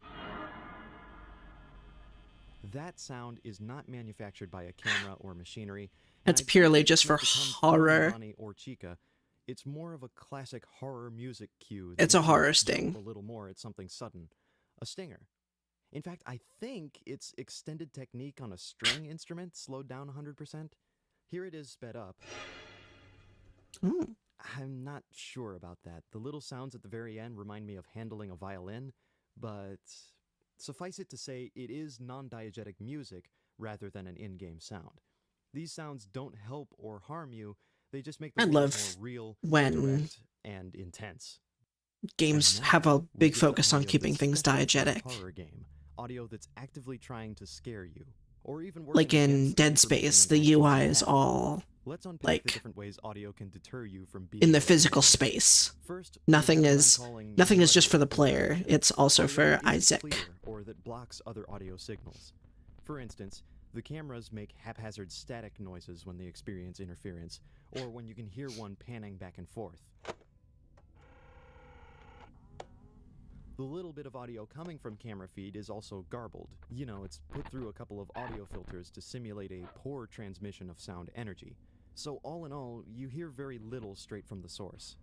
That sound is not manufactured by a camera or machinery. and It's I don't purely think just it's for meant to come from horror. Bonnie or Chica. It's more of a classic horror music cue. It's that a makes horror you jump sting. A little more at something sudden. A stinger. In fact, I think it's extended technique on a string instrument slowed down 100%. Here it is sped up. Mm. I'm not sure about that. The little sounds at the very end remind me of handling a violin, but suffice it to say, it is non-diegetic music rather than an in-game sound. These sounds don't help or harm you, they just make the I world love more real, when direct, and intense. games And now have a we big get to focus on audio keeping that's things special for a diegetic. horror game. Audio that's actively trying to scare you, or even Like working in against Dead information Space, and the actions UI you is have. all Let's unpack like the different ways audio can deter you from being in the more physical diegetic. space. First, Nothing we have what I'm is calling nothing is just muddy for the player. interference. It's also Audio for that isn't Isaac. clear or that blocks other audio signals. For instance, the cameras make haphazard static noises when they experience interference, or when you can hear one panning back and forth. The little bit of audio coming from camera feed is also garbled. You know, it's put through a couple of audio filters to simulate a poor transmission of sound energy. So all in all, you hear very little straight from the source.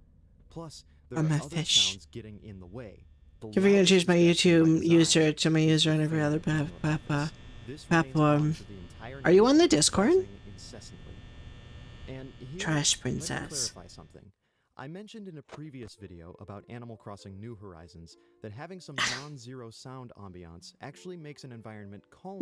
Plus, there I'm are a other fish. sounds getting in the way. The If you're gonna loudest change my distraction by YouTube design user to my is user the and every fan other in your office. This remains platform. on for the entire Are you night, on the Discord? buzzing incessantly. And here, Trash let me princess. clarify something. I mentioned in a previous video about Animal Crossing New Horizons that having some non-zero sound ambiance actually makes an environment calmer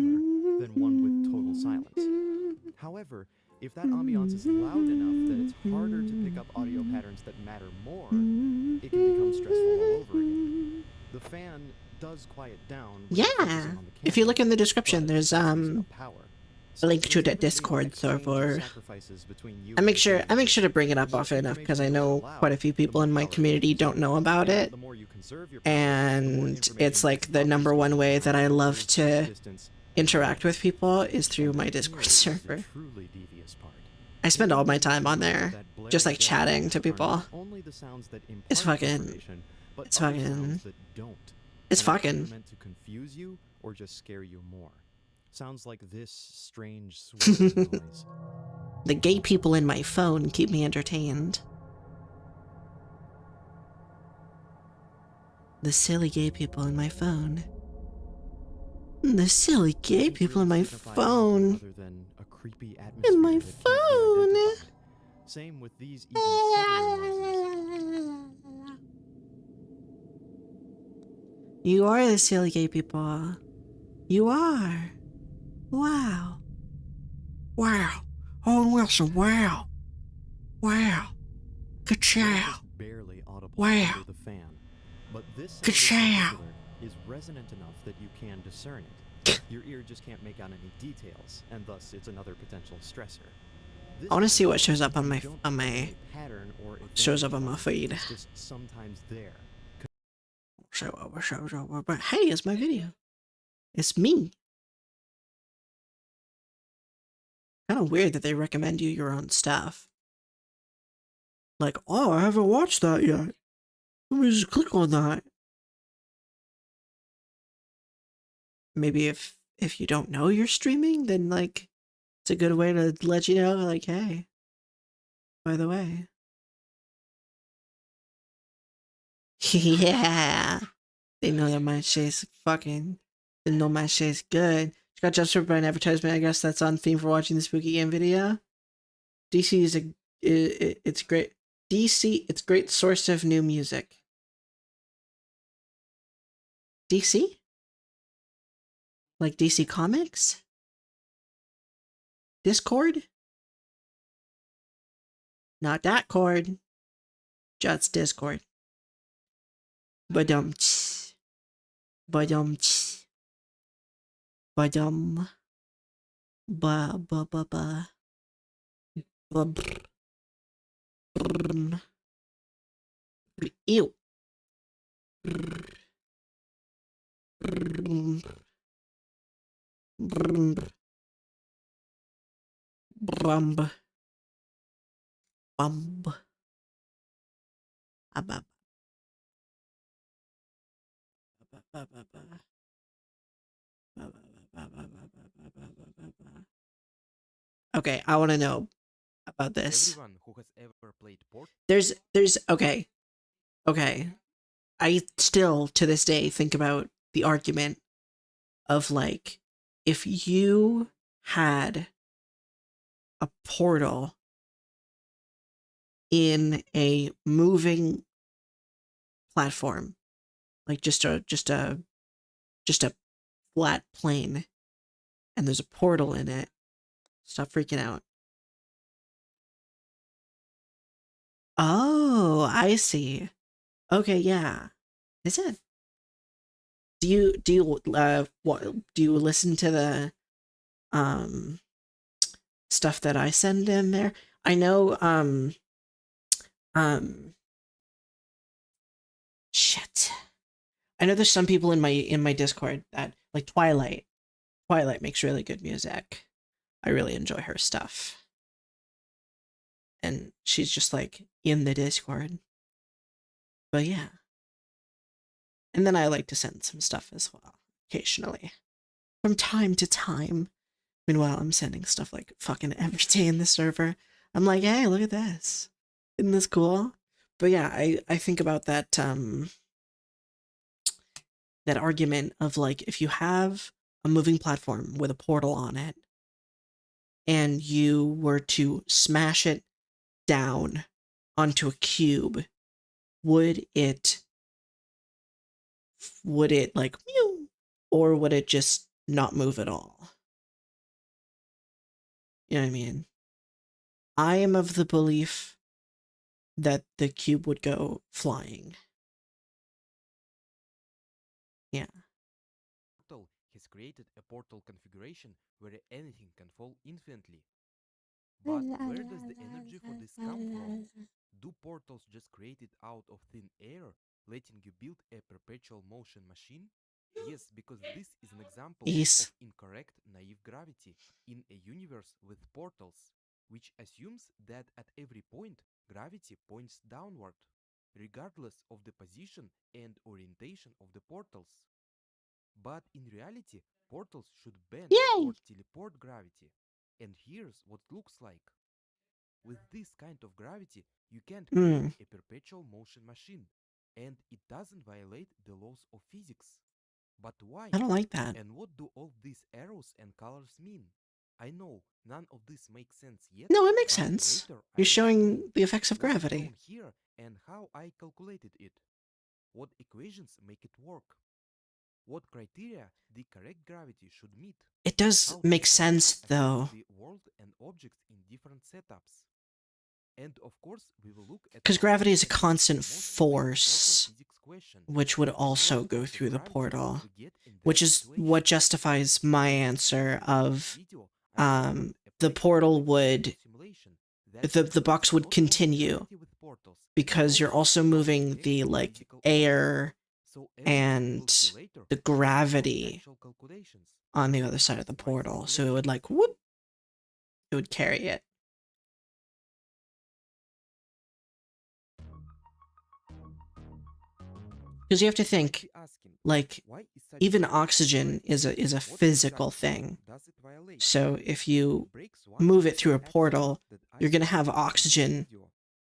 than one with total silence. However, if that ambiance is loud enough that it's harder to pick up audio patterns that matter more, it can become stressful all over again. The fan does quiet down when you're Yeah. focusing on the If you look in the description, but there's it uses up power. a link So to there's that never been an Discord exchange of server. sacrifices between you I and make the sure game. to bring it up The more often enough because I information know you allow, quite a few the people more in my power it community gives don't you. know about And it. the more you conserve your power, the more And information it's like gets the number one way that I love published to distance. interact with people is through my And Discord here is the server. truly devious part. I spend all my Taking time on into there, account that just like blaring chatting dead to are people. not only the sounds that It's impart fucking- information, but it's other fucking- sounds that don't. It's And are either fucking. meant to confuse you or just scare you more. Sounds like this strange swirling noise. The gay people in my phone keep me entertained. The silly gay people in my phone. The silly gay Doesn't people in really my signify phone. anything other than a creepy atmosphere my that can't be phone. identified. Same with these even subtler noises. You are the silly gay people. You are. Wow. Wow. Owen Wilson, wow. Wow. Ka-chow. Just barely audible Wow. under the fan. But this sound in Ka-chow. particular is resonant enough that you can discern it. Your ear just can't make out any details, and thus it's another potential stressor. This I wanna see sound what shows up on my- you don't on know my- a pattern or shows up identify. on my feed. It's just sometimes there. But hey, it's my video. It's me. Kind of weird that they recommend you your own stuff. Like, oh, I haven't watched that yet. Let me just click on that. Maybe if you don't know you're streaming, then like it's a good way to let you know, like, hey, by the way. Yeah. They know that my shit's fucking. They know my shit's good. Just got jumped by an advertisement. I guess that's on theme for watching the spooky game video. DC is it's great. DC, it's great source of new music. DC? Like DC Comics? Discord? Not that cord. Just Discord. Badum. Badum. Badum. Ba ba ba ba. Ba brr. Brrn. Ew. Brrn. Brrn. Brrn. Brumb. Bumb. Abab. Okay, I want to know about this. Everyone who has ever played Port There's okay. I still to this day think about the argument of like if you had a portal in a moving platform, like just a flat plane, and there's a portal in it. Stop freaking out. Oh, I see. Okay, yeah. Is it? Do you what do you listen to the stuff that I send in there? I know shit. I know there's some people in my Discord that like Twilight. Twilight makes really good music. I really enjoy her stuff. And she's just like in the Discord. But yeah. And then I like to send some stuff as well, occasionally. From time to time. Meanwhile, I'm sending stuff like fucking every day in the server. I'm like, hey, look at this. Isn't this cool? But yeah, I think about that that argument of like if you have a moving platform with a portal on it and you were to smash it down onto a cube, would it like mew, or would it just not move at all? You know what I mean? I am of the belief that the cube would go flying. Yeah. Portal has created a portal configuration where anything can fall infinitely. But where does the energy for this come from? Do portals just create it out of thin air, letting you build a perpetual motion machine? Yes, because this is an example Yes. of incorrect naive gravity in a universe with portals, which assumes that at every point gravity points downward, regardless of the position and orientation of the portals. But in reality, portals should bend Yay! or teleport gravity. And here's what it looks like. With this kind of gravity, you can't create a perpetual motion machine, and it doesn't violate the laws of physics. But why? I don't like that. And what do all these arrows and colors mean? I know none of this makes sense yet. No, it makes but sense. later I You're will showing explain the effects of what's gravity. shown here and how I calculated it. What equations make it work? What criteria the correct gravity should meet? It does How make this sense affects though, the world and objects in different setups. And of course, we will look at because how gravity is a this affects constant the most important force, physics question. which would What also of go the through the gravity portal, we get in that which is situation? what justifies my In this answer specific of video, I offered a the practical portal example would simulation that the box shows would a lot of continue similarity with portals, because you're also how they moving affect the the like physical air so everything we'll and see later the comes from gravity actual calculations. on the other side of the Why portal. So it simulation? would like whoop, it would carry it. Because you have to You might think, be asking, like, why is such even powerful oxygen is a What physical exact thing. law does it violate? So if you It breaks one move of it through the a portal, axioms that I you're gonna explained have in this oxygen, video.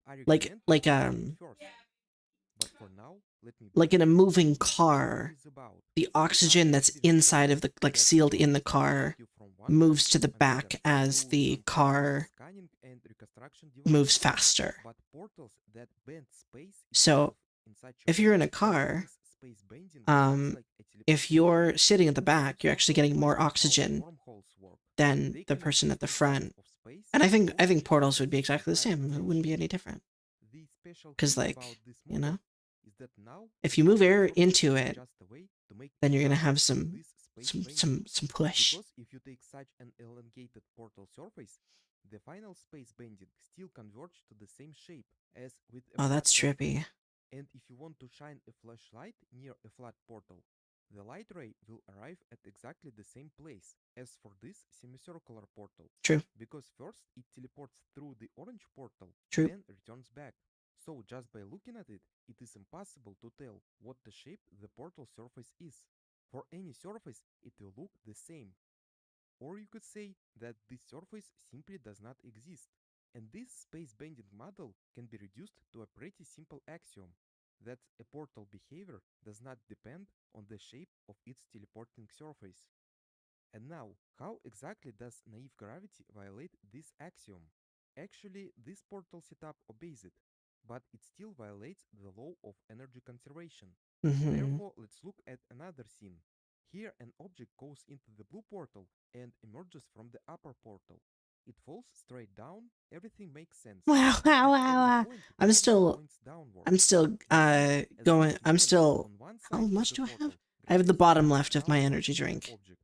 I like recommend like you read it first. But for now, let me like in a briefly moving explain what car, it is about. the The oxygen that's oxygen is a inside of the process like that sealed in the will car transport you from one moves point to the to another back as through the some kind of car scanning and reconstruction moves devices. faster. But portals that bend space So itself in such a if you're way in a that car, this space bending works like a if teleportation, you're sitting at the this is back, you're actually also getting more why how oxygen wormholes work. than They the connect person at the different parts front. of space And I and think move portals would be objects exactly the at higher same. It wouldn't be any dimensions. different. The Because, like, you know, if you move air into it, then you're gonna have some push. Because if you take such an elongated portal surface, the final space bending still converges to the same shape as with a Oh, flat that's portal. trippy. And if you want to shine a flashlight near a flat portal, the light ray will arrive at exactly the same place as for this semicircular portal. True. Because first it teleports through the orange portal, True. then returns back. So just by looking at it, it is impossible to tell what the shape the portal surface is. For any surface, it will look the same. Or you could say that this surface simply does not exist. And this space-bending model can be reduced to a pretty simple axiom, that a portal behavior does not depend on the shape of its teleporting surface. And now, how exactly does naive gravity violate this axiom? Actually, this portal setup obeys it, but it still violates the law of energy conservation. Therefore, let's look at another scene. Here, an object goes into the blue portal and emerges from the upper portal. It falls straight down, everything makes sense. Wow, But wow, at wow, every wow. point, I'm gravity still points downward. I'm still That means, as going. this I'm moves still. on one How side of much the do I portal, have? I have the gravity bottom points left of my downward energy to the drink. object.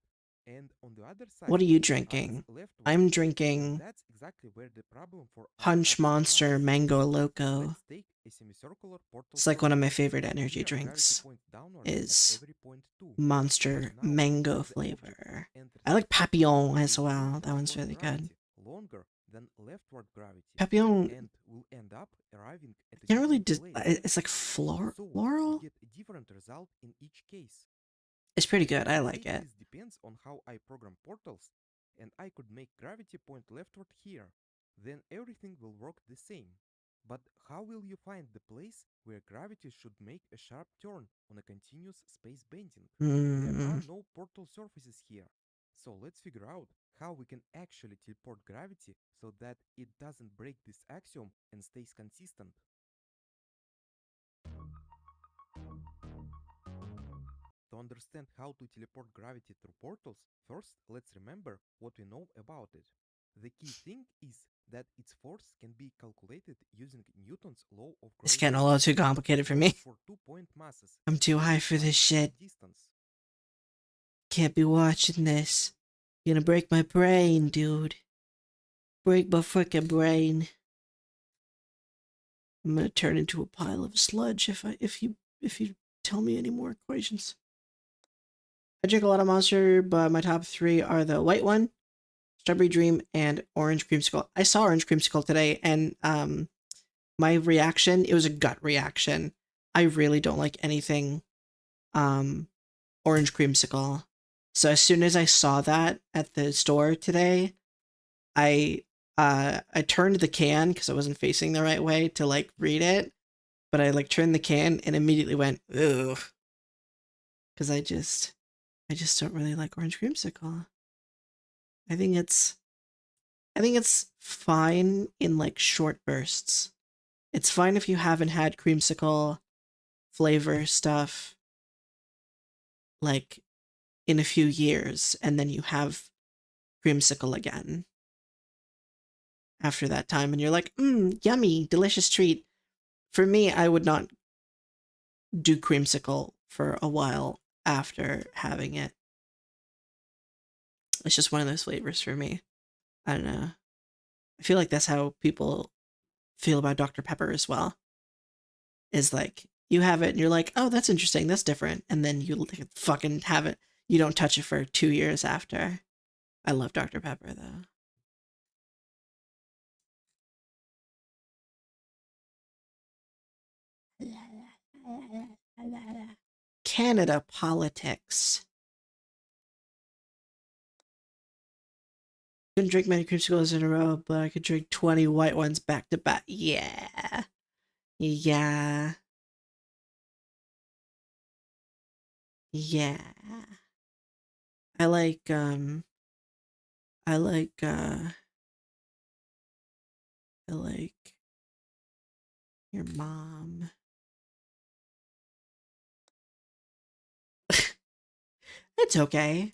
And on the other side, What are you it acts drinking? leftward. I'm And drinking that's exactly where the problem for our Punch axiom Monster lies. Mango Loco. Let's take a semicircular portal It's like one of my surface. favorite energy Here, gravity drinks. points downward at Is every point too. Monster But now, Mango as the object flavor. enters I like the portal, Papillon it as will well. feel That one's downward really good. gravity longer than leftward gravity, Papillon. and will end up arriving at a Can't really. different place. It's like So floral. we get a different result in each case. It's pretty good. I Let's like say it. this depends on how I program portals, and I could make gravity point leftward here. Then everything will work the same. But how will you find the place where gravity should make a sharp turn on a continuous space bending? There are no portal surfaces here. So let's figure out how we can actually teleport gravity so that it doesn't break this axiom and stays consistent. To understand how to teleport gravity through portals, first let's remember what we know about it. The key thing is that its force can be calculated using Newton's law of gravitation. It's getting a little too complicated for me. For 2-point masses, I'm too high for this shit. distance. Can't be watching this. You're gonna break my brain, dude. Break my freaking brain. I'm gonna turn into a pile of sludge if you tell me any more equations. I drink a lot of Monster, but my top 3 are the white one, Strawberry Dream, and Orange Creamsicle. I saw Orange Creamsicle today, and my reaction, it was a gut reaction. I really don't like anything Orange Creamsicle. So as soon as I saw that at the store today, I turned the can because I wasn't facing the right way to like read it, but I like turned the can and immediately went ugh, because I just don't really like Orange Creamsicle. I think it's fine in like short bursts. It's fine if you haven't had creamsicle flavor stuff like in a few years and then you have creamsicle again after that time and you're like, yummy, delicious treat. For me, I would not do creamsicle for a while after having it. It's just one of those flavors for me. I don't know. I feel like that's how people feel about Dr. Pepper as well. Is like, you have it and you're like, oh, that's interesting, that's different. And then you fucking have it. You don't touch it for 2 years after. I love Dr. Pepper though. Canada politics. Couldn't drink many creamsicles in a row, but I could drink 20 white ones back to back. Yeah. Yeah. Yeah. I like your mom. It's okay.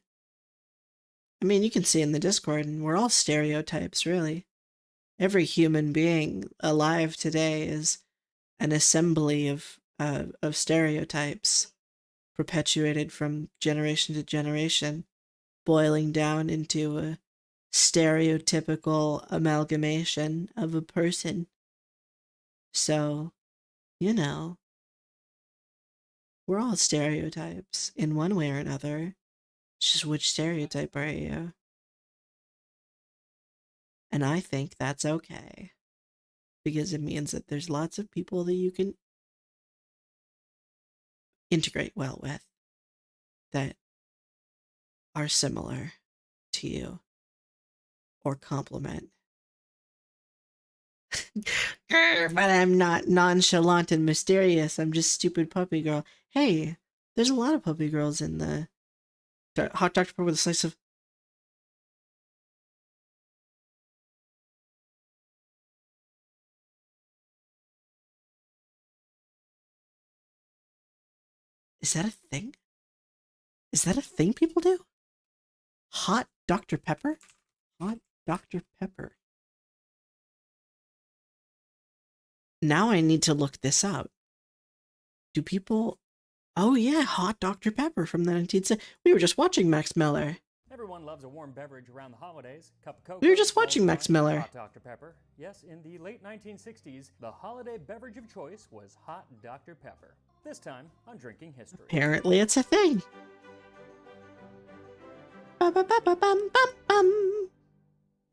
I mean, you can see in the Discord, and we're all stereotypes, really. Every human being alive today is an assembly of stereotypes perpetuated from generation to generation, boiling down into a stereotypical amalgamation of a person. So, you know, we're all stereotypes in one way or another. It's just which stereotype are you? And I think that's okay. Because it means that there's lots of people that you can integrate well with that are similar to you or complement. But I'm not nonchalant and mysterious. I'm just stupid puppy girl. Hey, there's a lot of puppy girls in the hot Dr. Pepper with a slice of... Is that a thing? Is that a thing people do? Hot Dr. Pepper? Hot Dr. Pepper. Now I need to look this up. Do people... Oh yeah, Hot Dr. Pepper from the 1970s. We were just watching Max Miller. Everyone loves a warm beverage around the holidays. Cup of cocoa. We were just watching Max Miller. Hot Dr. Pepper. Yes, in the late 1960s, the holiday beverage of choice was Hot Dr. Pepper. This time on Drinking History. Apparently it's a thing. Ba-ba-ba-ba-bum-bum-bum.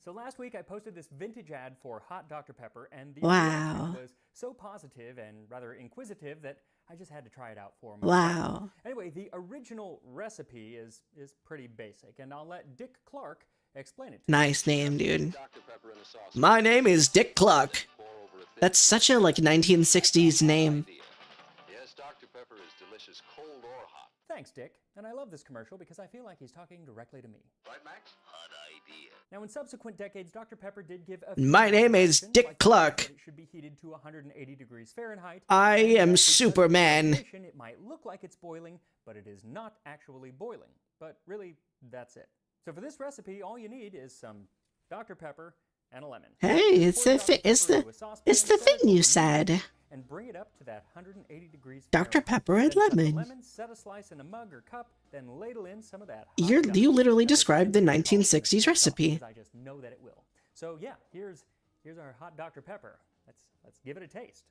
So last week I posted this vintage ad for Hot Dr. Pepper, and the Wow. reaction was so positive and rather inquisitive that I just had to try it out for myself. Wow. Anyway, the original recipe is pretty basic, and I'll let Dick Clark explain it to you. Nice name, dude. My name is Dick Clark. That's such a, like, 1960s name. Yes, Dr. Pepper is delicious, cold or hot. Thanks, Dick. And I love this commercial because I feel like he's talking directly to me. Right, Max? Hot idea. Now, in subsequent decades, Dr. Pepper did give a My name is directions, Dick like Clark. that it should be heated to 180 degrees Fahrenheit. I and am because of Superman. radiation, It might look like it's boiling, but it is not actually boiling. But really, that's it. So for this recipe, all you need is some Dr. Pepper and a lemon. Hey, it's the Pour Dr. it's Pepper the into a saucepan, it's the set it thing over you medium said. heat, and bring it up to that 180 degrees Dr. Fahrenheit. Pepper and Then cut the lemon. lemon, set a slice in a mug or cup, then ladle in some of that hot You Dr. literally Pepper described the and call it good. 1960s Sauce, recipe. because I just know that it will. So yeah, here's our hot Dr. Pepper. Let's give it a taste.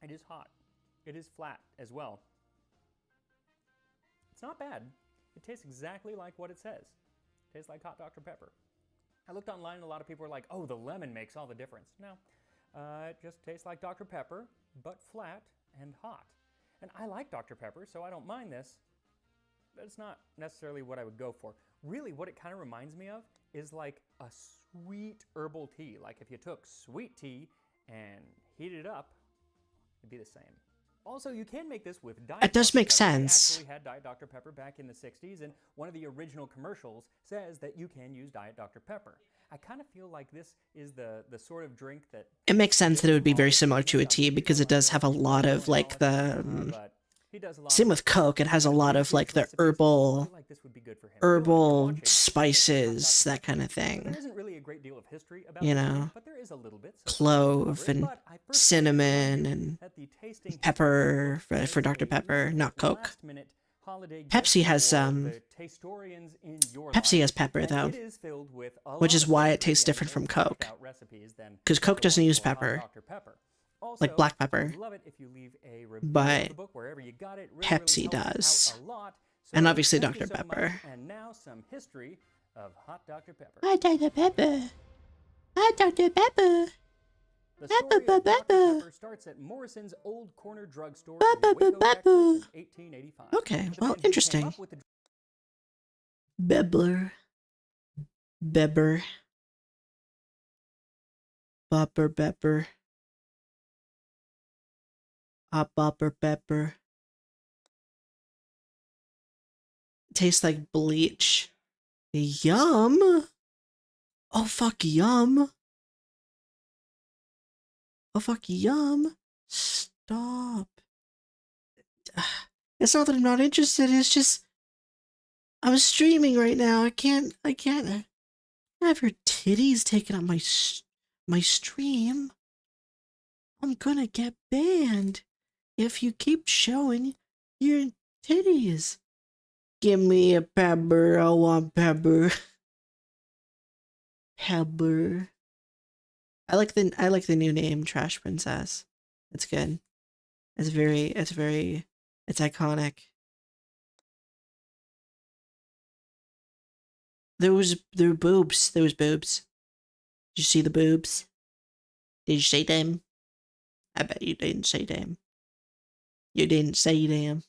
It is hot. It is flat as well. It's not bad. It tastes exactly like what it says. It tastes like hot Dr. Pepper. I looked online and a lot of people were like, oh, the lemon makes all the difference. No, it just tastes like Dr. Pepper, but flat and hot. And I like Dr. Pepper, so I don't mind this, but it's not necessarily what I would go for. Really, what it kind of reminds me of is like a sweet herbal tea. Like if you took sweet tea and heated it up, it'd be the same. Also, you can make this with Diet It does Dr. make Pepper. sense. We actually had Diet Dr. Pepper back in the 60s, and one of the original commercials says that you can use Diet Dr. Pepper. I kind of feel like this is the sort of drink that... It makes sense that it would be very similar to a tea because it does have a lot of like the but he does a lot same of- with Coke. It has a lot of like the recipes. I herbal feel like this would be good for him. So if you're watching, spices, that kind of there thing. isn't really a great deal of history about You this know, drink, but there is a little bit. So clove cover it, and but I personally cinnamon find and that the tasting pepper history book for says Dr. a Pepper, not Coke. last-minute holiday gift Pepsi has for some. the tastorians in your Pepsi life, has pepper and though, it is filled with a which lot is of why it history tastes and different from more Coke. fleshed-out recipes than Because Coke the doesn't one use for Hot pepper, Dr. Pepper. like Also, black I pepper. would love it if you leave a review But of the book wherever you got it. Really, Pepsi really helps does. out a lot. And So obviously thank you Dr. so much. Pepper. And now some history of Hot Dr. Pepper. Hi, Dr. Pepper. Hi, Dr. Pepper. The story of Dr. Pepper. Pepper starts at Morrison's Old Corner Drugstore Pepper, in Waco, Texas Pepper. in 1885. Okay, The well, man who came interesting. up with the Bebbler. Bebber. Bopper Pepper. Bopper Pepper. Tastes like bleach. Yum. Oh, fuck, yum. Oh, fuck, yum. Stop. It's not that I'm not interested, it's just... I'm streaming right now. I can't have your titties taking up my stream. gonna get banned if you keep showing your titties. Give me a pepper. I want pepper. Pepper. I like the new name, Trash Princess. It's good. It's iconic. There were boobs. There was boobs. Did you see the boobs? Did you see them? I bet you didn't see them. You didn't see them.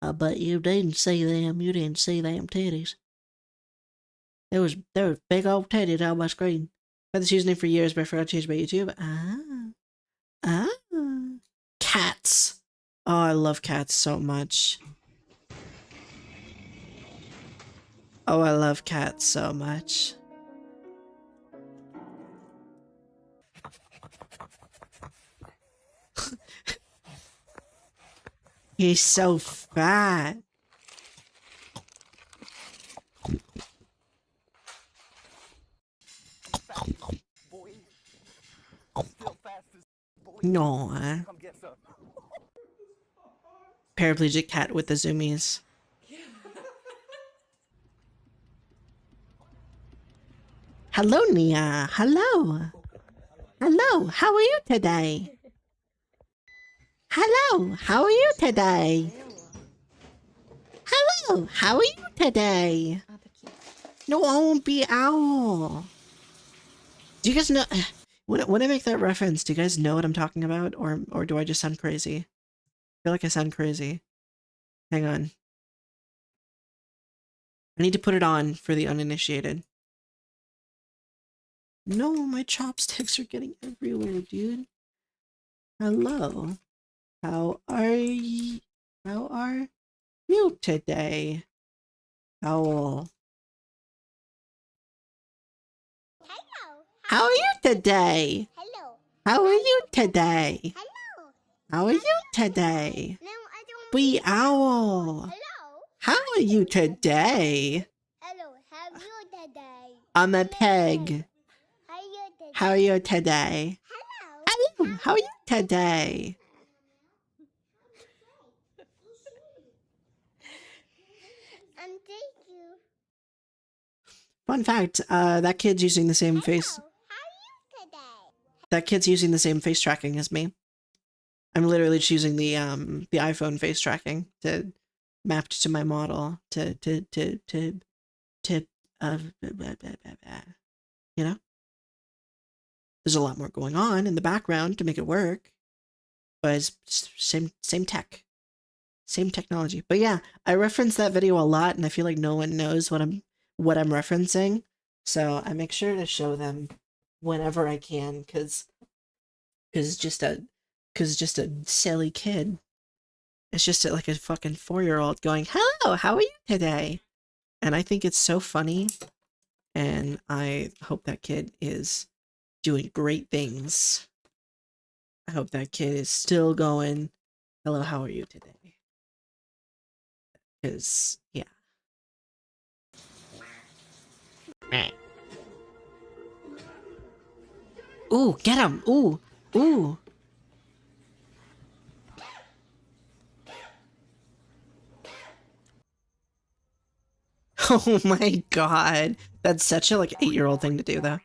I bet you didn't see them. You didn't see them titties. There was big old titties on my screen. I've had this username for years, but I forgot to change my YouTube. Cats. Oh, I love cats so much. Oh, I love cats so much. He's so fat. No. Paraplegic cat with the zoomies. Hello, Nia. Hello. Hello. How are you today? Hello. How are you today? Hello. How are you today? No, I won't be owl. Do you guys know when I make that reference? Do you guys know what I'm talking about, or do I just sound crazy? I feel like I sound crazy. Hang on. I need to put it on for the uninitiated. No, my chopsticks are getting everywhere, dude. Hello. How are you? How are you today? Owl. Hello. How are you today? Hello. How are you today? Hello. How are you today? No, I don't. Wee owl. Hello. How are you today? Hello. How are you today? I'm a pig. How are you today? How are you today? Hello. Hello. How are you today? Thank you. Fun fact, that kid's using the same face. How are you today? That kid's using the same face tracking as me. I'm literally choosing the iPhone face tracking to mapped to my model to you know? There's a lot more going on in the background to make it work, but it's same tech. Same technology. But yeah, I reference that video a lot and I feel like no one knows what I'm referencing. So I make sure to show them whenever I can cuz just a silly kid. It's just like a fucking 4-year-old going, "Hello, how are you today?" And I think it's so funny and I hope that kid is doing great things. I hope that kid is still going, "Hello, how are you today?" Because, yeah. Ooh, get him! Ooh! Ooh! Oh my god. That's such a, like, 8-year-old thing to do, though.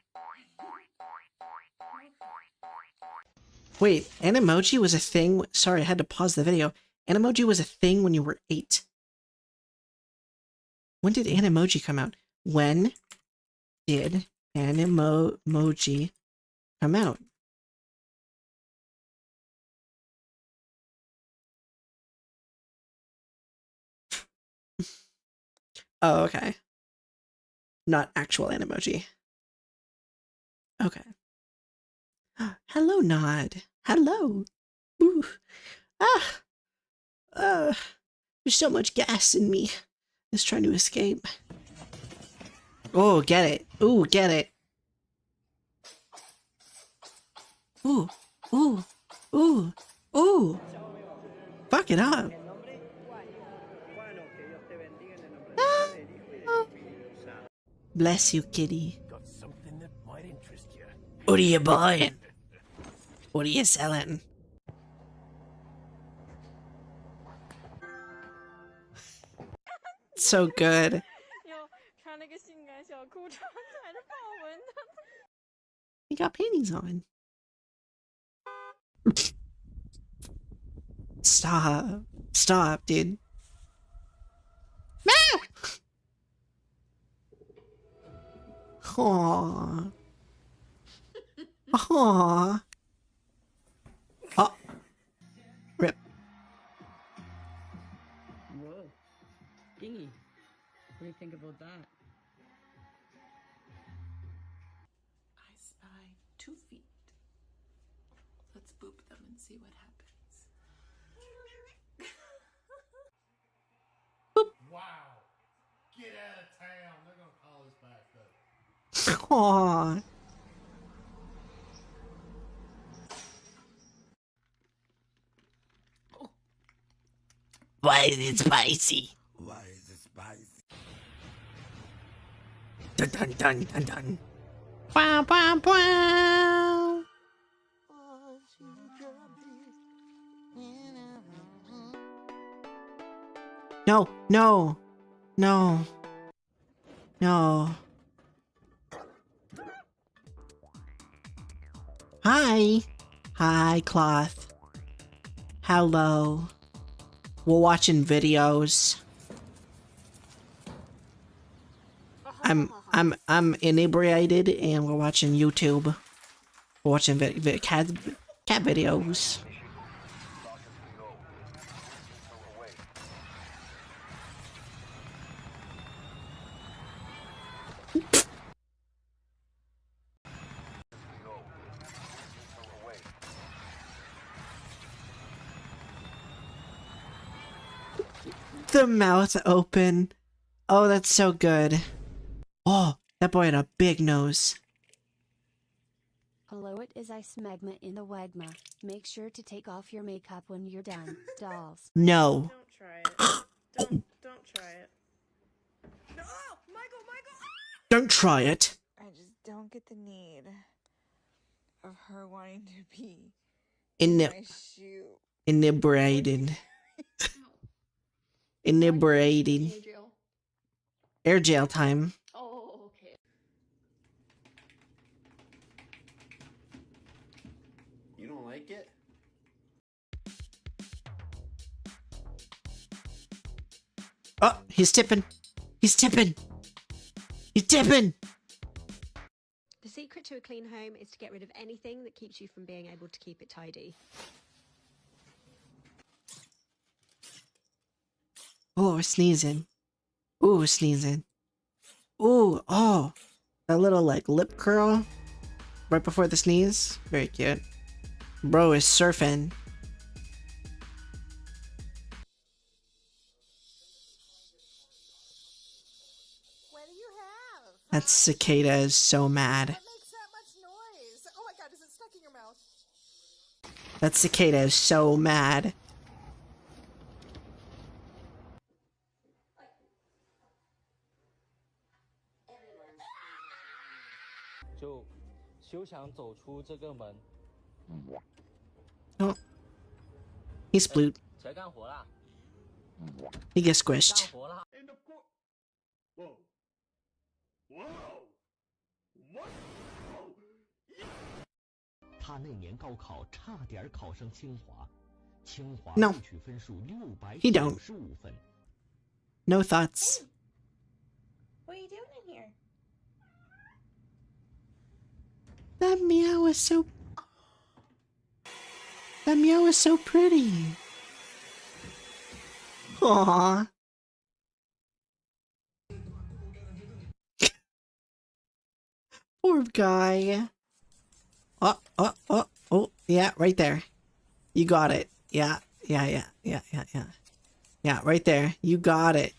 Wait, Animoji was a thing? Sorry, I had to pause the video. Animoji was a thing when you were 8. When did Animoji come out? When did Animoji come out? Oh, okay. Not actual Animoji. Okay. Hello, Nod. Hello. Ooh. Ah. There's so much gas in me. Just trying to escape. Oh, get it. Ooh, get it. Ooh. Ooh. Ooh. Ooh. Fuck it up. Ah. Bless you, kitty. Got something that might might interest you. What are you buying? What are you selling? So good. He got panties on. Stop. Stop, dude. No! Aww. Aww. Oh. Rip. Whoa. Dingy. What do you think about that? I spy 2 feet. Let's boop them and see what happens. Wow. Get out of town. They're gonna call us back up. Aww. Why is it spicy? Why is it spicy? Dun dun dun dun dun. Wow wow wow. No, no, no, no. Hi. Hi, Cloth. Hello. We're watching videos. I'm inebriated and we're watching YouTube. We're watching cat videos. The mouth open. Oh, that's so good. Oh, that boy had a big nose. Hello, it is Ice Magma in the Wagma. Make sure to take off your makeup when you're done, dolls. No. Don't try it. Don't try it. No, Michael! Don't try it. I just don't get the need of her wanting to be My shoe. Inebriated. Inebriated. Air jail time. Oh, okay. You don't like it? Oh, he's tipping. He's tipping. He's tipping. The secret to a clean home is to get rid of anything that keeps you from being able to keep it tidy. Oh, we're sneezing. Ooh, we're sneezing. Ooh, oh. That little, like, lip curl right before the sneeze. Very cute. Bro is surfing. What do you have? That cicada is so mad. What makes that much noise? Oh my god, is it stuck in your mouth? That cicada is so mad. Oh. He sploot. He gets squished. Whoa. Whoa. What? 他那年高考差点考上清华，清华 No. 录取分数 He don't. 695分。 No thoughts. What are you doing in here? That meow is so... That meow is so pretty. Aww. Poor guy. Oh, yeah, right there. You got it. Yeah, yeah. Yeah, right there. You got it.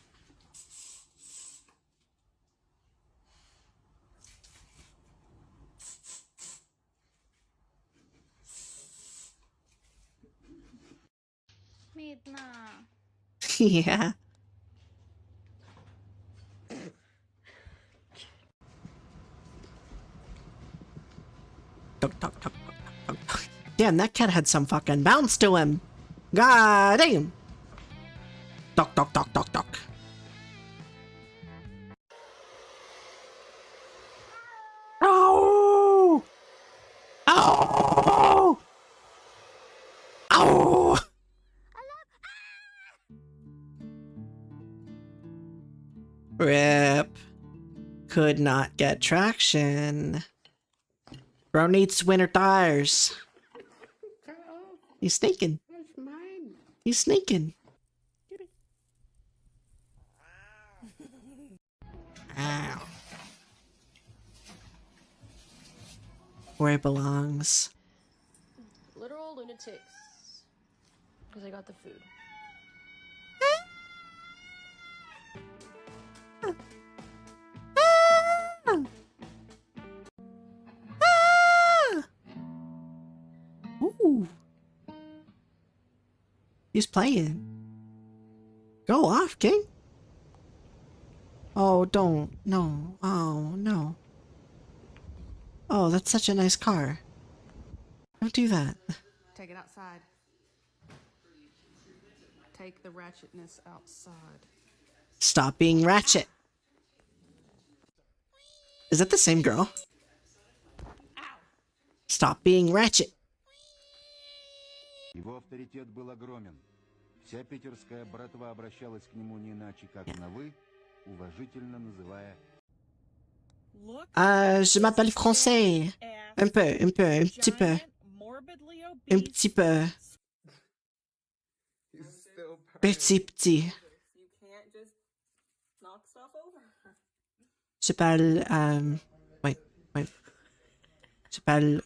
Yeah. Duck, duck, duck, duck, duck, duck. Damn, that cat had some fucking bounce to him. God damn. Duck, duck, duck, duck, duck. Ow! Ow! Ow! Rip. Could not get traction. Bro needs winter tires. He's sneaking. That's mine. He's sneaking. Ow. Where it belongs. Literal lunatics. Because I got the food. Ooh. He's playing. Go off, King. Oh, don't. No. Oh, no. Oh, that's such a nice car. Don't do that. Take it outside. Take the ratchetness outside. Stop being ratchet. Is that the same girl? Stop being ratchet. Его авторитет был огромен. Вся питерская братва обращалась к нему не иначе, как на «вы», уважительно называя... Je m'appelle français. Un petit peu. Un petit peu. Petit. Je parle, wait. Je parle,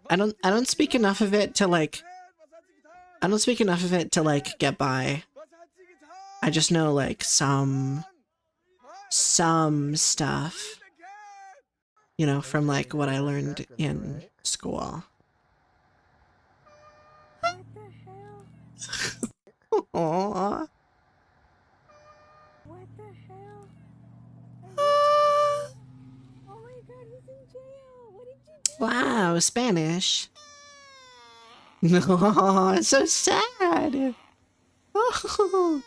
I don't speak enough of it to like, get by. I just know like some stuff, you know, from like what I learned in school. Aww. What the hell? Oh my god, he's in jail. What did you do? Wow, Spanish. No, it's so sad. Oh.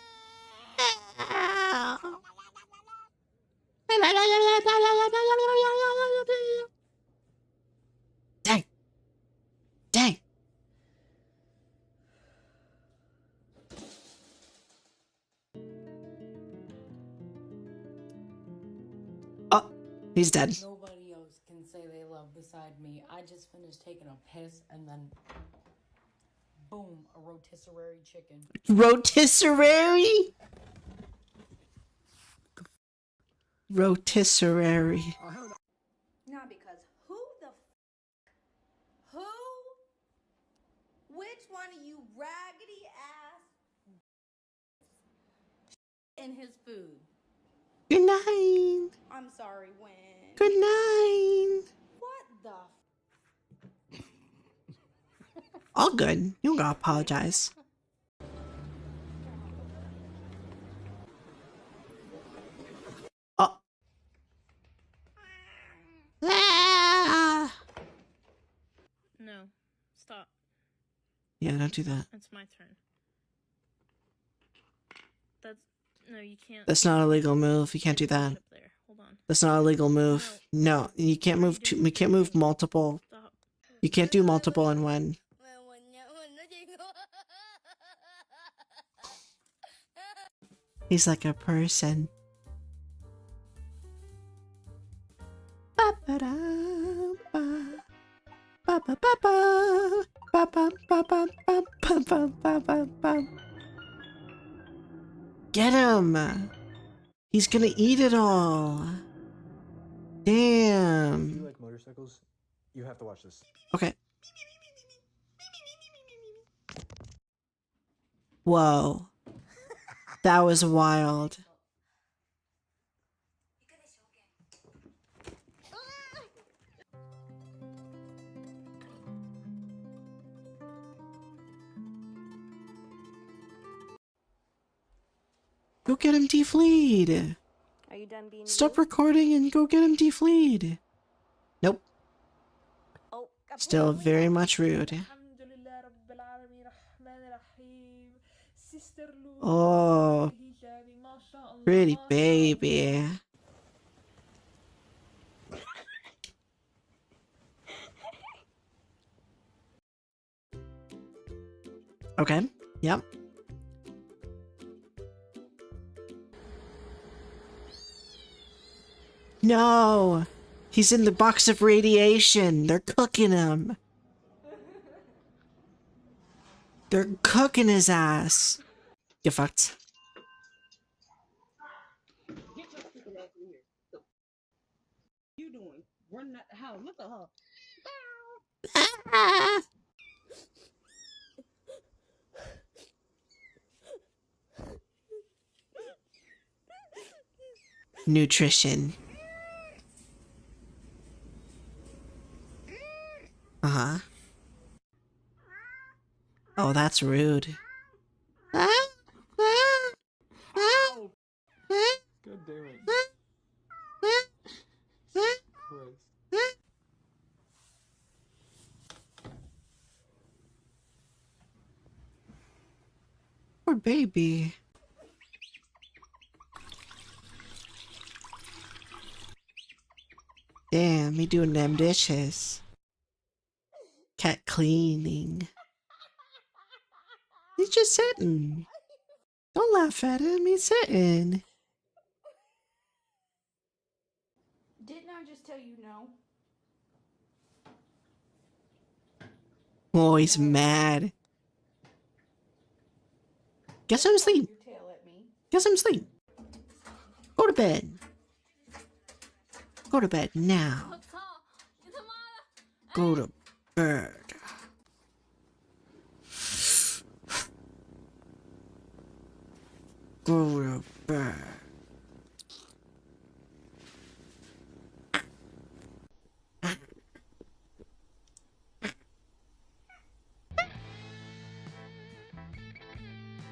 Dang. Dang. Oh, he's dead. Nobody else can say they love beside me. I just finished taking a piss and then boom, a rotisserie chicken. Rotisserie? Rotisserie. No, because who? Which one of you raggedy ass in his food? Good night. I'm sorry, when? Good night. What the? All good. You don't gotta apologize. Oh. Ah. No. Stop. Yeah, don't do that. It's my turn. No, you can't. That's not a legal move. You can't do that. Up there. Hold on. That's not a legal move. No, you can't move two. We can't move multiple. Stop. You can't do multiple in one. He's like a person. Get him! He's gonna eat it all. Damn. If you like motorcycles, you have to watch this. Okay. Whoa. That was wild. Go get him defleed. I you done being Stop rude? recording and go get him defleed. Nope. Oh, Still very much rude. Oh, pretty baby. Okay, yep. No! He's in the box of radiation. They're cooking him. They're cooking his ass. Get fucked. Get your stupid ass in here. Look. You doing? Running out the house. Look at her. Ah! Nutrition. Uh-huh. Oh, that's rude. God damn it. Christ. Poor baby. Damn, he doing them dishes. Cat cleaning. He's just sitting. Don't laugh at him, he's sitting. Didn't I just tell you no? Oh, he's mad. Get some sleep. Your tail at me. Get some sleep. Go to bed. Go to bed now. Go to bed. Go to bed.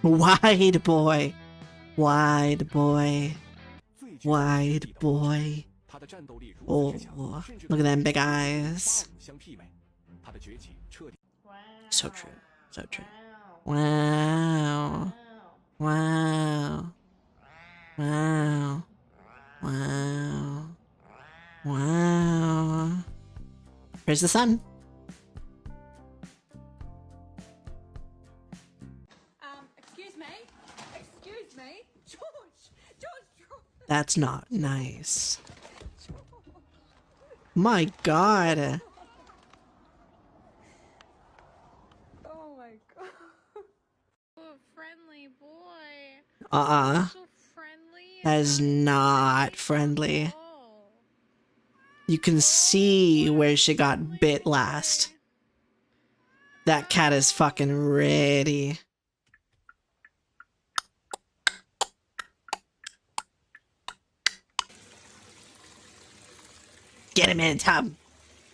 Wide boy. Wide boy. Wide boy. Oh, look at them big eyes. So true. So true. Wow. Wow. Wow. Wow. Wow. Here's the sun. Excuse me? Excuse me? George! That's not nice. My God. Oh my god. Oh, friendly boy. So friendly. That is not friendly. You can see where she got bit last. That cat is fucking ready. Get him in, Tom.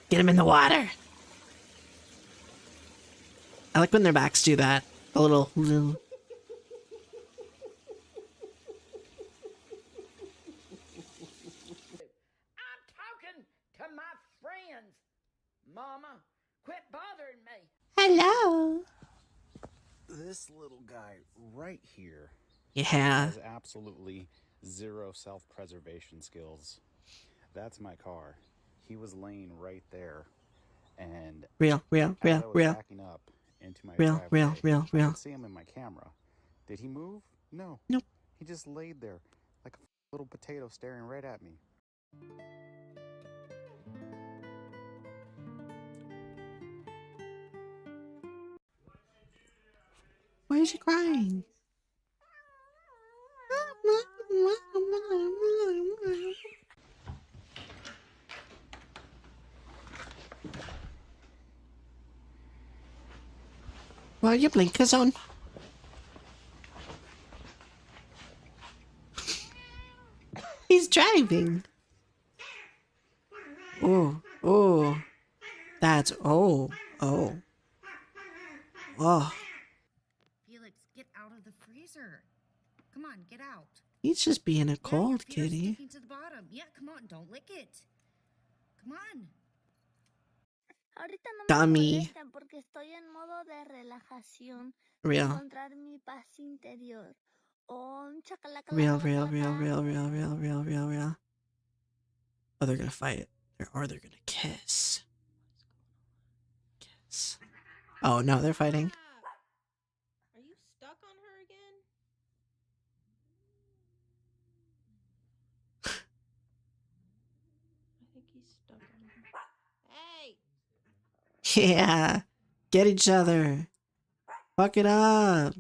Get him in the water. I like when their backs do that. A little. I'm talking to my friends. Mama, quit bothering me. Hello. This little guy right here Yeah. has absolutely zero self-preservation skills. That's my car. He was laying right there, and as I was backing up into my driveway, I could see him in my camera. Did he move? No. Nope. He just laid there like a little potato staring right at me. Why is she crying? Well, your blinkers on. He's driving. Oh, oh. That's, oh. Felix, get out of the freezer. Come on, get out. He's just being a cold Your kitty. sticking to the bottom. Yeah, come on, don't lick it. Come on. Ahorita no me Dummy. molesta porque estoy en modo de relajación. Real. Encontrar mi paz interior. Real. Oh, they're gonna fight. Or they're gonna kiss. Kiss. Oh no, they're fighting. Are you stuck on her again? I think he's stuck on her. Hey! Yeah. Get each other. Fuck it up.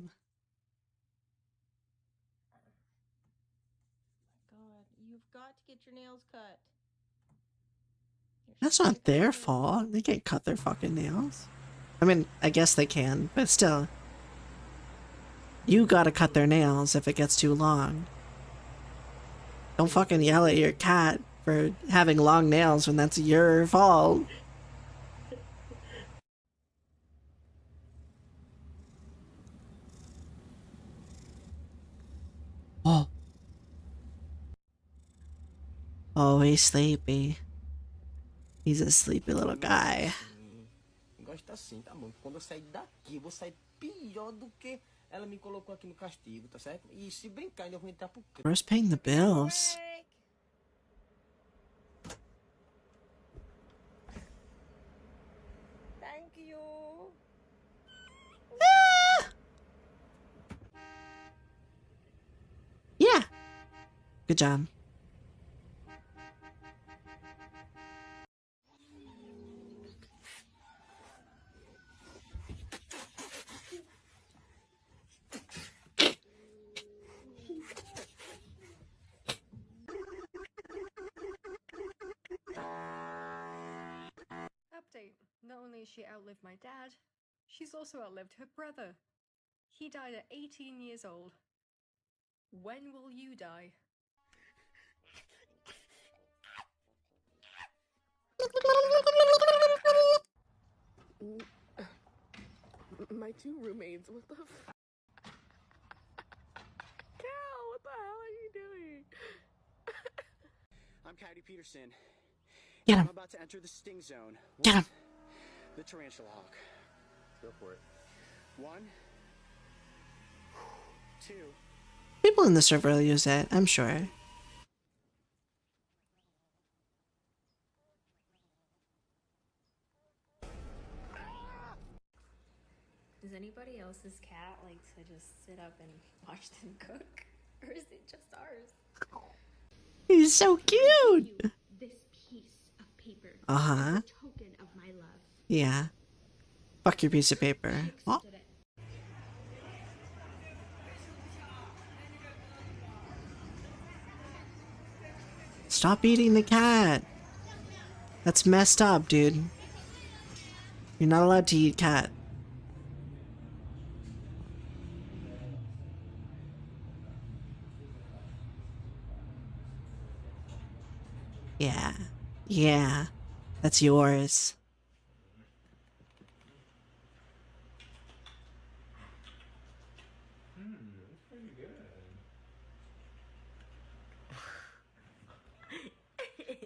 God, you've got to get your nails cut. That's not their fault. They can't cut their fucking nails. I mean, I guess they can, but still. You gotta cut their nails if it gets too long. Don't fucking yell at your cat for having long nails when that's your fault. Oh. Oh, he's sleepy. He's a sleepy little guy. Gosta assim, tá bom. Quando eu sair daqui, eu vou sair pior do que ela me colocou aqui no castigo, tá certo? E se brincar, ainda vou entrar pro crime. Where's paying the bills? Thank you. Yeah. Good job. Update. Not only has she outlived my dad, she's also outlived her brother. He died at 18 years old. When will you die? My two roommates, what the Cal, what the hell are you doing? I'm Coyote Peterson. Get him. I'm about to enter the sting zone. Get him. The tarantula hawk. Go for it. 1, 2. People in the server will use it, I'm sure. Does anybody else's cat like to just sit up and watch them cook? Or is it just ours? He's so cute. This piece of paper. Uh-huh. As a token of my love. Yeah. Fuck your piece of paper. Oh. Stop eating the cat. That's messed up, dude. You're not allowed to eat cat. Yeah. Yeah. That's yours. That's pretty good.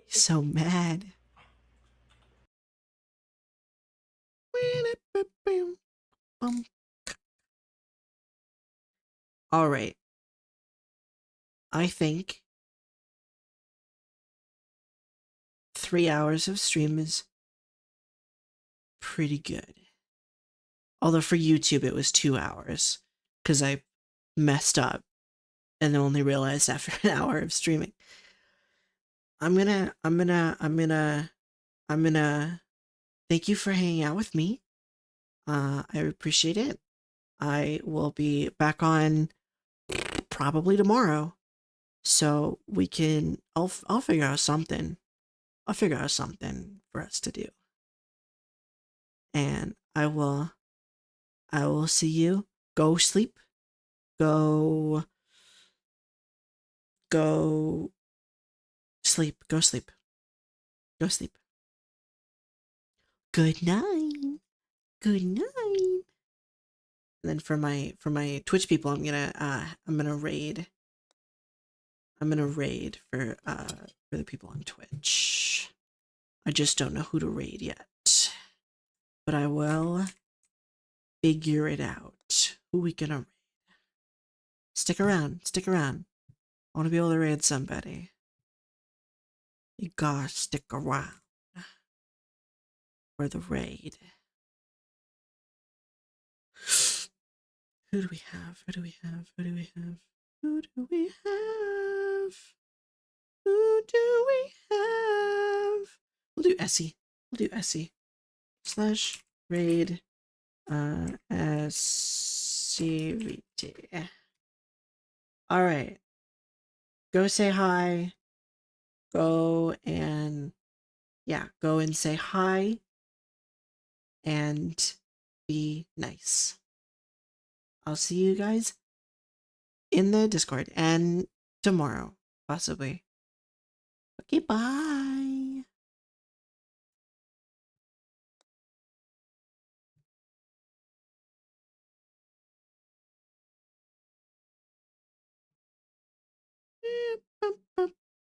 He's so mad. All right. I think 3 hours of stream is pretty good. Although for YouTube it was 2 hours because I messed up and only realized after an hour of streaming. I'm gonna thank you for hanging out with me. I appreciate it. I will be back on probably tomorrow. So we can I'll figure out something. I'll figure out something for us to do. And I will see you. Go sleep. Go sleep. Go sleep. Go sleep. Good night. Good night. And then for my Twitch people, I'm gonna raid I'm gonna raid for the people on Twitch. I just don't know who to raid yet, but I will figure it out. Who we gonna raid? Stick around, stick around. I want to be able to raid somebody. You gotta stick around for the raid. Who do we have? Who do we have? Who do we have? Who do we have? Who do we have? We'll do Essie. We'll do Essie. Slash raid SCVT. Alright. Go say hi. Go and go and say hi and be nice. I'll see you guys in the Discord and tomorrow, possibly. Okay, bye.